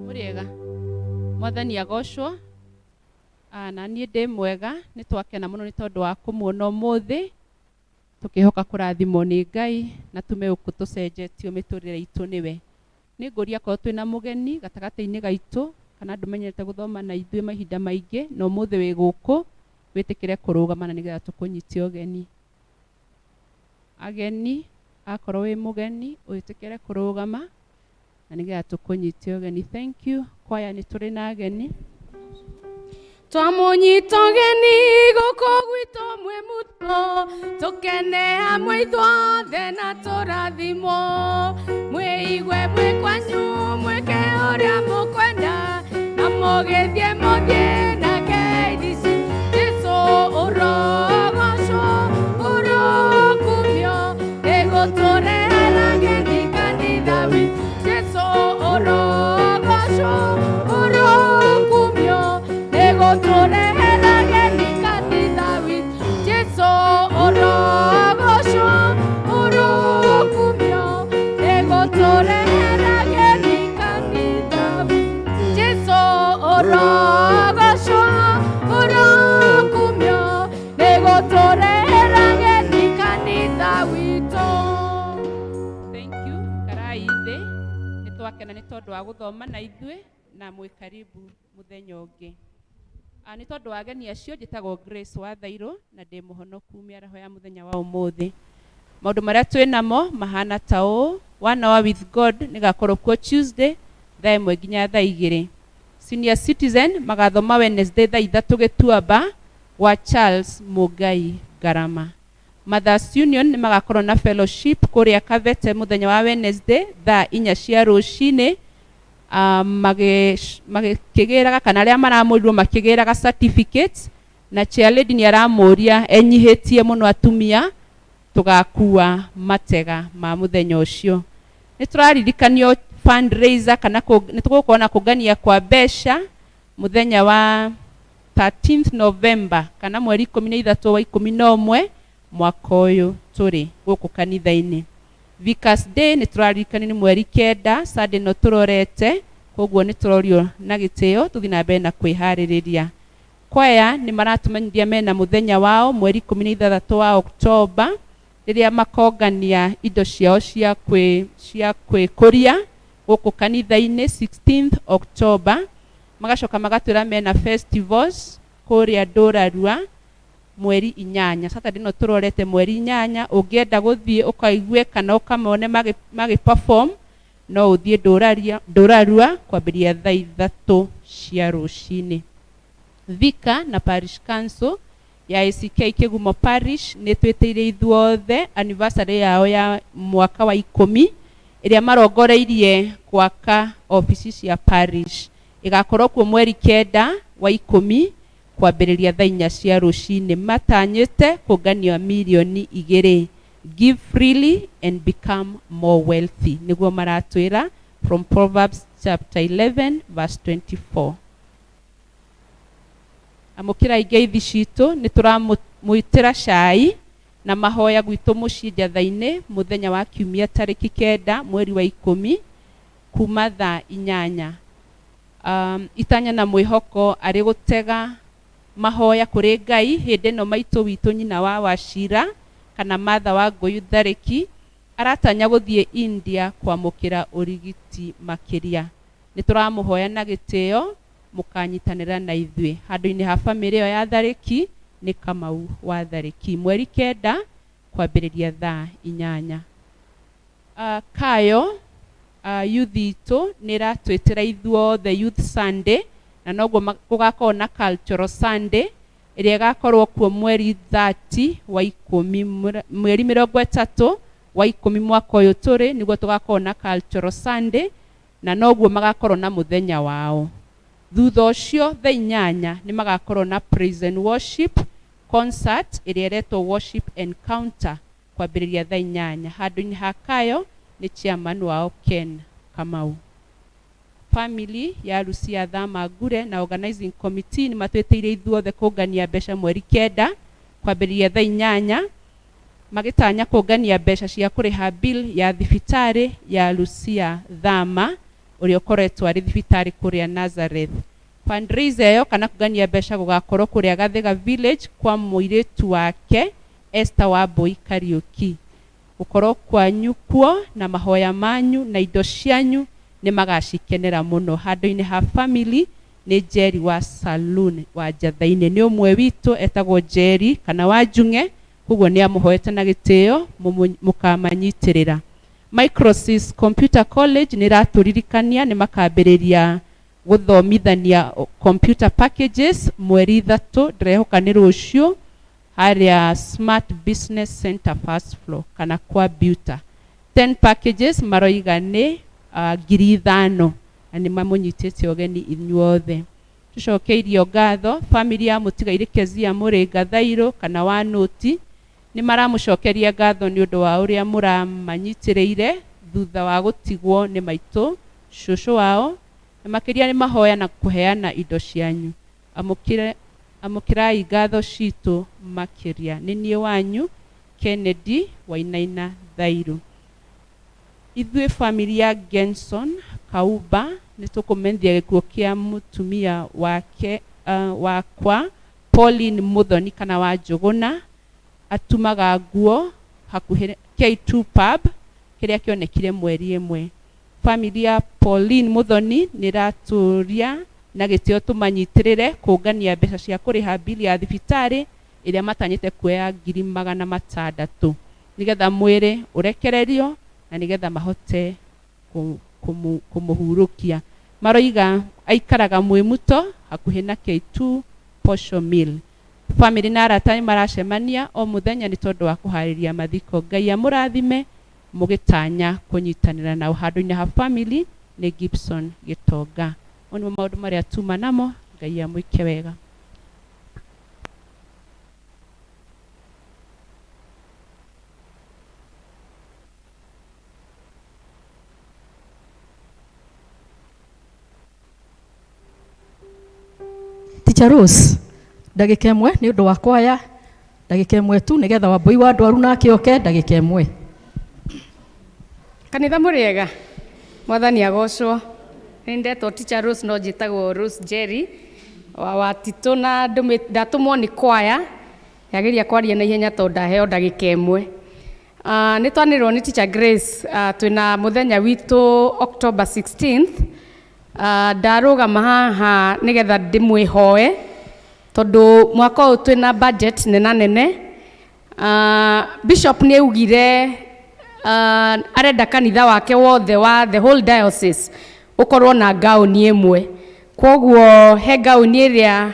S3: Muriega mwathani agoshwo, na niĩ ndĩ mwega, nĩ twakena mũno nĩ tondũ wa kũmuona ũmũthĩ, tũkĩhoka kũrathimwo nĩ Ngai na tume ũkũ tũcenjetio mĩtũrĩre itũ nĩwe. Nĩ ngũria korwo twĩna mũgeni gatagatĩ-inĩ gaitũ, kana ndũmenyerete gũthoma na ithuĩ mahinda maingĩ, na ũmũthĩ wĩ gũkũ, wĩtĩkĩre kũrũgama na nĩgetha tũkũnyitie ũgeni. Ageni, akorwo wĩ mũgeni, wĩtĩkĩre kũrũgama na nĩgetha tũkũnyitie ũgeni. Thank you. Kwaya nĩ tũrĩ na ageni.
S11: Twamũnyita ũgeni gũkũ gwitũ mwĩ muto, tũkene hamwe ithuothe na tũrathimwo, mwĩigue mwĩ kwanyu, mwĩke ũrĩa mũkwenda, na mũgĩthiĩ mũthiĩ na ngeithi Jesũ ũrogocwo, ũrokumio, ĩgũtũrehera ageni kanitha witũ. Jesũ ũrogocwo, ũrokumio, ĩgũtũrehera ageni kanitha witũ.
S3: twakena nĩ tondũ wa gũthoma na ithuĩ na mwĩ karibu mũthenya ũngĩ. Nĩ tondũ wa ageni acio njĩtagwo Grace wa Thairũ na ndĩ mũhonoku mĩaraho ya mũthenya wa ũmũthĩ. Maũndũ marĩa twĩ namo mahana ta ũũ: 1 hour with God nĩ gakorwo kuo Tuesday thaa 1 nginya thaa 2. Senior Citizen magathoma Wednesday thaa 3 Gĩtuamba wa Charles Mũgai Ngarama. Mothers Union nĩ magakorwo na fellowship kũrĩa Kavete mũthenya wa Wednesday thaa 4 cia rũcinĩ, makĩgĩraga kana arĩa maramũrirwo makĩgĩraga certificate, na chairlady nĩ aramũria enyihĩtie mũno atumia tũgakua matega ma mũthenya ũcio. Nĩ tũraririkanio fundraiser kana nĩ tũgũkorwo na kũngania kwa mbeca mũthenya wa 13th November kana mweri 13 wa 11 mwaka ũyũ tũrĩ gũkũ kanitha-inĩ. Vikas Day nĩ tũraririkanio nĩ mweri 9 Sunday no tũrorete, koguo nĩ tũrorio na gĩtĩo tũthiĩ na mbere na kwĩharĩrĩria. Kwaya nĩ maratũmenyithia mena mũthenya wao mweri 16 wa Oktoba rĩrĩa makongania indo ciao cia kwĩkũria gũkũ kanitha-inĩ 16th October, magacoka magatwĩra mena festivals kũrĩa Ndũrarua mweri 8. Saturday no tũrorete mweri 8. Ũngĩenda gũthiĩ ũkaigue kana ũkamone perform no ũthiĩ Ndũrarua kwambĩrĩria thaa 3 cia rũcinĩ. Vika na Parish Council ya ACK Kĩgumo Parish nĩ twĩtĩire ithuothe anniversary yao ya mwaka wa 10 ĩrĩa marongoreirie gwaka ofici cia parish. Igakorwo kuo mweri 9 wa 10 kwambĩrĩria thaa 4 cia rũcinĩ. Matanyĩte kũngania milioni 2. Give freely and become more wealthy, nĩguo maratwĩra from Proverbs chapter 11 verse 24. Amũkĩra ingeithi citũ nĩ tũramwĩtĩra cai na mahoya gwitũ mũciĩ njatha-inĩ mũthenya wa kiumia tarĩki 9 mweri wa 10 kuma thaa 8. Itanya na mwĩhoko arĩ gũtega mahoya kũrĩ Ngai hĩndĩ ĩno maitũ witũ nyina wa Wachira kana Martha wa Ngũyũ Tharĩki aratanya gũthiĩ India kwamũkĩra ũrigiti makĩria. Nĩ tũramũhoya na gĩtĩo mũkanyitanĩra na ithuĩ. Handũ-inĩ ha bamĩrĩ ĩyo ya Tharĩki nĩ Kamau wa Tharĩki. Mweri 9 kwambĩrĩria thaa 8. Kayo youth itũ nĩ ratwĩtĩra ithuothe Youth Sunday, na noguo gũgakorwo na Cultural Sunday ĩrĩa ĩgakorwo kuo mweri 30 wa 10 mweri 30 wa 10 mwaka ũyũ tũrĩ, nĩguo tũgakorwo na Cultural Sunday, na noguo magakorwo na mũthenya wao. Thutha ũcio thaa 8 nĩ magakorwo na praise and worship concert ĩrĩa ĩretwo worship encounter kwambĩrĩria thaa 8. Handũ-inĩ ha Kayo nĩ chairman wao Ken Kamau. Family ya Lucia Thamangure na organizing committee nĩ matwĩtĩire ithuothe kũngania mbeca mweri 9 kwambĩrĩria thaa 8, magĩtanya kũngania mbeca cia kũrĩha bill ya thibitarĩ ya Lucia Thama ũrĩa ũkoretwo arĩ thibitarĩ kũrĩa Nazareth. Fundraiser ĩyo kana kũngania mbeca gũgakorwo kũrĩa Gathega Village kwa mũirĩtu wake Esther Wambui Kariuki. Gũkorwo kwanyu kuo na mahoya manyu na indo cianyu nĩ magacikenera mũno. Handũ-inĩ ha family nĩ Jerry wa Saloon wa Njatha-inĩ, nĩ ũmwe witũ etagwo Jerry kana Wanjung'e, koguo nĩ amũhoete na gĩtĩo mũkamanyitĩrĩra. Microsis Computer College nĩ ratũririkania nĩ makambĩrĩria gũthomithania computer packages mweri 3, ndĩrehoka nĩ rũciũ, harĩa Smart Business Center first floor kana kwa Buta. 10 packages maroiga nĩ 5,000 na nĩ mamũnyitĩte ũgeni inyuothe. Tũcokeirio ngatho family ya mũtigairĩ Kezia Mũrĩnga Thairũ kana wa Nũti nĩ maramũcokeria ngatho nĩ ũndũ wa ũrĩa mũramanyitĩrĩire thutha wa gũtigwo nĩ maitũ cũcũ wao, na makĩria nĩ mahoya na kũheana indo cianyu. Amũkĩrai ngatho citũ makĩria. Nĩ niĩ wanyu Kennedy Wainaina Thairũ. Ithuĩ family ya Genson Kauba nĩ tũkũmenyithia gĩkuũ kĩa mũtumia wake wakwa Pauline Muthoni kana wa Njũgũna, atumaga nguo hakuhĩ K2 pub kĩrĩa kĩonekire mweri 1. family ya Pauline Muthoni niraturia na gitio tumanyitirire kungania mbeca cia kuriha bili ya thibitari iria matanyite kuoya 600,000 nigetha mwiri urekererio na nigetha mahote kumuhurukia. Maroiga aikaraga Mwimuto hakuhi na K2 Posho Mill. Family na arata maracemania o muthenya ni tondu wa kuhariria mathiko. Ngai amurathime mugitanya kunyitanira na handu-ini ha family ni Gibson Gitonga. Oni maundu maria tuma namo. Ngai amwike wega.
S1: Teacher Rose, ndagika imwe ni undu wa kwaya, ndagika imwe tu nigetha Wambui wa ndwaru nake oke ndagika imwe.
S11: Kanitha muriega mwathani agocwo. Nindetwo Teacher Rose no njitagwo Rose Jerry wa Watitu na ndatumwo ni kwaya yageria kwaria na ihenya tondu ndaheo ndagika imwe. Ni twanirwo ni Teacher Grace twina muthenya witu October 16th. Ndarugama haha nigetha ndimwihoe tondu mwaka uyu twina budget nene. Bishop ni augire arenda kanitha wake wothe wa the whole diocese ukorwo na gauni imwe. Koguo he gauni iria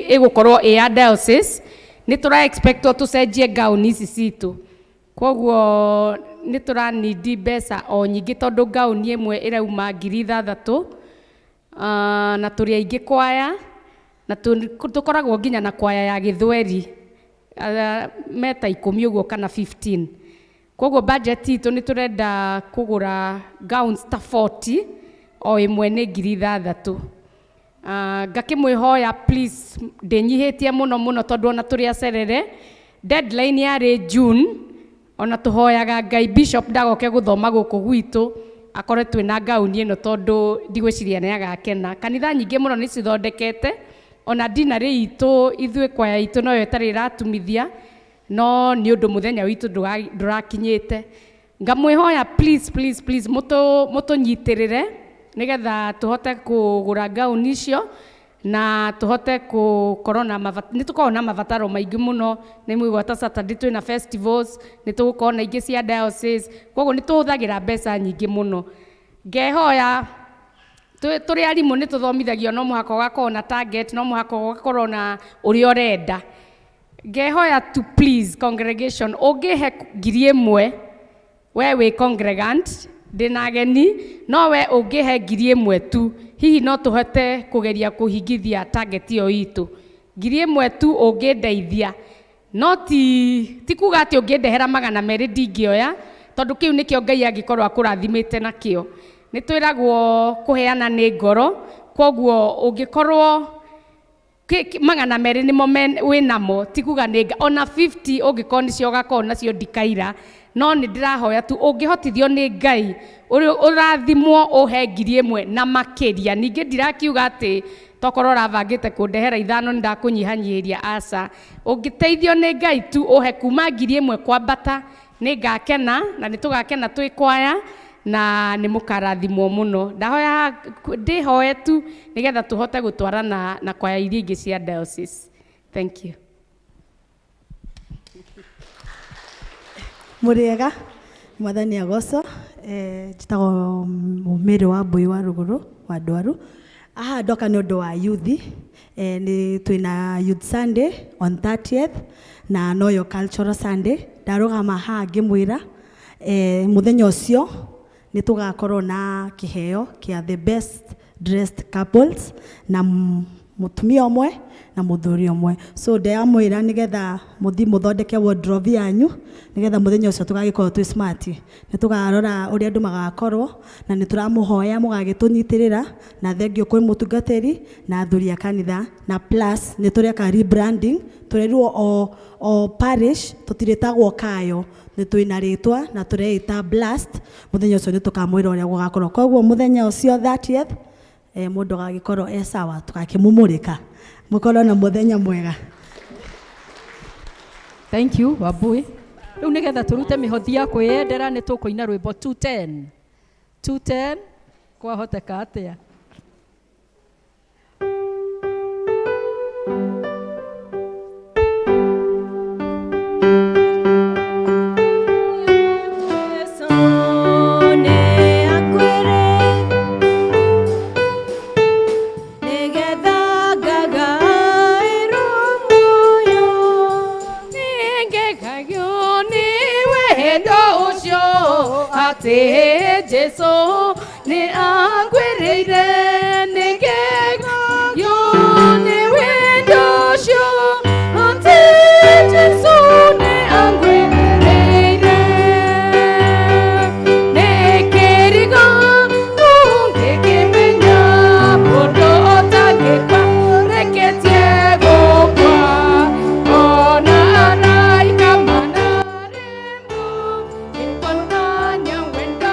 S11: igukorwo ya diocese ni tura expect tucenjie gauni ici citu. Koguo ni tura need mbeca o nyingi tondu gauni imwe irauma 6,000 na turi aingi kwaya na tukoragwo nginya na kwaya ya Githweri meta 10 uguo kana 15. Koguo budget itu ni turenda kugura gowns ta 40 o imwe ni 6,000. Ngakimwihoya please ndinyihitie muno tondu ona turi acerere deadline yari June. Ona tuhoyaga Ngai Bishop ndagoke guthoma guku gwitu akore twina gauni ino tondu ndigwiciria ni agakena. Kanitha nyingi muno ni cithondekete ona dinari itu ithui kwaya itu no yetari iratumithia no ni undu muthenya witu ndurakinyite. Ngamwihoya please mutunyitirire nigetha tuhote kugura gauni icio na tuhote gukorwo na ni tukorwo na mabataro maingi muno. Ni mwigua ta Saturday twina festivals ni tugukorwo na ingi cia diocese koguo ni tuhuthagira mbeca nyingi muno. Ngehoya turi arimu ni tuthomithagio no muhaka ugakorwo na target no muhaka ugakorwo na uria urenda. Ngehoya to please congregation ungihe 1,000 we wi congregant ndina ageni no we ungihe 1,000 tu hihi no tuhote kugeria kuhingithia target iyo itu. 1,000 tu ungindeithia no ti kuga ati ungindehera 200 ndingioya tondu kiu nikio Ngai angikorwo akurathimite nakio. Ni twiragwo kuheana ni ngoro koguo ungikorwo 200 nimo winamo ti kuga ni ona 50 ungikorwo nicio ugakorwo nacio ndikaira no ni ndirahoya tu ungihotithio ni Ngai urathimwo uhe 1,000 na makiria. Ningi ndirakiuga ati tokorwo ravangite kundehera 5 ndakunyihanyiria aca. Ungiteithio ni Ngai tu uhe kuma 1,000 kwambata ni ngakena na ni tugakena twi kwaya na ni mukarathimwo muno. Ndahoya ndihoe tu nigetha tuhote gutwarana na kwaya iria ingi cia diocese. Thank you.
S12: Muriega mwathani agoco njitagwo mumiri wa Mbui wa Ruguru wa Ndwaru. Aha ndoka ni undu wa youth ni twina youth Sunday on 30th na noyo cultural Sunday. Ndarugama ha ngimwira muthenya ucio ni tugakorwo na kiheo kia the best dressed couples na mutumia omwe na muthuri omwe. So ndamwira nigetha muthi muthondeke wardrobe yanyu nigetha muthenya ucio tugagikorwo twi smart. Ni tugarora uria andu magakorwo na ni turamuhoya mugagitunyitirira na thengio kwi mutungatiri na athuri a kanitha na plus ni tureka rebranding turerirwo o parish tutiritagwo kayo ni twina ritwa na tureita blast. Muthenya ucio ni tukamwira uria gugakorwo koguo muthenya ucio 30th mundu gagikorwo sawa tukakimumurika mukorwo na muthenya mwega.
S1: Thank you Wambui. Riu nigetha turute mihothi ya kwiyendera ni tukuina rwimbo 210 210 kwahoteka atia?
S11: Jesu ni angwereire nigega yo ni wendo sho ante Jesu ni angwereire nekeriga ungekimenya bodo otagekwa reketie gokwa ona anai kamana rembo ikona nyawenda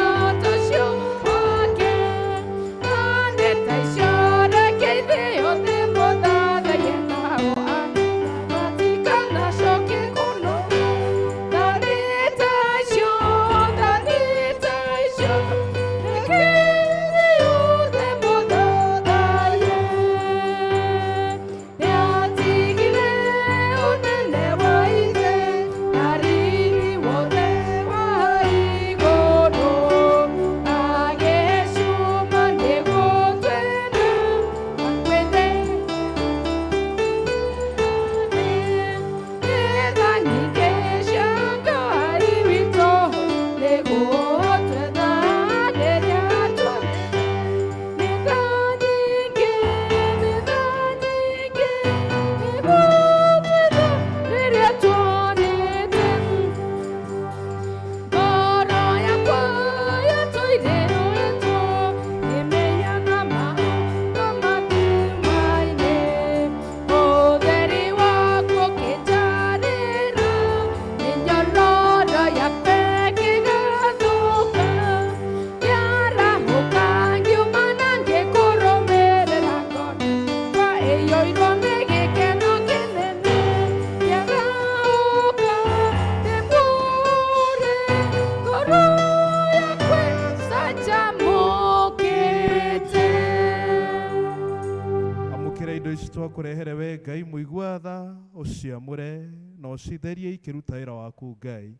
S6: kurehere we Ngai muigua tha uciamure no citherie ikiruta wira waku Ngai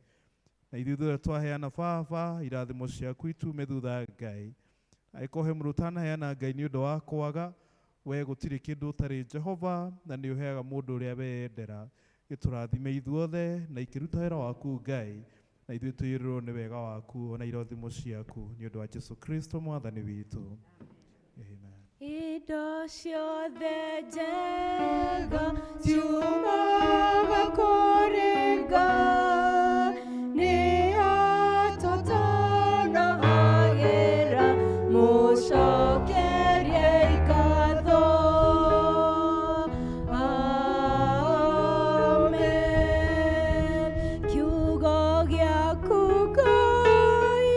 S6: na ithuĩ twaheana baba irathimo ciaku itume thutha Ngai aikohe murutana heana Ngai ni undu wa kwaga we gutiri kindu utari Jehova na ni uheaga mundu uria wendera giturathime ithuothe na ikiruta wira waku Ngai na ithuĩ twĩrĩrwo nĩ wega waku ona irathimo ciaku ni undu wa Jesu Kristo mwathani witu. Amen.
S5: Indo ciothe njega ciumaga kũrĩ Ngai nĩ atotana agĩra mũcokerie ngatho. Amen. Kiugo gĩaku Ngai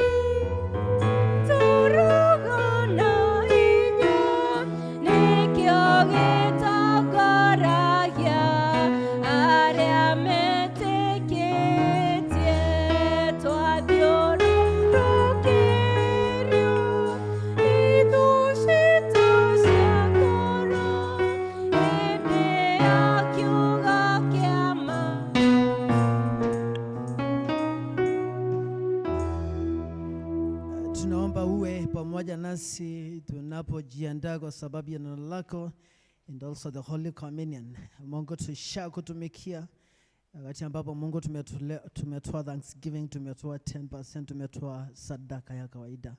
S5: tũrogo na
S2: tunaomba uwe pamoja nasi tunapojiandaa kwa sababu ya neno lako and also the Holy Communion. Mungu tushakutumikia wakati ambapo Mungu tumetoa thanksgiving, tumetoa 10%, tumetoa sadaka ya kawaida.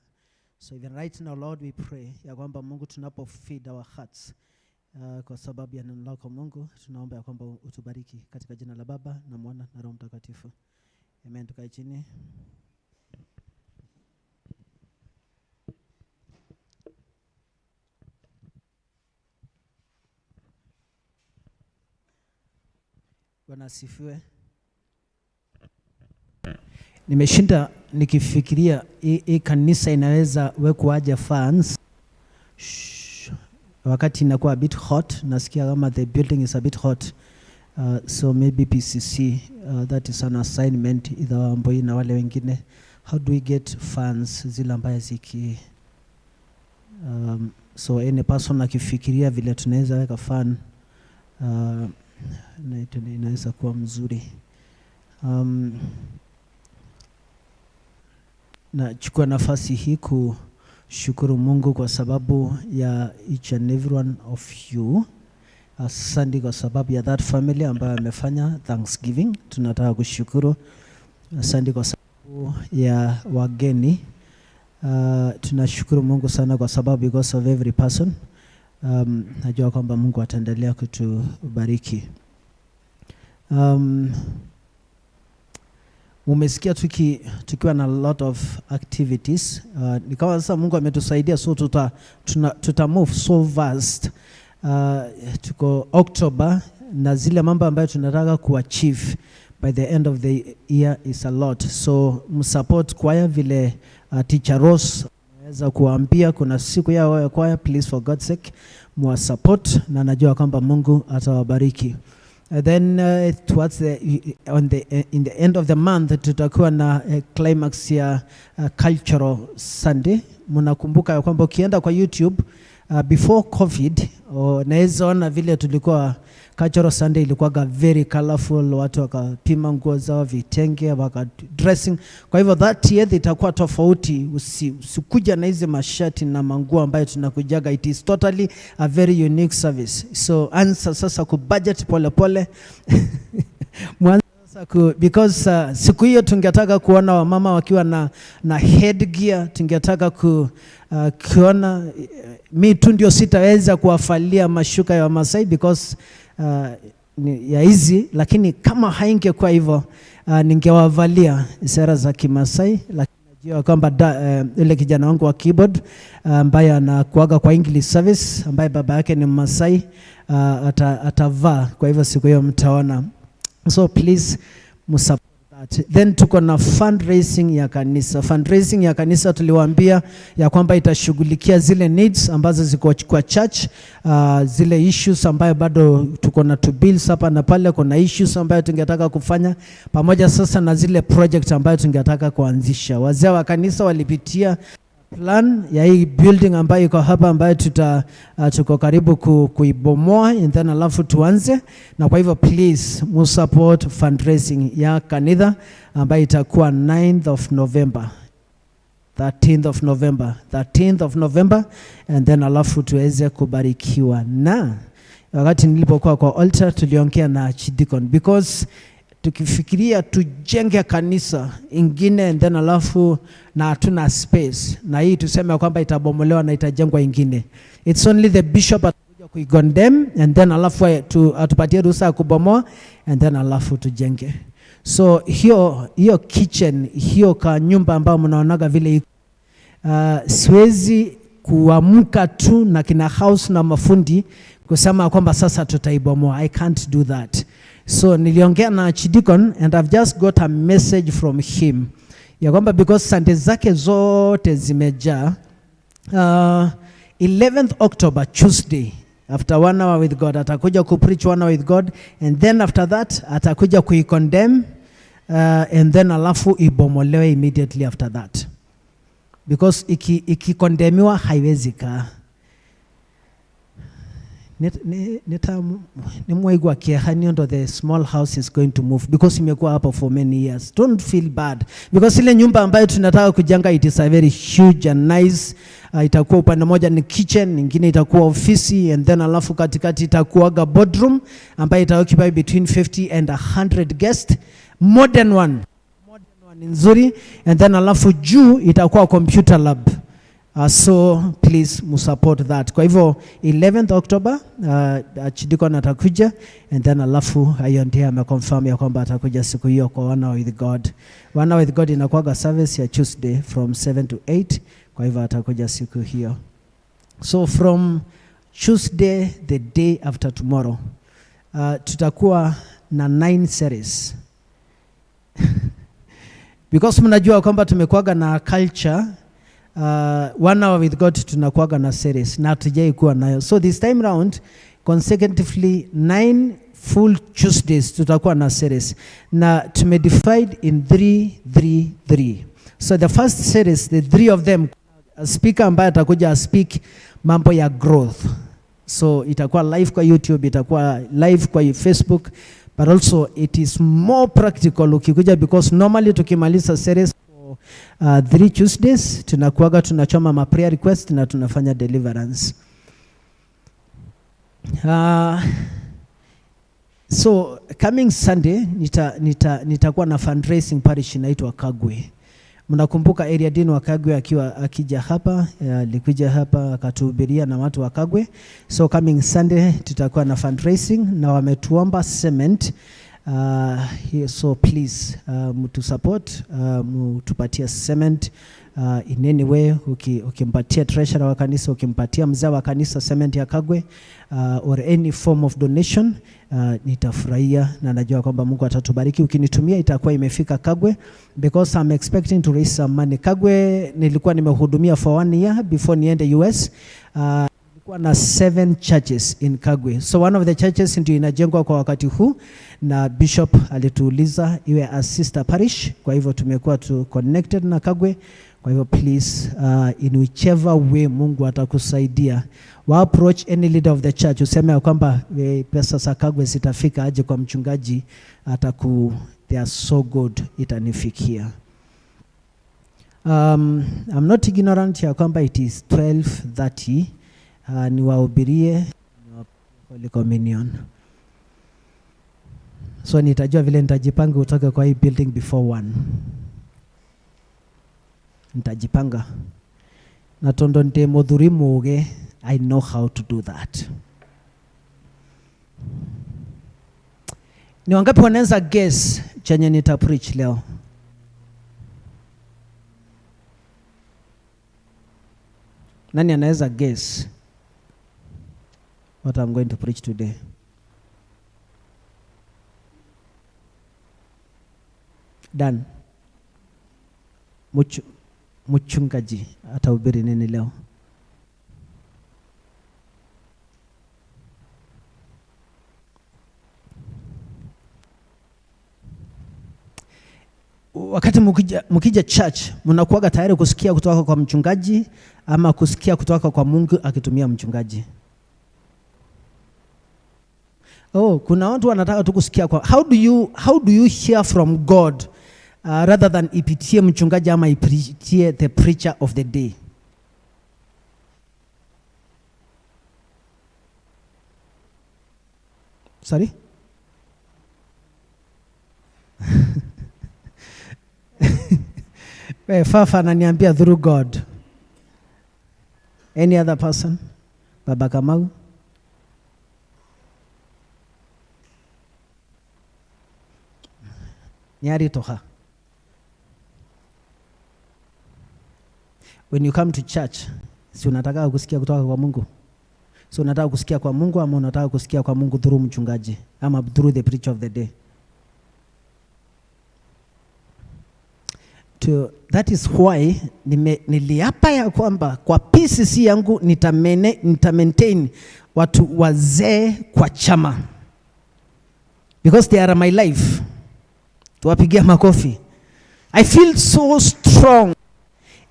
S2: So even right now Lord we pray ya kwamba Mungu tunapofeed our hearts kwa sababu ya neno lako Mungu tunaomba ya kwamba utubariki katika jina la Baba na Mwana na Roho Mtakatifu. Amen. Tukae chini. Bwana asifiwe. Nimeshinda nikifikiria hii kanisa inaweza wekuaje fans wakati inakuwa a bit hot. Nasikia kama the building is a bit hot, so maybe PCC that is an assignment either Wamboi na wale wengine how do we get funds zile ambaye ziki so any person akifikiria vile tunaweza weka fund inaweza kuwa mzuri. Na chukua nafasi hii kushukuru Mungu kwa sababu ya each and every one of you. Asante kwa sababu ya that family ambayo amefanya Thanksgiving. Tunataka kushukuru. Asante kwa sababu ya wageni. Tunashukuru Mungu sana kwa sababu because of every person. Najua kwamba Mungu ataendelea kutubariki. Umesikia tukiwa na a lot of activities. Nikawa sasa Mungu ametusaidia, so tuta move so fast. Tuko October na zile mambo ambayo tunataka kuachieve by the end of the year is a lot. So msupport choir vile teacher Ross anaweza kuambia kuna siku yao ya choir, please for God's sake mwa support, na najua kwamba Mungu atawabariki. Then towards in the end of the month tutakuwa na climax ya cultural Sunday. Mnakumbuka kwamba ukienda kwa YouTube before COVID naweza ona vile tulikuwa cultural Sunday ilikuwa very colorful, watu wakapima nguo zao, vitenge, waka dressing. Kwa hivyo that year itakuwa tofauti. Usikuja na hizo mashati na manguo ambayo tunakujaga. It is totally a very unique service. So answer sasa ku budget pole pole. Because siku hiyo tungetaka kuona wamama wakiwa na headgear, tungetaka kuona mi tu ndio sitaweza kuwafalia mashuka ya Wamasai because ya hizi, lakini kama haingekuwa hivyo ningewavalia sera za Kimasai. Lakini najua kwamba ile kijana wangu wa keyboard ambaye anakuaga kwa English service ambaye baba yake ni Masai atavaa. Kwa hivyo siku hiyo mtaona. So please musupport that. Then tuko na fundraising ya kanisa. Fundraising ya kanisa tuliwaambia ya kwamba itashughulikia zile needs ambazo ziko kwa church, zile issues ambayo bado tuko na to bills hapa na pale. Kuna issues ambayo tungetaka kufanya pamoja sasa na zile project ambayo tungetaka kuanzisha. Wazee wa kanisa walipitia plan ya hii building ambayo iko hapa ambayo tuko karibu kuibomoa and then alafu tuanze. Na kwa hivyo please musupport fundraising ya kanisa ambayo itakuwa 9th of November, 13th of November and then alafu tuweze kubarikiwa. Na wakati nilipokuwa kwa altar tuliongea na Chidikon because tukifikiria tujenge kanisa ingine and then alafu na hatuna space, na hii tuseme kwamba itabomolewa na itajengwa ingine, it's only the bishop atakuja kuigondem and then alafu atupatie ruhusa ya kubomoa and then alafu tujenge. So hiyo kitchen, hiyo ka nyumba ambayo mnaonaga vile siwezi kuamka tu na kina house na mafundi kusema kwamba sasa tutaibomoa. I can't do that. So niliongea na Chidikon and I've just got a message from him ya kwamba because Sunday zake zote zimejaa, 11th October Tuesday after 1 hour with God atakuja kupreach 1 hour with God and then after that atakuja kuicondemn and then alafu ibomolewe immediately after that because ikikondemiwa haiwezi kaa. Nimwaigwa kiahani ndo the small house is going to move because imekuwa hapo for many years. Don't feel bad because ile nyumba ambayo tunataka kujenga it is a very huge and nice. Itakuwa upande moja ni kitchen, nyingine itakuwa ofisi and then alafu katikati itakuwa boardroom ambayo itaoccupy between 50 and 100 guests. Modern one nzuri and then alafu juu itakuwa computer lab. So please musupport that. Kwa hivyo 11th October Chidikon atakuja and then alafu hiyo ndiye ameconfirm ya kwamba atakuja siku hiyo kwa 1 hour with God. 1 hour with God inakuwa service ya Tuesday from 7 to 8. Kwa hivyo atakuja siku hiyo. So from Tuesday the day after tomorrow tutakuwa na 9 series. Because mnajua kwamba tumekuaga na culture 1 hour with God tunakuaga na series na tujai kuwa nayo. So this time round consecutively 9 full Tuesdays tutakuwa na series na tumedivide in 3. So the first series, the 3 of them, a speaker ambaye atakuja speak mambo ya growth. So itakuwa live kwa YouTube, itakuwa live kwa Facebook, but also it is more practical ukikuja, because normally tukimaliza series for 3 Tuesdays tunakuaga tunachoma ma prayer request na tunafanya deliverance. So coming Sunday nitakuwa na fundraising parish inaitwa Kagwe. Mnakumbuka area dean wa Kagwe akija hapa, alikuja hapa akatuhubiria na watu wa Kagwe. So coming Sunday tutakuwa na fundraising na wametuomba cement. So please mtu support, mtupatie cement in any way. Ukimpatia treasurer wa kanisa, ukimpatia mzee wa kanisa cement ya Kagwe, or any form of donation, nitafurahia na najua kwamba Mungu atatubariki. Ukinitumia itakuwa imefika Kagwe, because I'm expecting to raise some money. Kagwe nilikuwa nimehudumia for 1 year before niende US. Nilikuwa na 7 churches in Kagwe. So one of the churches ndio inajengwa kwa wakati huu, na bishop alituuliza iwe a sister parish. Kwa hivyo tumekuwa connected na Kagwe. Kwa hivyo please, in whichever way Mungu atakusaidia, wa approach any leader of the church, useme kwamba pesa za Kagwe zitafika aje kwa mchungaji, they are so good, itanifikia. I'm not ignorant ya kwamba it is 12:30. Niwahubirie Holy Communion. So nitajua vile nitajipanga kutoka kwa hii building before 1. Nitajipanga. Na tondo nte modhuri muge, I know how to do that. Ni wangapi wanaweza guess chenye nita preach leo? Nani anaweza guess what I'm going to preach today? Dan. Mchungaji atahubiri nini leo? Wakati mkija church, mnakuwaga tayari kusikia kutoka kwa mchungaji ama kusikia kutoka kwa Mungu akitumia mchungaji? Kuna watu wanataka tu kusikia kwa how do you hear from God rather than ipitie mchungaji ama ipitie the preacher of the day? Sorry? Fafa ananiambia through God. Any other person? Baba Kamau? Nyari toha. When you come to church, si unataka kusikia kutoka kwa Mungu? Si unataka kusikia kwa Mungu ama unataka kusikia kwa Mungu through mchungaji ama through the preacher of the day? That is why niliapa ya kwamba kwa PCC yangu nita maintain watu wazee kwa chama, because they are my life. Tuwapigia makofi. I feel so strong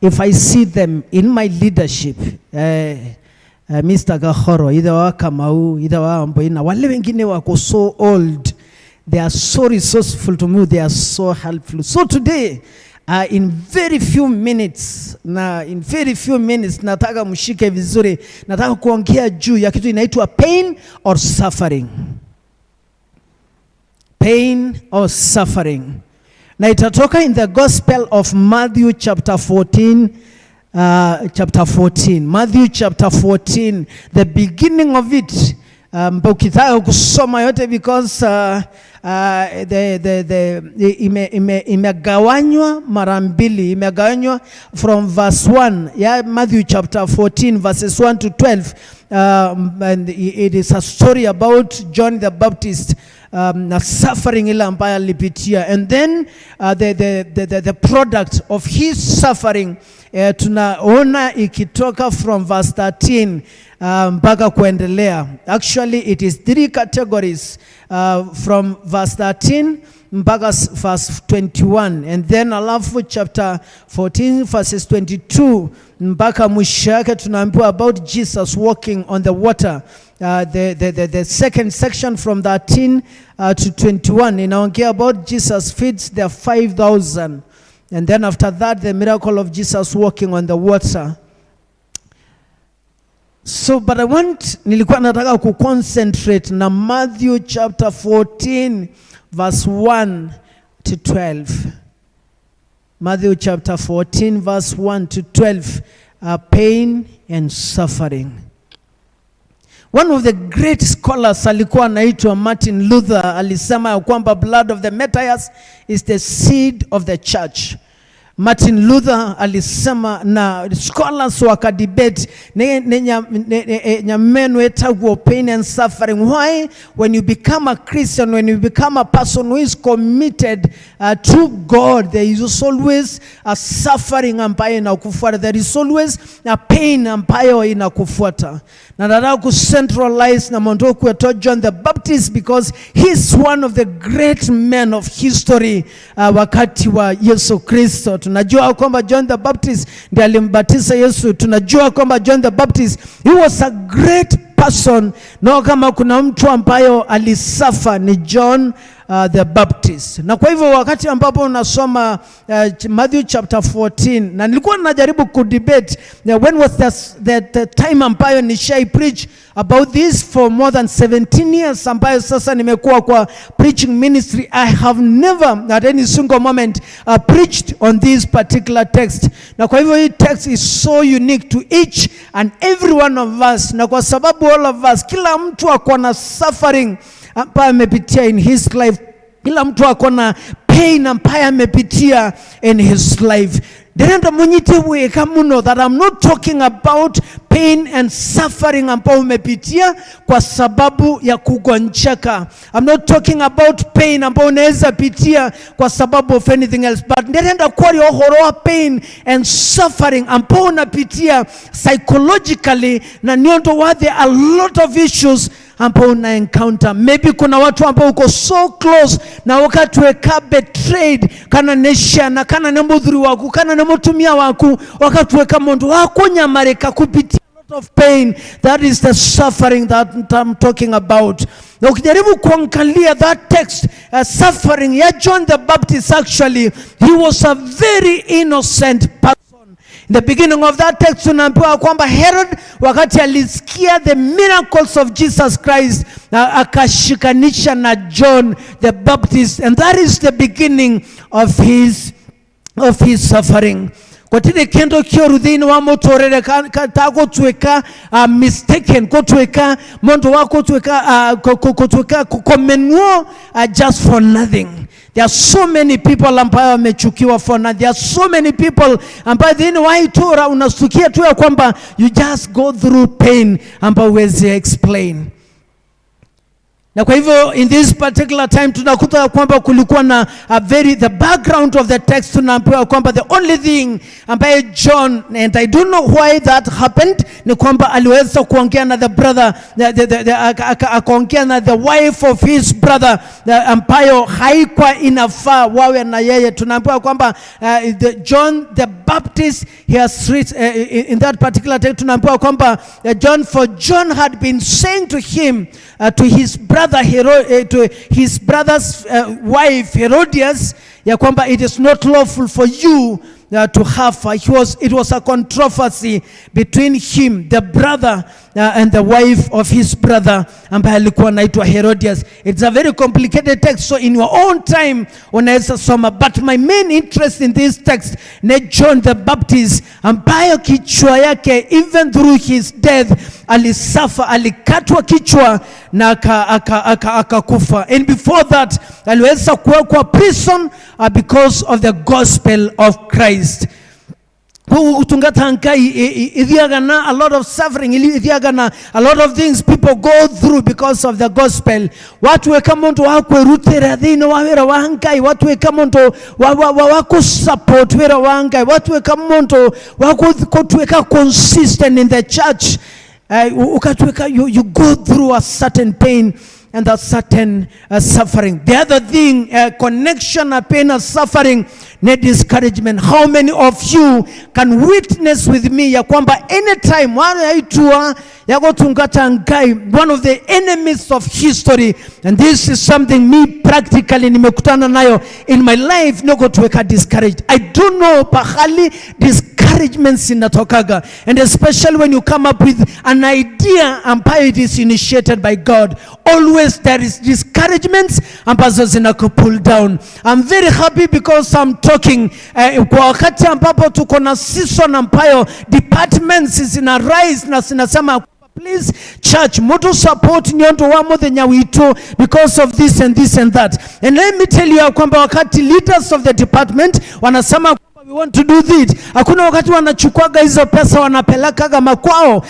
S2: if I see them in my leadership. Mr. Gahoro, either wa Kamau, either wa Mboina, wale wengine wako so old. They are so resourceful to me. They are so helpful. So today, in very few minutes, nataka mshike vizuri, nataka kuongea juu ya kitu inaitwa pain or suffering. Pain or suffering. Na itatoka in the Gospel of Matthew chapter 14. Matthew chapter 14, the beginning of it. Ukitaka kusoma yote, because imegawanywa mara mbili, imegawanywa from verse 1, Matthew chapter 14 verses 1 to 12, and it is a story about John the Baptist na suffering ile ambayo alipitia, and then the product of his suffering tunaona ikitoka from verse 13 mpaka kuendelea. Actually it is 3 categories from verse 13 mpaka verse 21, and then alafu chapter 14 verses 22 mpaka mwisho yake tunaambiwa about Jesus walking on the water. The second section from 13 to 21 inaongea about Jesus feeds the 5,000, and then after that the miracle of Jesus walking on the water. So but nilikuwa nataka kuconcentrate na Matthew chapter 14 verse 1 to 12. Matthew chapter 14 verse 1 to 12, pain and suffering. One of the great scholars alikuwa anaitwa Martin Luther alisema ya kwamba blood of the martyrs is the seed of the church. Martin Luther alisema na scholars wakadebate nyameno etagwo pain and suffering. Why? When you become a Christian, when you become a person who is committed to God, there is always a suffering ambayo inakufuata. There is always a pain ambayo inakufuata. Na nataka kucentralize na mondoku ya John the Baptist because he's one of the great men of history wakati wa Yesu Kristo. Tunajua kwamba John the Baptist ndiye alimbatiza Yesu. Tunajua kwamba John the Baptist, he was a great person. No, kama kuna mtu ambayo alisafa ni John the Baptist. Na kwa hivyo wakati ambapo unasoma Matthew chapter 14, na nilikuwa najaribu kudebate when was the time ambayo nishai preach about this for more than 17 years ambayo sasa nimekuwa kwa preaching ministry. I have never at any single moment preached on this particular text. Na kwa hivyo hii text is so unique to each and every one of us, na kwa sababu all of us, kila mtu akona suffering ambaye amepitia in his life. Kila mtu akona pain ambaye amepitia in his life. Derenda mwenyite weka muno that I'm not talking about pain and suffering ambao umepitia kwa sababu ya kugonjeka. I'm not talking about pain ambao unaweza pitia kwa sababu of anything else, but derenda kwa horoa pain and suffering ambao unapitia psychologically, na niondo wa there are a lot of issues ambao una encounter. Maybe kuna watu ambao uko so close na wakati weka betrayed kana nesha na kana nemudhuri waku kana nemutumia waku wakati weka mondo wako nyamareka kupitia a lot of pain. That is the suffering that I'm talking about. Na ukijaribu kuangalia that text, suffering ya John the Baptist, actually he was a very innocent person. In the beginning of that text tunaambiwa kwamba Herod wakati alisikia the miracles of Jesus Christ akashikanisha na John the Baptist, and that is the beginning of his suffering. Kwa tine kendo kio ruthini wa motorere tako tuweka mistaken, ko tuweka mondo wako tuweka kukomenuo just for nothing. There are so many people ambayo wamechukiwa for nothing. There are so many people ambayo dhini waitora unasukia tu ya kwamba you just go through pain ambayo huwezi explain. Na kwa hivyo in this particular time tunakuta kwamba kulikuwa na the background of the text tunaambiwa kwamba the only thing ambaye John, and I don't know why that happened, ni kwamba aliweza kuongea na the brother, akaongea na the wife of his brother ambayo haikuwa inafaa wawe na yeye. Tunaambiwa kwamba John the Baptist, he has in that particular text tunaambiwa kwamba John had been saying to him, to his brother's wife Herodias, ya kwamba it is not lawful for you to have her. It was a controversy between him, the brother, and the wife of his brother ambaye alikuwa anaitwa Herodias. It's a very complicated text, so in your own time unaweza soma, but my main interest in this text ni John the Baptist ambaye kichwa yake even through his death alisuffer, alikatwa kichwa na akakufa. And before that aliweza kuwekwa prison because of the gospel of Christ. Ithiagana a lot of suffering, ithiagana a lot of things people go through because of the gospel. Watu weka mondo wako rutera dhino wawera wahangai, watu weka mondo wako support wera wahangai, watu weka mondo wako kutuweka consistent in the church. You go through a certain pain and a certain suffering. The other thing, connection, pain, and suffering, ne discouragement. How many of you can witness with me ya kwamba anytime wanaitwa yako tungata ngai, one of the enemies of history, and this is something me practically nimekutana nayo in my life, niko tuweka discouraged. I don't know pahali discouragements inatokaga, and especially when you come up with an idea ambayo it is initiated by God, always there is discouragements ambazo zinakupull down. I'm very happy because I'm talking kwa wakati ambapo tuko na season ambayo departments zina rise na zinasema please church mutu support nyondo wamo the nyawito because of this and this and that. And let me tell you kwamba wakati leaders of the department wanasema we want to do this, hakuna wakati wanachukuaga hizo pesa wanapelekaga makwao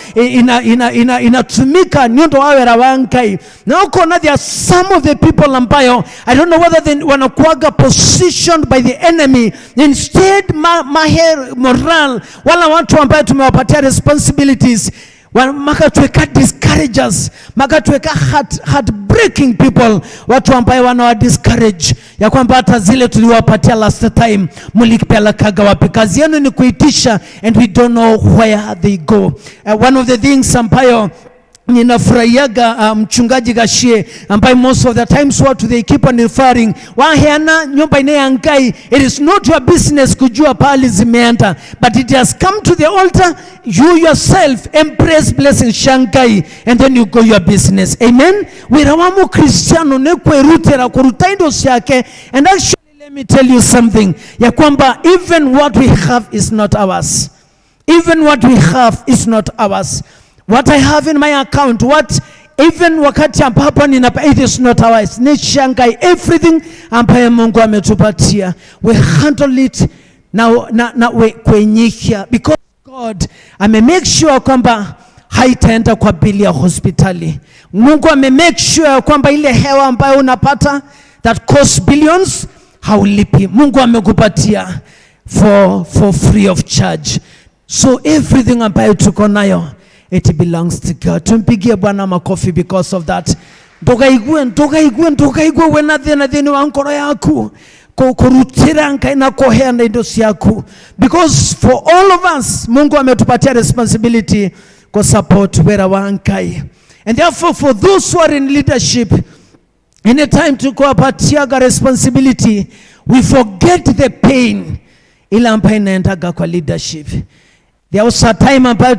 S2: inatumika nyondo wawe rawankai. Na uko na there are some of the people ambayo I don't know whether they wanakuaga positioned by the enemy instead maher moral wala watu ambayo tumewapatia responsibilities maka tuweka discouragers, maka tuweka heartbreaking people, watu ambayo wanawa discourage ya kwamba hata zile tuliwapatia last time mulipelekaga wapi. Kazi yenu ni kuitisha and we don't know where they go. One of the things ambayo ninafurahiaga mchungaji Gashie ambaye most of the times watu they keep on referring waheana nyumba inayangai, it is not your business kujua pali zimeenda, but it has come to the altar, you yourself embrace blessing shangai and then you go your business. Amen. Wirawamu Kristiano ne kwerutera kurutaindo syake. And actually let me tell you something ya kwamba even what we have is not ours. Even what we have is not ours. What I have in my account, what even wakati ambapo ninapa, it is not ours. Ni shangai everything ambaye Mungu ametupatia. We handle it na we kwenyika because God make sure kwamba haitaenda kwa bili ya hospitali. Mungu make sure kwamba ile hewa ambayo unapata that costs billions haulipi. Mungu amekupatia for free of charge. So everything ambayo tuko nayo, it belongs to God. Tumpigie Bwana makofi because of that. Ndoga igwe wena theni wa nkoro yaku kurutira nkai na kohea na indosi yaku, because for all of us Mungu ametupatia responsibility ko support wera wa nkai. And therefore for those who are in leadership, anytime tukowapatiaga responsibility, we forget the pain ila ambayo inaendaga kwa leadership. There was a time ambayo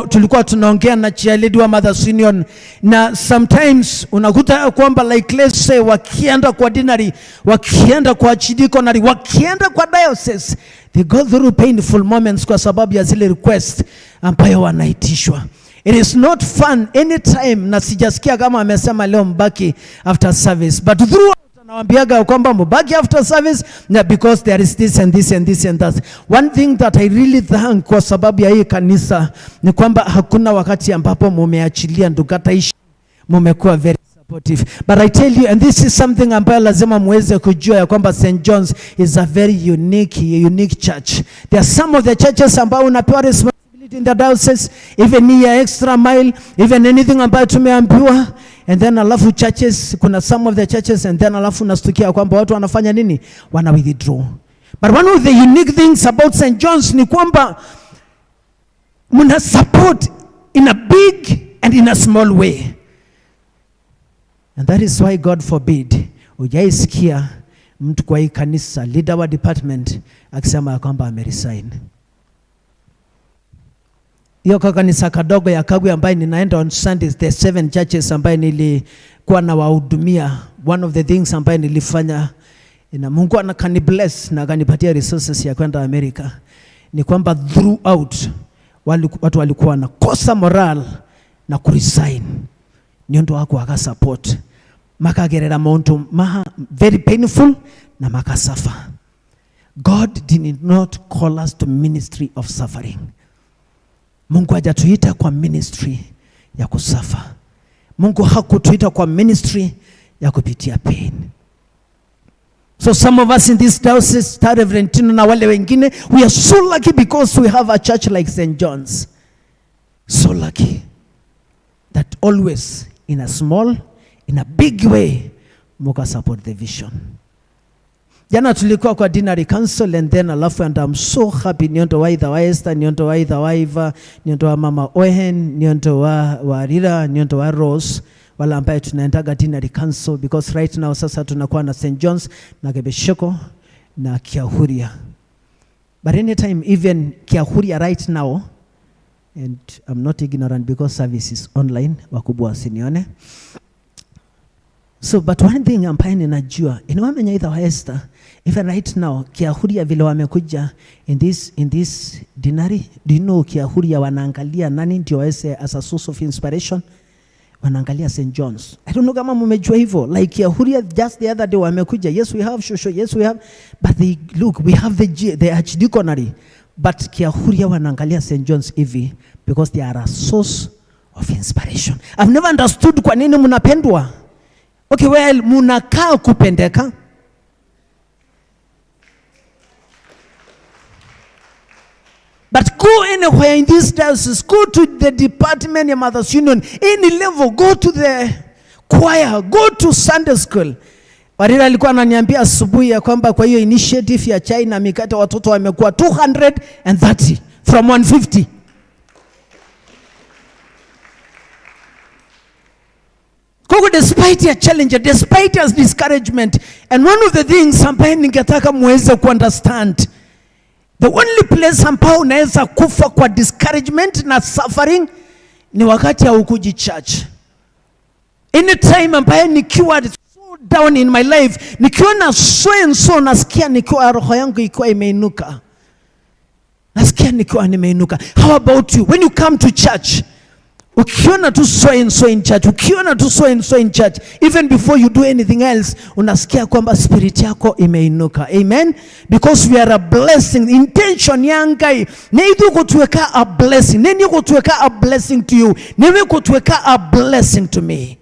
S2: tulikuwa tunaongea na cheerleader wa Mothers Union, na sometimes unakuta kwamba like let's say wakienda kwa dinari, wakienda kwa chidikonari, wakienda kwa diocese, they go through painful moments kwa sababu ya zile request ambayo wanaitishwa. It is not fun anytime, na sijasikia kama amesema leo mbaki after service, but through nawaambiaga kwamba mbaki after service na because there is this and this and this and that. One thing that I really thank kwa sababu ya hii kanisa ni kwamba hakuna wakati ambapo mumeachilia ndukataishi, mumekuwa very supportive. But I tell you, and this is something ambayo lazima muweze kujua ya kwamba St. John's is a very unique church. There are some of the churches ambao unapewa responsibility in the diocese, even here extra mile, even anything ambayo tumeambiwa. And then alafu churches, kuna some of the churches, and then alafu nastukia kwamba watu wanafanya nini? Wana withdraw. But one of the unique things about St. John's ni kwamba muna support in a big and in a small way. And that is why God forbid ujaisikia mtu kwa hii kanisa, leader wa department, akisema kwamba ameresign. Hiyo kanisa kadogo ya Kagwe ambaye ninaenda on Sundays, the 7 churches ambaye nilikuwa na wahudumia, one of the things ambaye nilifanya na Mungu anakani bless na akanipatia resources ya kwenda America ni kwamba throughout watu walikuwa na kosa moral na kuresign, nyondo wako aka support makagerera monto very painful na makasafa. God did not call us to ministry of suffering. Mungu hajatuita kwa ministry ya kusafa. Mungu hakutuita kwa ministry ya kupitia pain. So some of us in this diocese, Reverend Tino na wale wengine, we are so lucky because we have a church like St. John's. So lucky that always in a small, in a big way muka support the vision. Jana tulikuwa kwa dinner council and then alafu, and I'm so happy nionto wa Idha wa Esther, nionto wa Idha wa Iva, nionto wa Mama Ohen, nionto wa Rira, nionto wa Rose, wala ambaye tunaendaga dinner council, because right now sasa tunakuwa na St. John's na Gebeshoko na Kiahuria. But anytime even Kiahuria right now, and I'm not ignorant because service is online, wakubwa wasinione. So, but one thing ambaye ninajua, inawamenya Idha wa Esther, even right now, Kiahuria vile wamekuja in this dinari, do you know Kiahuria wanaangalia nani ndio waweze as a source of inspiration? Wanaangalia St. John's. I don't know kama mmejua hivyo. Like Kiahuria just the other day wamekuja, yes we have Shosho, yes we have, but they look, we have the archdeaconry, but Kiahuria wanaangalia St. John's hivi because they are a source of inspiration. I've never understood kwa nini mnapendwa. Okay, well, munakaa kupendeka. But go anywhere in this diocese, go to the department of Mothers Union, any level, go to the choir, go to Sunday school. Warira alikuwa ananiambia asubuhi ya kwamba kwa hiyo initiative ya chai na mikate watoto wamekuwa 230 from 150. Koko despite your challenge, despite your discouragement, and one of the things ambaye ningetaka muweze ku-understand, the only place ambao unaweza kufa kwa discouragement na suffering ni wakati haukuji church. Anytime ambaye nikiwa so down in my life, nikiwa na so and so, nasikia nikiwa roho yangu ikiwa imeinuka. Nasikia nikiwa nimeinuka. How about you? When you come to church, ukiona tu so and so in church, ukiona tu so and so in church, even before you do anything else, unasikia kwamba spirit yako imeinuka. Amen? Because we are a blessing. Intention yangai, neidu kutuweka a blessing. Neni kutuweka a blessing to you. Neni kutuweka a blessing to me.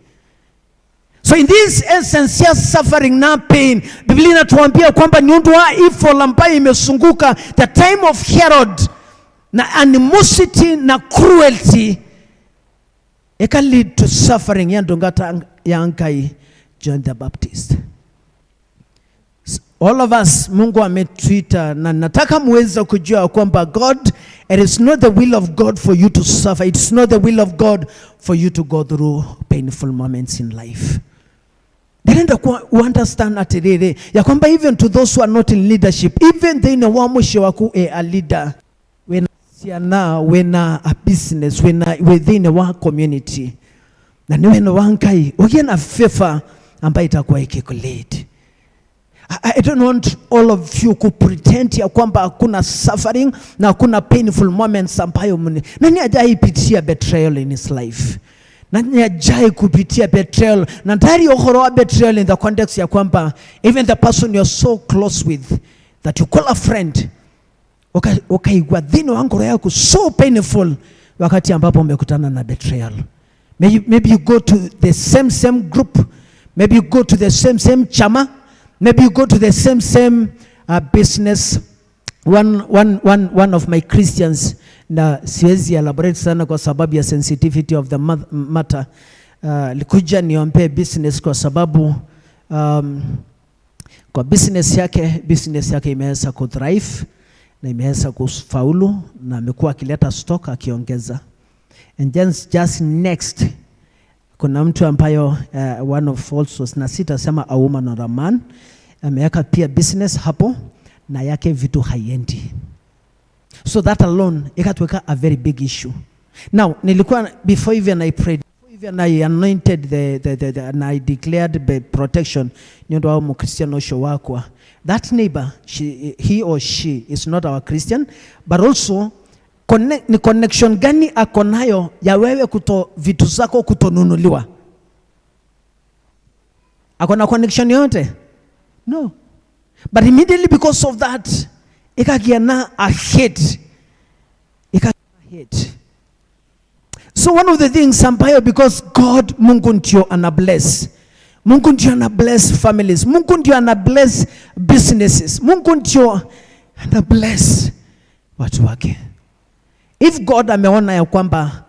S2: So in this essence ya suffering na pain, Biblia inatuambia kwamba nyundwa ifo ambayo imesunguka, the time of Herod, na animosity na cruelty, it can lead to suffering. Yandongata yankai John the Baptist. All of us, Mungu ametuita na nataka muweze kujua kwamba God, it is not the will of God for you to suffer. It is not the will of God for you to go through painful moments in life. Then we understand atirere ya kwamba even to those who are not in leadership, even they know wamushe waku a leader, when a business, within a community, na niwe na wankai ukiwa na fefa ambayo itakuwa ikikulete. I don't want all of you to pretend ya kwamba hakuna suffering na hakuna painful moments ambayo nani hajai pitia betrayal in his life. Nani hajai kupitia betrayal, na ndari ohoro wa betrayal in the context ya kwamba even the person you're so close with that you call a friend, ukaigwa dhino wangu yako so painful wakati ambapo umekutana na betrayal. Maybe you go to the same group, maybe you go to the same chama, maybe you go to the same business. One of my Christians, na siwezi elaborate sana kwa sababu ya sensitivity of the matter, likuja niombe business kwa sababu kwa business yake imeweza kuthrive na imeweza kufaulu na amekuwa akileta stock akiongeza. And just next, kuna mtu ambayo one of also na sitasema a woman or a man, ameweka pia business hapo na yake vitu haiendi. So that alone ikatuweka a very big issue. Now nilikuwa before even I prayed, even I anointed and I declared the protection, nyondo wa Mkristiano osho wakwa. That neighbor, he or she is not our Christian, but also ni connection gani ako nayo ya wewe vitu zako kutonunuliwa? Ako na connection yote? No. But immediately because of that, ikagiana a hate. So one of the things ambayo, because God, Mungu ndio ana bless. Mungu ndio ana bless families. Mungu ndio ana bless businesses. Mungu ndio ana bless watu wake. If God ameona ya kwamba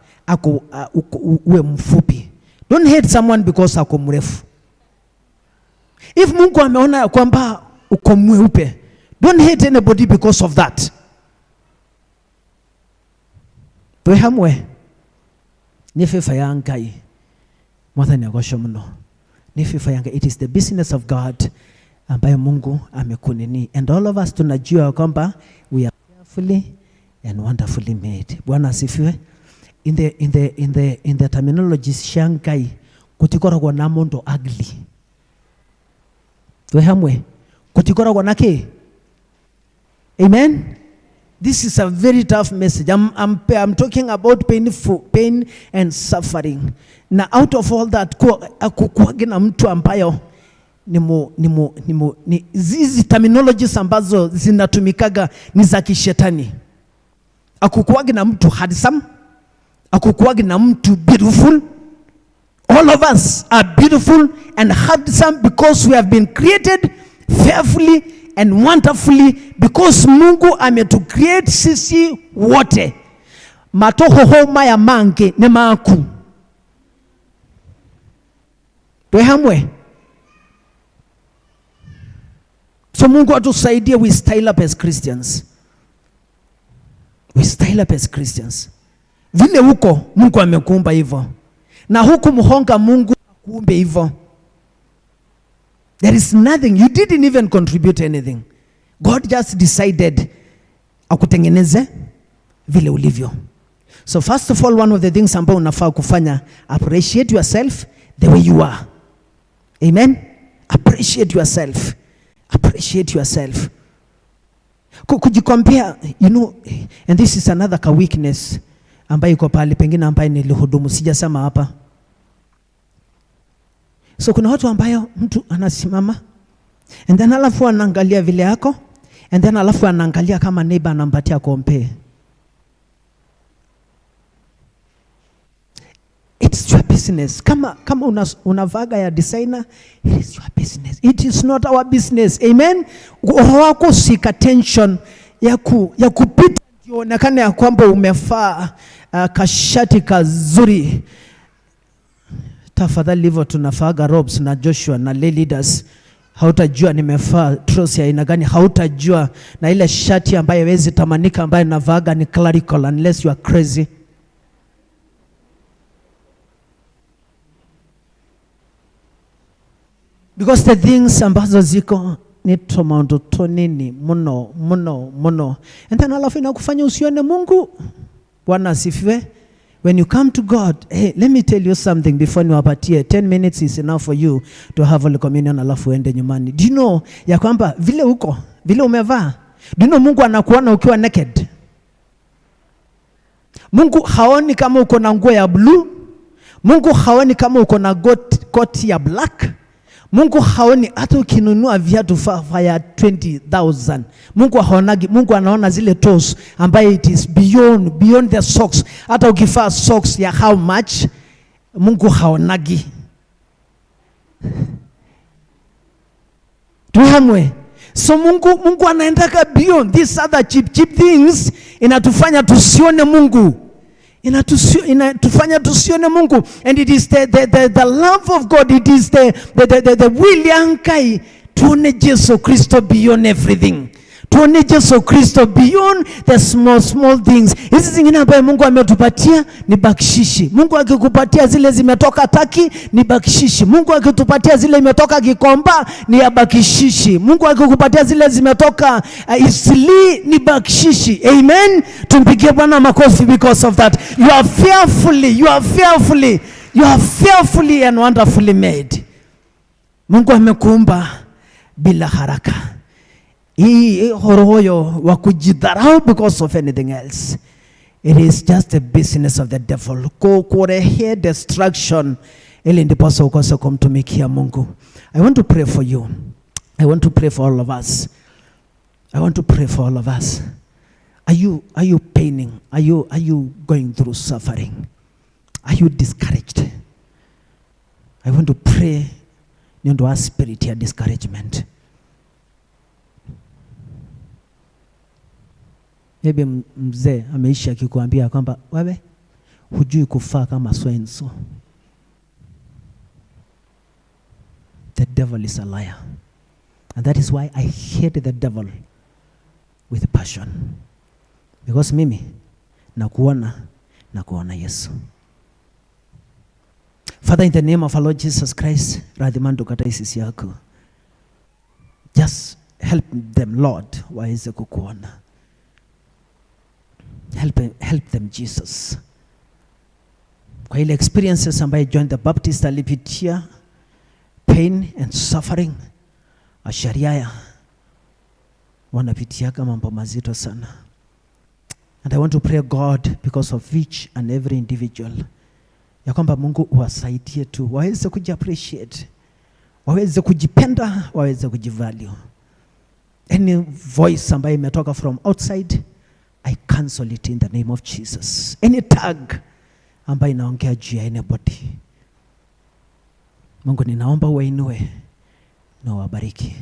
S2: uwe mfupi, Don't hate someone because ako mrefu. If Mungu ameona ya kwamba uko mweupe, don't hate anybody because of that. Tuhamwe ni fifa ya Ngai mwathani agocwo muno. Ni fifa ya Ngai. It is the business of God ambayo Mungu amekunini, and all of us tunajua kwamba we are fearfully and wonderfully made. Bwana asifiwe. In the terminology cia Ngai gutikoragwo na mundu ugly. Twe hamwe gutikoragwo na ki? Amen. This is a very tough message. I'm talking about pain and suffering. Na out of all that kukuwagi na mtu ambayo ni hizi terminologies ambazo zinatumikaga ni za kishetani. Akukuwagi na mtu handsome, akukuwagi na mtu beautiful. All of us are beautiful and handsome because we have been created fearfully and wonderfully, because Mungu ametu create sisi wote. Matoho homa ya mange ne maku. Tuhamwe. So Mungu atusaidie we style up as Christians. We style up as Christians. Vile huko Mungu amekuumba hivyo. Na huku muhonga Mungu akuumbe hivyo. There is nothing. You didn't even contribute anything. God just decided akutengeneze vile ulivyo. So first of all, one of the things ambao unafaa kufanya, appreciate yourself the way you are. Amen. Appreciate yourself. Appreciate yourself. Kujicompare, you know, and this is another weakness ambayo iko pale pengine ambayo nilihudumu sijasema hapa. So kuna watu ambayo mtu anasimama and then alafu anaangalia vile yako, and then alafu anaangalia kama neighbor anampatia compare. It's your business. Kama unavaga ya designer, it is your business. It is not our business. Amen. Wako sika tension ya kupita onekane ya kwamba umefaa kashati kazuri. Tafadhali hivyo tunafaga robes na Joshua na lay leaders. Hautajua nimefaa trousers ya aina gani, hautajua na ile shati ambayo haiwezi tamanika ambayo navaga ni clerical unless you are crazy. Because the things ambazo ziko ni tomato tonini muno. And then alafu inakufanya usione Mungu. Bwana asifiwe. When you come to God, hey, let me tell you something before niwapatie. 10 minutes is enough for you to have Holy Communion alafu ende nyumbani. Do you know ya kwamba vile uko, vile umevaa, do you know Mungu anakuona ukiwa naked? Mungu haoni kama uko na nguo ya blue. Mungu haoni kama uko na koti ya black. Mungu haoni hata ukinunua viatu ya 20,000. Mungu haonagi. Mungu anaona zile toes ambaye it is beyond the socks. Hata ukifaa socks ya how much, Mungu haonagi. Tuhamwe. So Mungu anaendaka beyond these other cheap things, inatufanya tusione Mungu. Inatufanya tusione Mungu. And it is the love of God. It is the will ya Ngai. Tuone Yesu Kristo beyond everything. Tuone Yesu Kristo beyond the small things. Hizi zingine ambaye Mungu ametupatia ni bakshishi. Mungu akikupatia zile zimetoka Taki ni bakshishi. Mungu akitupatia zile imetoka Gikomba ni ya bakshishi. Mungu akikupatia zile zimetoka Isli ni bakshishi. Amen. Tumpigie Bwana makofi because of that. You are fearfully and wonderfully made. Mungu amekuumba bila haraka. Hii horoyo wa kujidharau because of anything else. It is just the business of the devil. Kurehe destruction ili ndiposa ukose kumtumikia Mungu. I want to pray for you. I want to pray for all of us. Are you paining? Are you going through suffering? Are you discouraged? I want to pray into our spirit ya discouragement. Maybe mzee ameisha akikuambia kwamba wewe hujui kufaa kama so and so. devil is a liar. And that is why I hate the devil with passion. Because mimi nakuona Yesu. Father, in the name of our Lord Jesus Christ, radhimandu kata isisi yako. Just help them, Lord, waweze kukuona. Help them, Jesus. Kwa ile experiences ambaye John the Baptist alipitia, pain and suffering, ashariaya wanapitia kama mambo mazito sana. And I want to pray, God, because of each and every individual, ya kwamba Mungu uwasaidie tu waweze kujiappreciate, waweze kujipenda, waweze kujivalue. Any voice ambayo imetoka from outside, I cancel it in the name of Jesus. Any tag ambayo inaongea juu ya anybody, Mungu ninaomba uwainue na wabariki.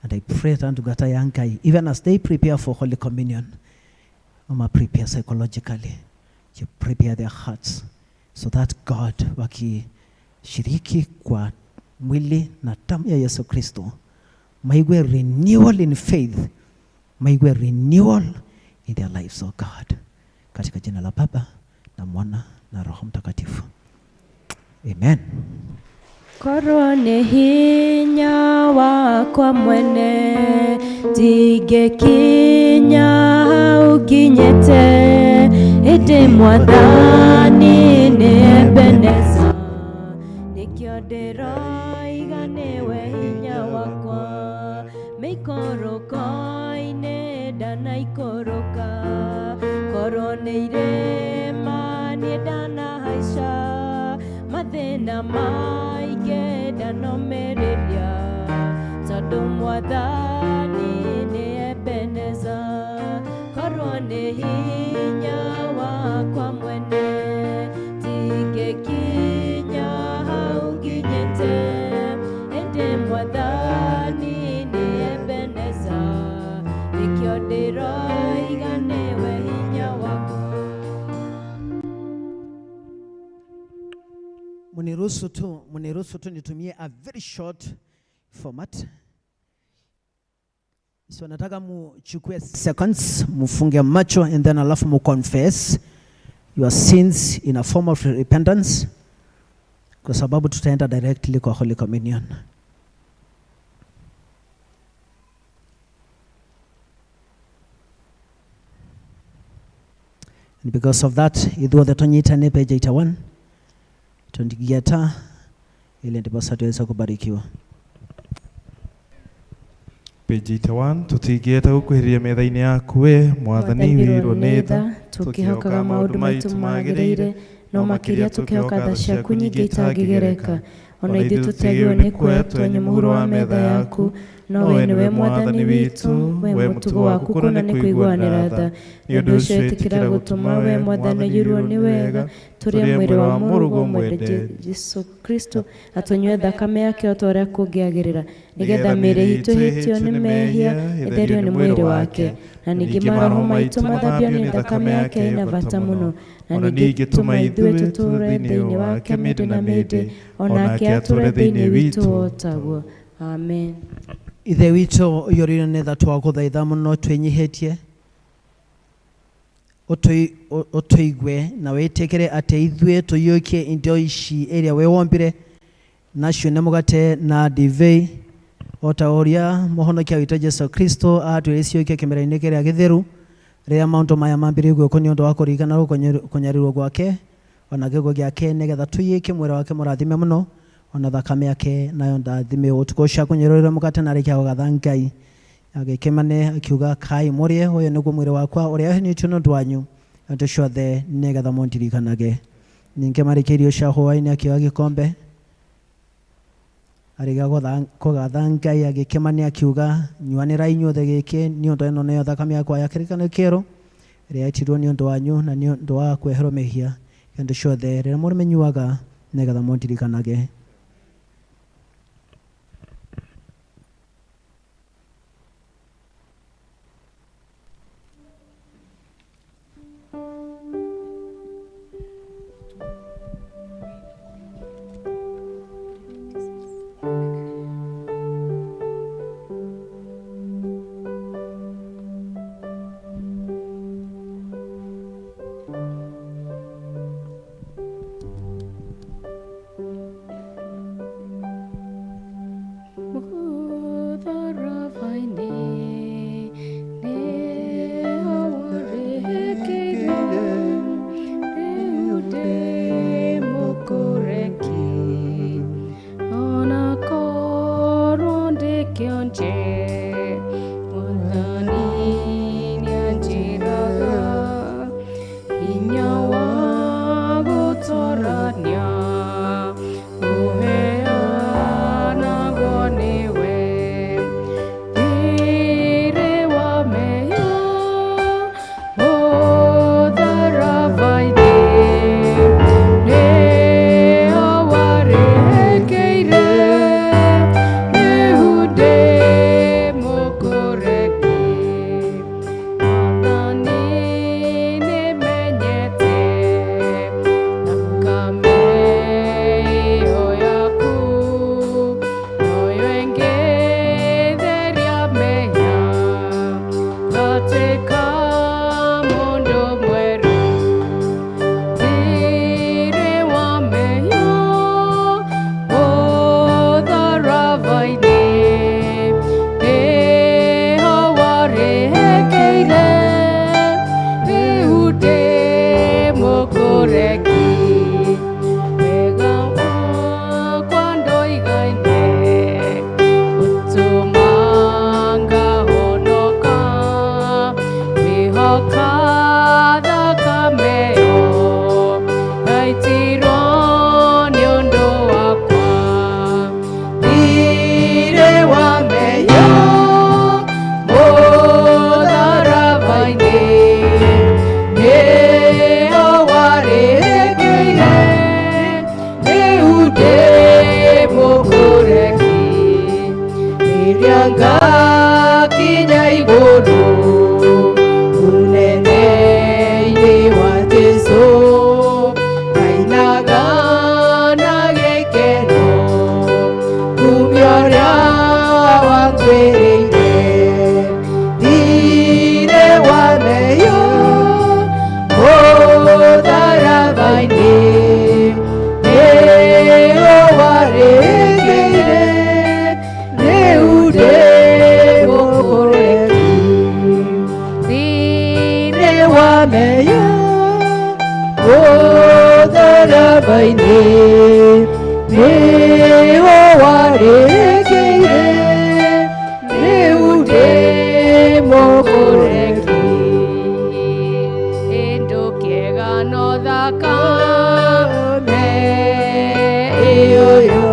S2: And I pray that Gata Yankai, even as they prepare for Holy Communion, Mama, prepare psychologically, you prepare their hearts, so that God wakishiriki kwa mwili na damu ya Yesu Kristo, maiwe renewal in faith, maiwe renewal in their lives, oh God. Katika jina la Baba na Mwana na Roho Mtakatifu. Amen.
S5: Korone hinya wakwa mwene tigekinya ukinyete ete mwathani nebeneza nikyo ndiraiganewe hinya wakwa meikorokoine ndanaikoroka korone irema niendanahaica mathina maige ndanomereria tondu mwathani niebeneza korwo ni hinya wakwa mwene tigekinya hau nginyite indi mwathani niebeneza nikyo ndiroiganewe hinya wakwa.
S2: Muniruhusu tu nitumie a very short format. So nataka muchukue seconds, mufunge macho, and then alafu mu confess your sins in a form of repentance, kwa sababu tutaenda directly kwa Holy Communion. And because of that, idhuo the tonyita ne page 81 tundigiata ile ndipo sasa tuweza kubarikiwa.
S13: Page 81 tutigieta gukuhiria metha-ini yaku we mwathani wirwo ni tha
S5: tukihokaga maundu maitu magirire no makiria tukihoka tha ciaku nyingi itangigereka ona ithuĩ tũtiagĩrĩirwo nĩ kuoya twenye mũhuro wa metha yaku no we nĩwe mwathani witũ we mũtugo waku kũna nĩ kũiguanĩra tha nĩ ũndũ ũcio ĩtĩkĩra gũtũma we mwathani yurwo nĩ wega tũrĩe mwĩrĩ wa mũrũgwo mwende Jesu Kristo na tũnyue thakame yake o ta ũrĩa kũngĩagĩrĩra nĩgetha mĩĩrĩ itũ ĩhĩtio nĩ mehia ĩtherio nĩ mwĩrĩ wake na ningĩ maroho maitũ mathambio nĩ thakame yake ĩna bata mũno na ningĩ tũma ithuĩ tũtũũre thĩinĩ wake mĩndĩ na mĩndĩ onake atũũre thĩinĩ witũ o taguo. Amen.
S2: Ithe witũ ũyũrĩire nĩ tha twagũthaitha mũno twĩnyihĩtie ũtũigue na wĩtĩkĩre atĩ ithuĩ tũiyũkie indo ici ĩrĩa we wombire nacio nĩ mũgate na ndibei o ta ũrĩa mũhonokia witũ Jesu Kristo atwĩrire ciũkie kĩmera-inĩ kĩrĩa gĩtheru rĩrĩa maũndũ maya mambĩrĩirie gwĩkwo nĩ ũndũ wa kũririkana gũkonyarirwo gwake ona gĩkuũ gĩake nĩgetha tũiyũkie mwĩrĩ wake mũrathime mũno ona thakame yake nayo ndathime ũtukũ ũcio akũnyũrũrĩre mũgate na arĩkia gũgatha Ngai agĩkĩmane akiuga kai mũrĩe ũyũ nĩguo mwĩrĩ wakwa ũrĩa ũheanĩtio nĩ ũndũ wanyu andũ ciothe nĩgetha mũndirikanage. Ningĩ marĩkia irio cia hwaĩ-inĩ akĩoya gĩkombe arĩkia kũgatha Ngai agĩkĩmane akiuga nyuanĩrai inyuothe gĩkĩ nĩ ũndũ ĩno nĩyo thakame yakwa ya kĩrĩkanĩro kĩerũ ĩrĩa yaitirwo nĩ ũndũ wanyu na nĩ ũndũ wa kweherwo mehia andũ ciothe rĩrĩa mũrĩmĩnyuaga nĩgetha mũndirikanage.
S11: gũtũrania ũheanagwo nĩwe thirĩ wa meyo mũtharaba-inĩ nĩho warĩhĩkĩire rĩu ndĩ mũkũreki Mwathani nĩmenyete thakame ĩyo yaku noyo ĩngĩtheria mehia gatĩka mũndũ mwerũ thirĩ wa mehia mũtharaba-inĩ nĩho warĩhĩkĩire rĩu ndĩ mũkũreki wega wakwa ndoigaine ũtũma ngahonoka wĩhoka thakame ĩyo yaitirwo nĩ ũndũ wakwa thirĩ wa mehia mũtharaba-inĩ nĩho warĩhĩkĩire rĩu ndĩ mũkũreki rĩrĩa ngakinya igũrũ ũnene-inĩ wa Jesũ ngainaga na gĩkeno kumia ũrĩa wangwĩrĩire thirĩ wa mehia mũtharaba-inĩ nĩho warĩhĩkĩire rĩu ndĩ mũkũreki thirĩ wa mehia mũtharaba-inĩ nĩho warĩhĩkĩire rĩu ndĩ mũkũreki kĩndũ kĩega no thakame ĩyo ya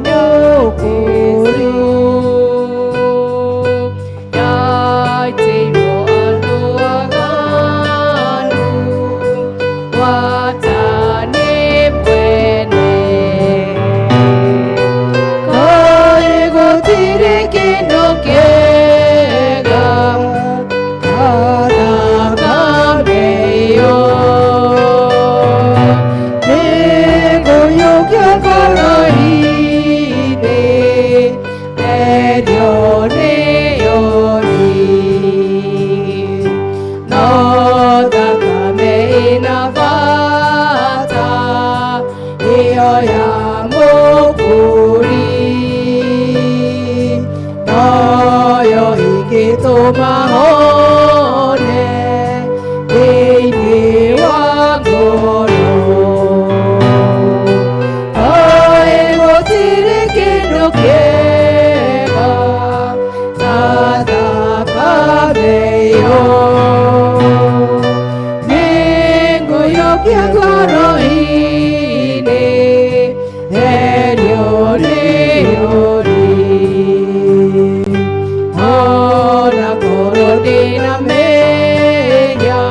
S11: mũkũri yaitĩirwo andũ aganu watanĩ mwene kaĩ gũtirĩ kĩndũ kĩega ta thakame ĩyo nĩngũiyũkia ngoro-inĩ therio nĩyori no thakame ĩna bata ĩyo ya mũkũri noyo ĩngĩtũma hone thĩinĩ wa ngoro kaĩ gũtirĩ kĩndũ kĩega ta thakame ĩyo nĩngũiyũkia ngoro-inĩ therio nĩyori ona korwo ndĩna mehia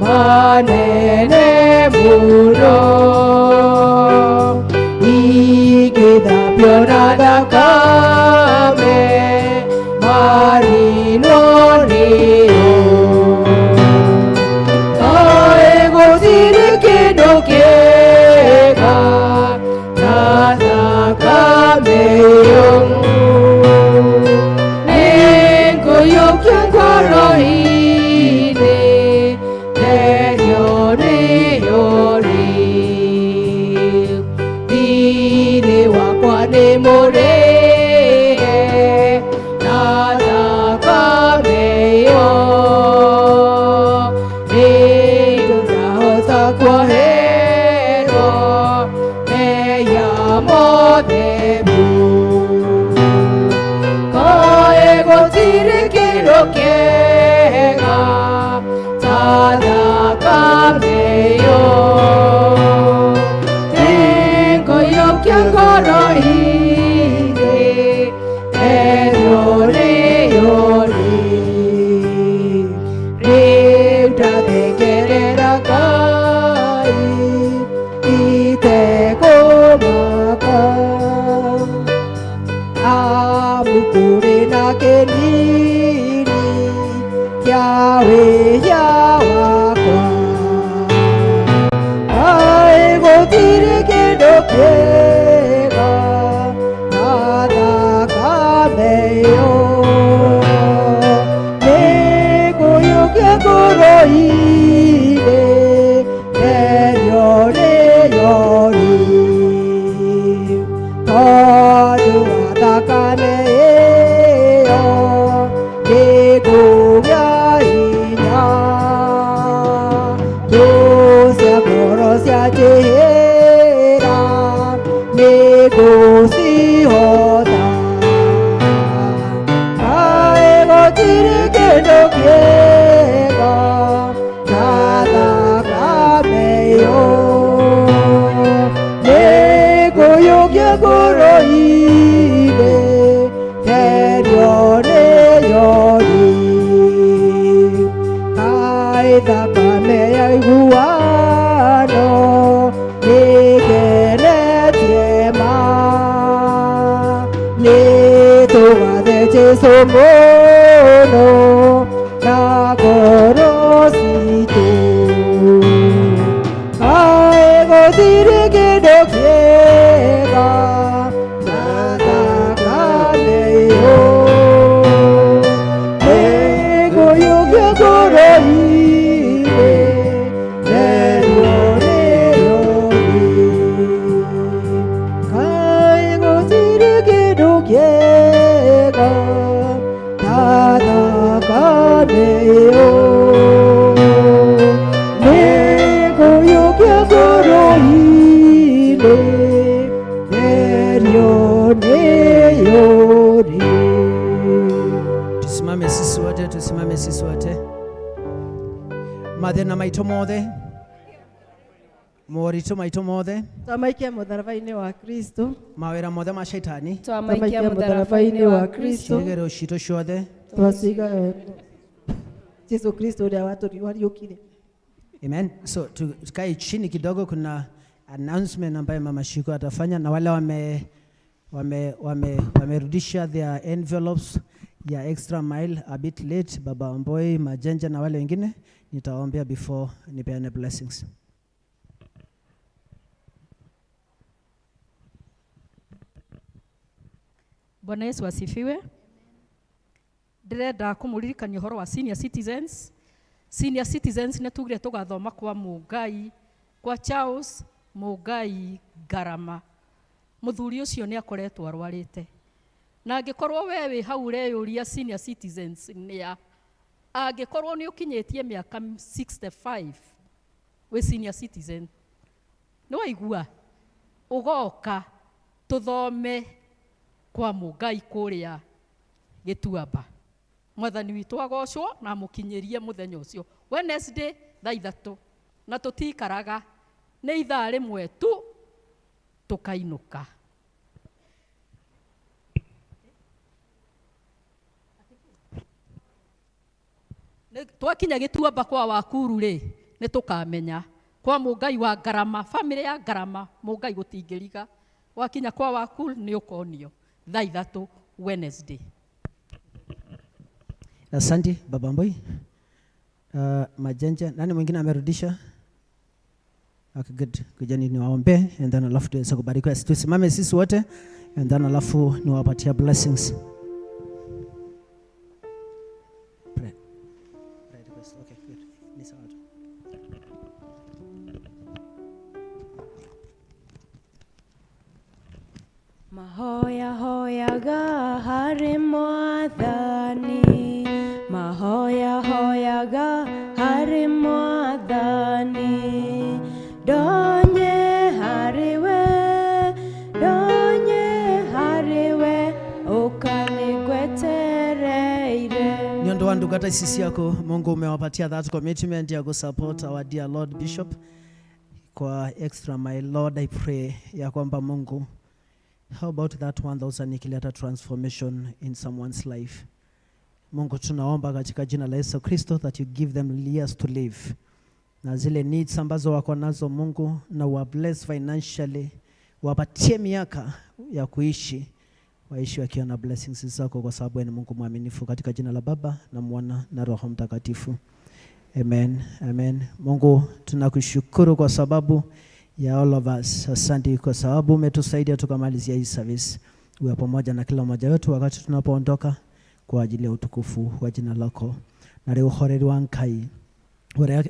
S11: manene mũno ingĩthambio na thakame marinwo nĩyo kaĩ gũtirĩ kĩndũ kĩega ta thakame ĩyo nĩngũiyũkia ngoro-inĩ therio nĩyori thirĩ wakwa nĩ mũrĩe na thakame ĩyo nĩndũrahota kuoherwo mehia mothe kaĩ gũtirĩ kĩndũ kĩega ta thakame ĩyo
S14: wĩya wakwa ai gũtirĩ kĩndũ kĩega ta thakame ĩyo nĩngũiyũkia ngoro-inĩ therio rĩyori tondũ wa thakame ĩyo nĩngũgĩa hinya thũ cia ngoro cianjĩhĩra nĩngũcihota kaĩ gũtirĩ kĩndũ kĩega ta thakame ĩyo nĩngũiyũkia ngoro-inĩ therio rĩyori kaĩ thakame ya iguano nĩgenetie ma nĩtũgathe Jesũ mũno na ngoro citũ kaĩ gũtirĩ kĩndũ kĩega ta thakame ĩyo nĩngũiyũkia ngoro-inĩ therio rĩyori kaĩ gũtirĩ kĩndũ kĩega ta thakame ĩyo nĩngũiyũkia ngoro-inĩ therio rĩyori.
S2: Tusimame sisi wote, tusimame sisi wote. Mathĩna maitũ mothe, moritũ maitũ mothe,
S4: twamaikia mũtharaba-inĩ wa Kristo,
S2: mawĩra mothe ma shaitani,
S5: twamaikia mũtharaba-inĩ wa Kristo,
S2: ciĩgero citũ ciothe,
S4: twaciga Jesu Kristo ũrĩa wariũkire.
S2: Amen. So tukae chini kidogo, kuna announcement ambayo Mama Shiko atafanya, na wale wamerudisha their envelopes ya extra mile a bit late, Baba Omboi, Majenja na wale wengine, nitawaombea before nipeane blessings.
S1: Bwana Yesu asifiwe. Ndĩrenda kũmũririkania ũhoro wa senior citizens. Senior citizens nĩ tugire tũgathoma kwa Mũngai, kwa Charles Mũngai Ngarama. Mũthuri ũcio nĩ akoretwo arwarĩte. Na angĩkorwo we wĩ hau ũreyũria senior citizens nĩa, angĩkorwo nĩ ũkinyĩtie mĩaka 65 wĩ senior citizen, nĩ waigua ũgoka tũthome kwa Mũngai kũrĩa Gĩtuamba. Mwathani witũ agocwo na mũkinyĩrie mũthenya ũcio Wednesday thaa 3, na tũtikaraga, nĩ ithaa rĩmwe tu tũkainũka. Twakinya Gĩtuamba kwa Wakuru rĩ, nĩ tũkamenya kwa Mũngai wa Ngarama, family ya Ngarama, Mũngai gũtingĩriga. Wakinya kwa Wakuru nĩ ũkonio thaa 3 Wednesday.
S2: Asante Baba Mboi. Majenja, nani mwingine amerudisha? Okay, good. Kujani niwaombe and then alafu tuweze kubarikiwa. Tusimame sisi wote and then alafu niwapatia blessings. Pray. Pray request. Okay, good. Ni sawa tu.
S5: Mahoya hoyaga harĩ Mwathani, mahoya hoyaga harĩ Mwathani, ndonye harĩwe, ndonye harĩwe, ũkanĩngwetereire.
S2: Ni ndo ndugata sisi yako Mungu umewapatia that commitment ya kusupport our dear Lord Bishop kwa extra my Lord. I pray ya kwamba Mungu, how about that 1000 ikileta transformation in someone's life. Mungu tunaomba katika jina la Yesu Kristo that you give them years to live. Na zile needs ambazo wako nazo Mungu, na wa bless financially, wapatie miaka ya kuishi, waishi wakiwa na blessings zako, kwa sababu ni Mungu mwaminifu, katika jina la Baba na Mwana na Roho Mtakatifu. Amen. Amen. Mungu tunakushukuru kwa sababu ya all of us. Asante kwa sababu umetusaidia tukamalizia hii service. Uwe pamoja na kila mmoja wetu wakati tunapoondoka kwa ajili ya utukufu wa jina lako. Na leo horeri wa Ngai.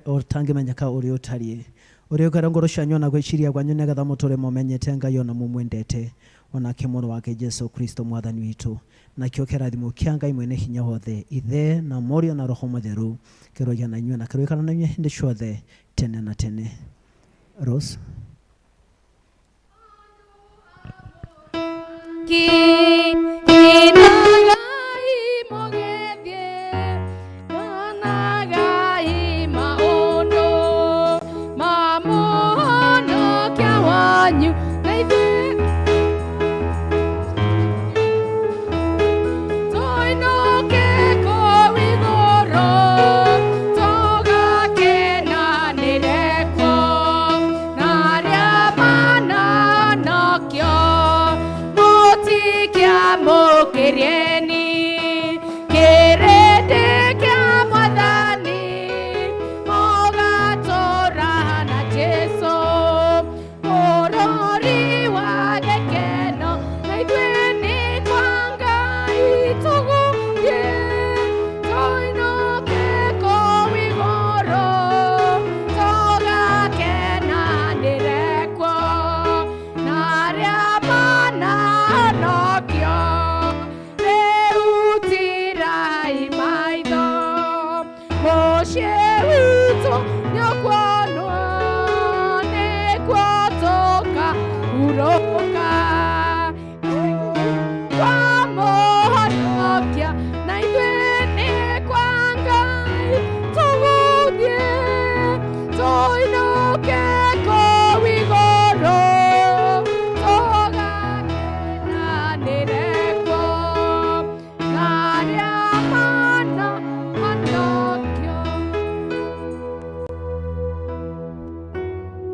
S2: Otange menyaka uri utari. Uri ukarangorosha nyona gwiciria kwa nyone gatha mutore mumenyete Ngai ona mumwendete. Ona kimoro wake Yesu Kristo mwathani witu. Na kio kirathimo kia Ngai mwene hinya wothe ithe na morio na roho mutheru kirogia na inyuĩ na kirikana na inyuĩ hĩndĩ ciothe tene na tene. Rose.
S11: Uro